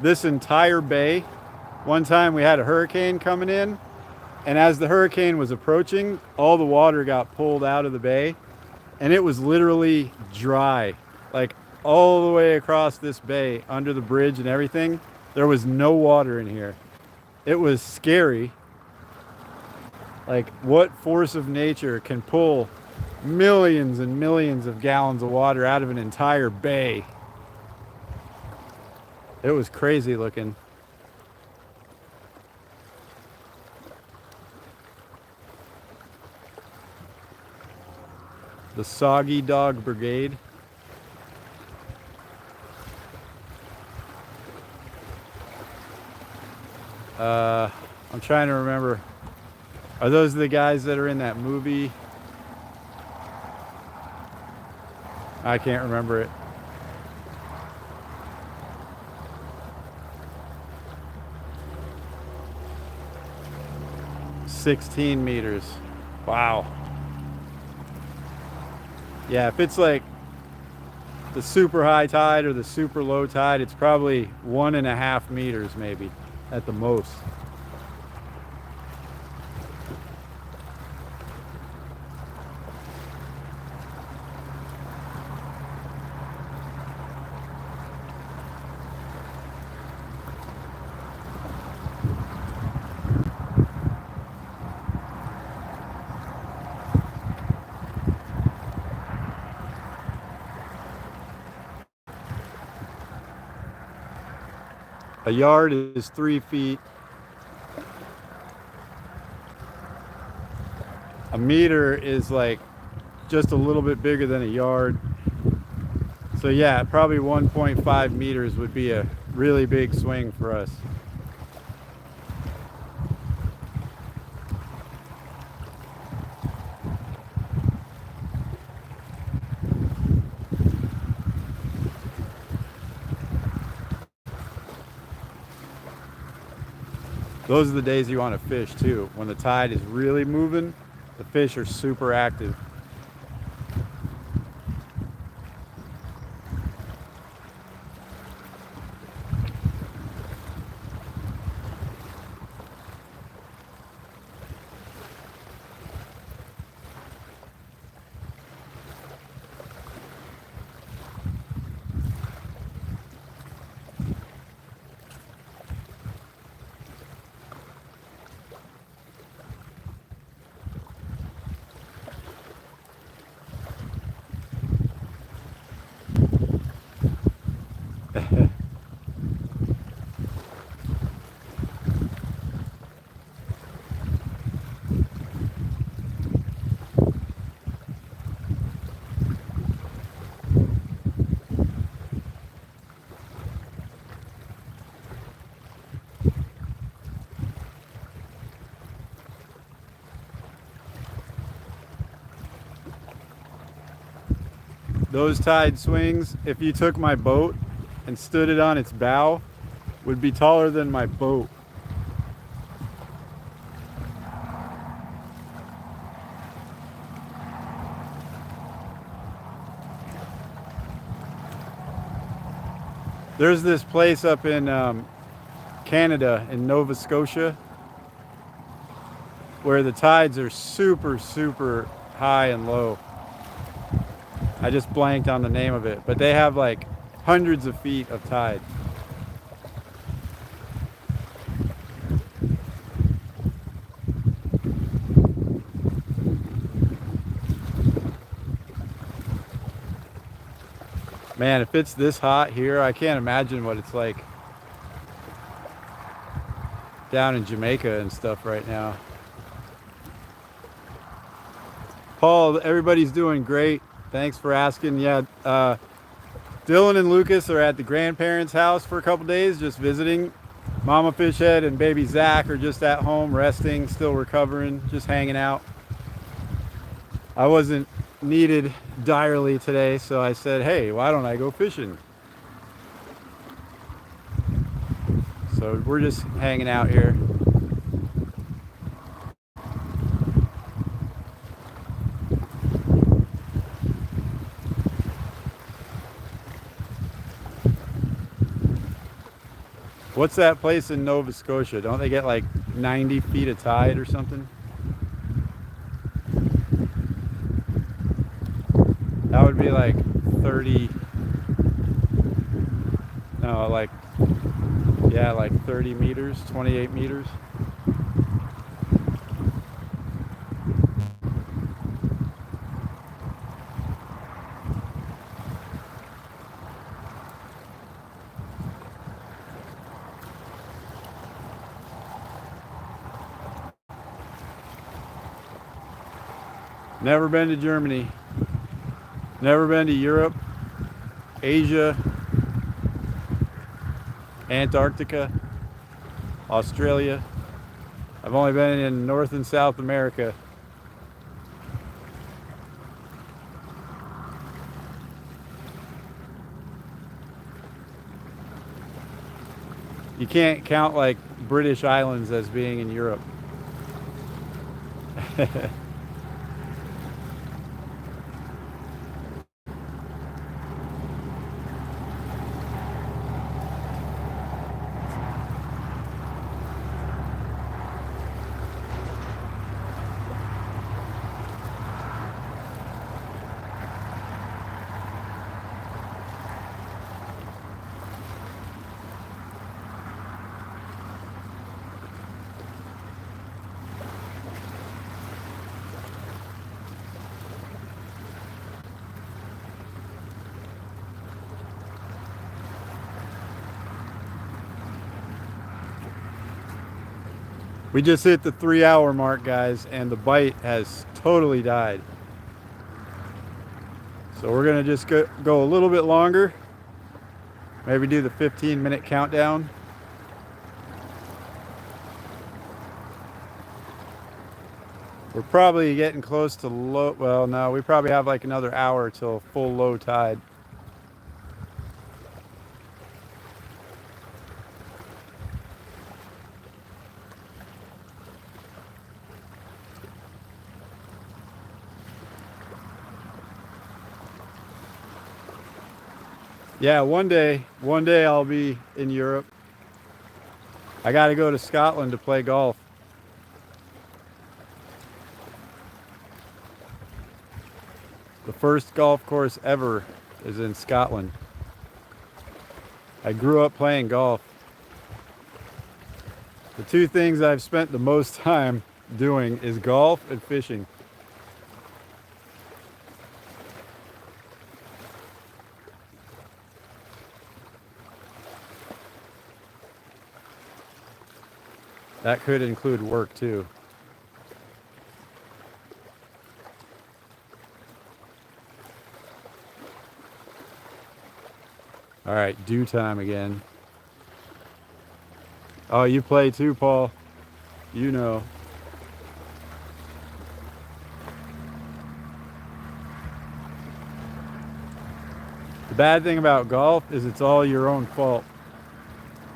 this entire bay, one time we had a hurricane coming in, and as the hurricane was approaching, all the water got pulled out of the bay, and it was literally dry. Like all the way across this bay, under the bridge and everything, there was no water in here. It was scary. Like, what force of nature can pull millions and millions of gallons of water out of an entire bay? It was crazy looking. The Soggy Dog Brigade. I'm trying to remember. Are those the guys that are in that movie? I can't remember it. "16 meters. Wow. Yeah, if it's like the super high tide or the super low tide, it's probably 1.5 meters maybe at the most. A yard is 3 feet. A meter is like just a little bit bigger than a yard. So yeah, probably 1.5 meters would be a really big swing for us. Those are the days you want to fish too. When the tide is really moving, the fish are super active. Those tide swings, if you took my boat and stood it on its bow, would be taller than my boat. There's this place up in Canada, in Nova Scotia, where the tides are super, super high and low. I just blanked on the name of it, but they have like hundreds of feet of tide. Man, if it's this hot here, I can't imagine what it's like down in Jamaica and stuff right now. Paul, everybody's doing great. Thanks for asking. Yeah, Dylan and Lucas are at the grandparents' house for a couple days, just visiting. Mama Fishhead and baby Zach are just at home resting, still recovering, just hanging out. I wasn't needed direly today, so I said, hey, why don't I go fishing? So we're just hanging out here. What's that place in Nova Scotia? Don't they get like 90 feet of tide or something? That would be like 30, no, like, yeah, like 30 meters, 28 meters. Never been to Germany. Never been to Europe, Asia, Antarctica, Australia. I've only been in North and South America. You can't count like British islands as being in Europe. We just hit the 3-hour mark, guys, and the bite has totally died. So we're gonna just go a little bit longer. Maybe do the 15-minute countdown. We're probably getting close to low, well, no, we probably have like another hour till full low tide. Yeah, one day I'll be in Europe. I got to go to Scotland to play golf. The first golf course ever is in Scotland. I grew up playing golf. The two things I've spent the most time doing is golf and fishing. That could include work too. All right, dew time again. Oh, you play too, Paul. You know. The bad thing about golf is it's all your own fault.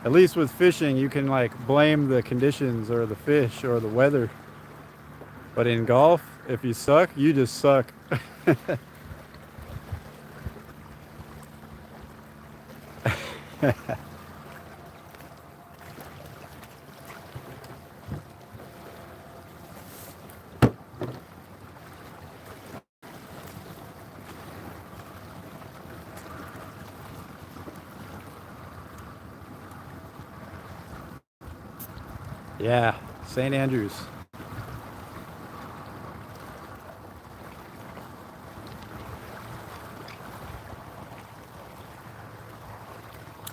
At least with fishing, you can like blame the conditions or the fish or the weather. But in golf, if you suck, you just suck. Yeah, St. Andrews.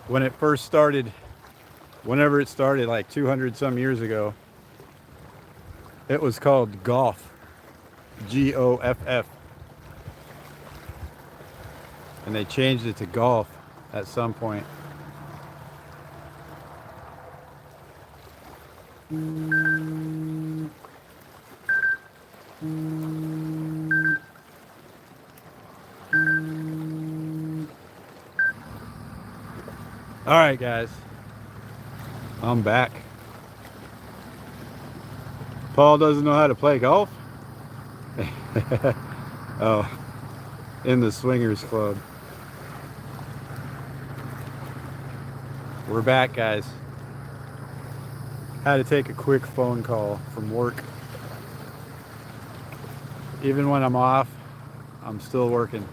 When it first started whenever it started, like 200 some years ago, it was called golf. Goff. And they changed it to golf at some point. All right, guys, I'm back. Paul doesn't know how to play golf. Oh, in the swingers club. We're back, guys. Had to take a quick phone call from work. Even when I'm off, I'm still working.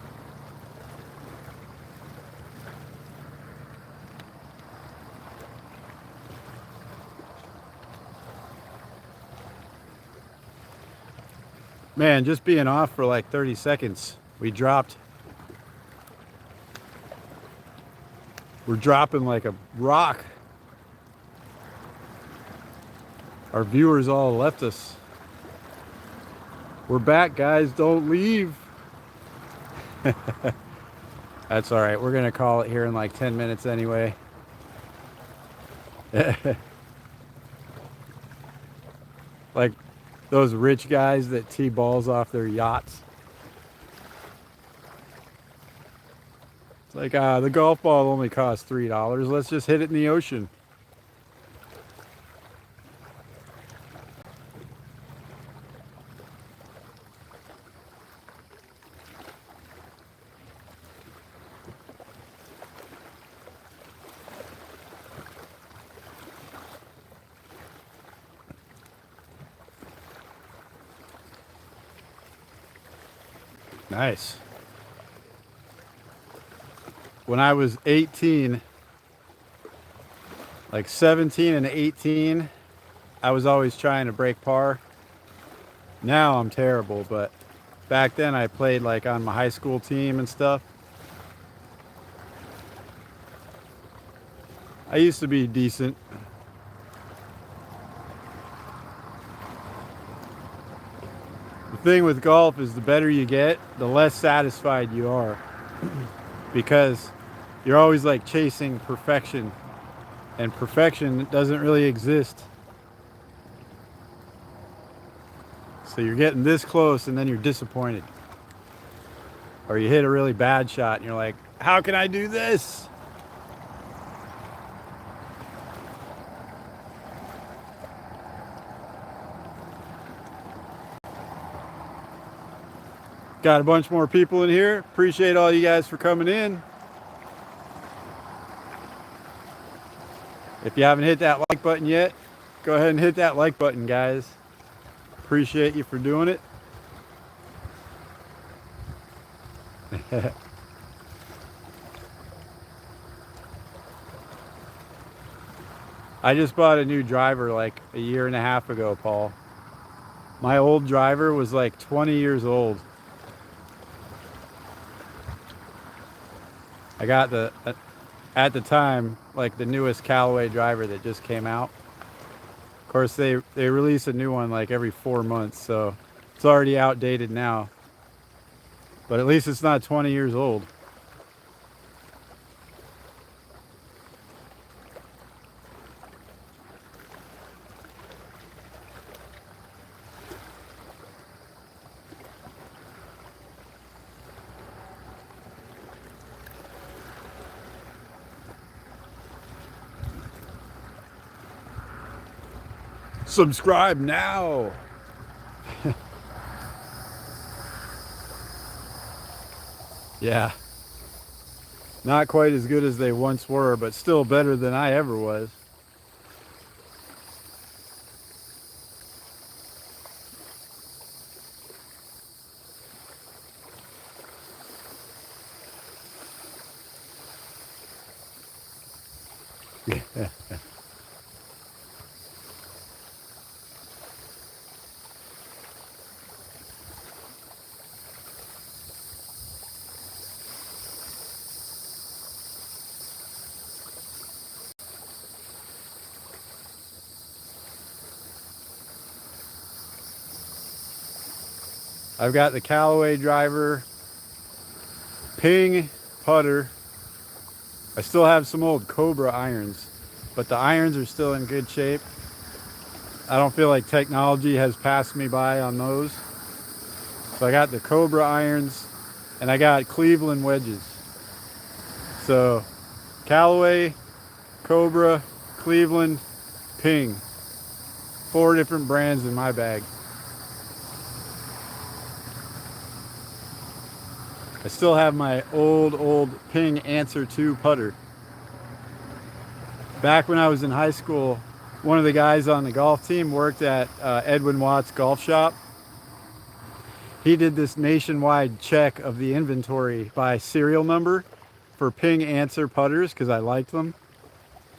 Man, just being off for like 30 seconds, we're dropping like a rock. Our viewers all left us. We're back, guys. Don't leave. That's all right. We're going to call it here in like 10 minutes anyway. Like those rich guys that tee balls off their yachts. It's like, the golf ball only costs $3. Let's just hit it in the ocean. Nice. When I was 18, like 17 and 18, I was always trying to break par. Now I'm terrible, but back then I played like on my high school team and stuff. I used to be decent. The thing with golf is the better you get, the less satisfied you are. Because you're always like chasing perfection, and perfection doesn't really exist. So you're getting this close and then you're disappointed. Or you hit a really bad shot and you're like, how can I do this? Got a bunch more people in here. Appreciate all you guys for coming in. If you haven't hit that like button yet, go ahead and hit that like button, guys. Appreciate you for doing it. I just bought a new driver like a year and a half ago, Paul. My old driver was like 20 years old. I got at the time, like the newest Callaway driver that just came out. Of course, they release a new one like every 4 months, so it's already outdated now. But at least it's not 20 years old. Subscribe now. Yeah. Not quite as good as they once were, but still better than I ever was. Yeah. I've got the Callaway driver, Ping putter. I still have some old Cobra irons, but the irons are still in good shape. I don't feel like technology has passed me by on those. So I got the Cobra irons and I got Cleveland wedges. So Callaway, Cobra, Cleveland, Ping. 4 different brands in my bag. I still have my old Ping Answer 2 putter. Back when I was in high school, one of the guys on the golf team worked at Edwin Watt's golf shop. He did this nationwide check of the inventory by serial number for Ping Answer putters because I liked them.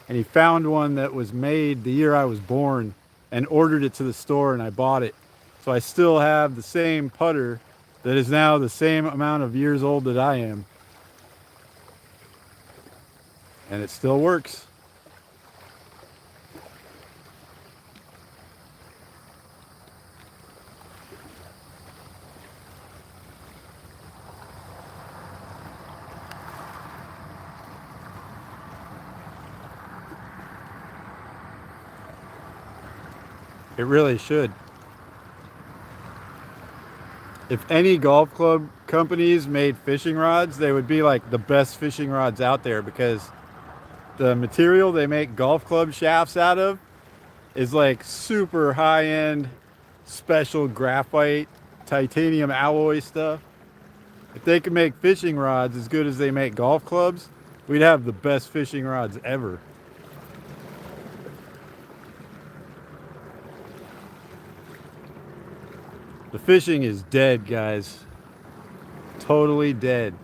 And he found one that was made the year I was born and ordered it to the store, and I bought it. So I still have the same putter that is now the same amount of years old that I am. And it still works. It really should. If any golf club companies made fishing rods, they would be like the best fishing rods out there, because the material they make golf club shafts out of is like super high-end special graphite titanium alloy stuff. If they could make fishing rods as good as they make golf clubs, we'd have the best fishing rods ever. The fishing is dead, guys. Totally dead.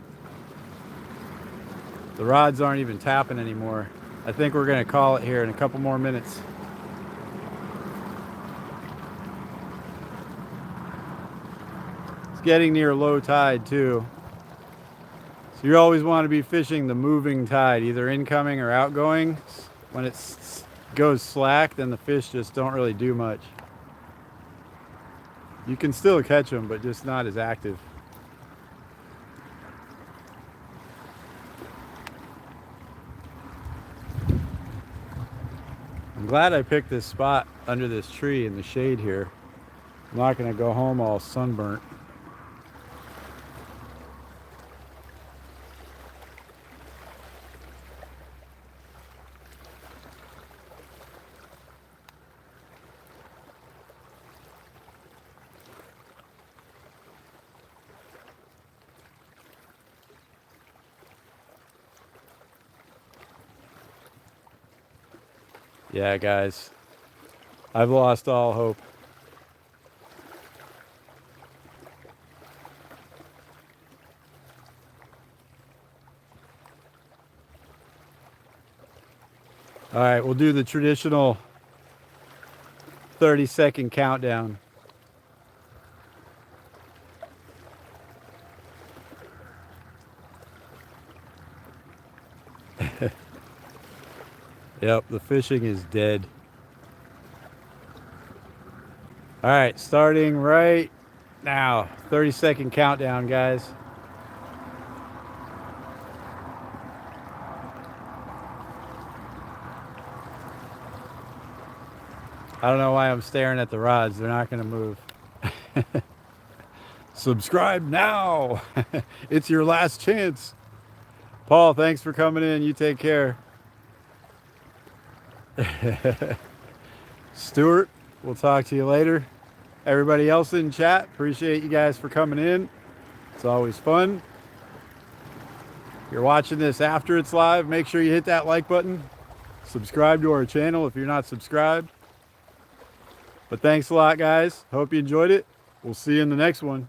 The rods aren't even tapping anymore. I think we're gonna call it here in a couple more minutes. It's getting near low tide too. So you always want to be fishing the moving tide, either incoming or outgoing. When it goes slack, then the fish just don't really do much. You can still catch them, but just not as active. I'm glad I picked this spot under this tree in the shade here. I'm not going to go home all sunburnt. Yeah, guys, I've lost all hope. All right, we'll do the traditional 30-second countdown. Yep, the fishing is dead. All right, starting right now. 30-second countdown, guys. I don't know why I'm staring at the rods. They're not going to move. Subscribe now. It's your last chance. Paul, thanks for coming in. You take care. Stuart, we'll talk to you later. Everybody else in chat, appreciate you guys for coming in. It's always fun. If you're watching this after it's live, make sure you hit that like button. Subscribe to our channel if you're not subscribed. But thanks a lot, guys. Hope you enjoyed it. We'll see you in the next one.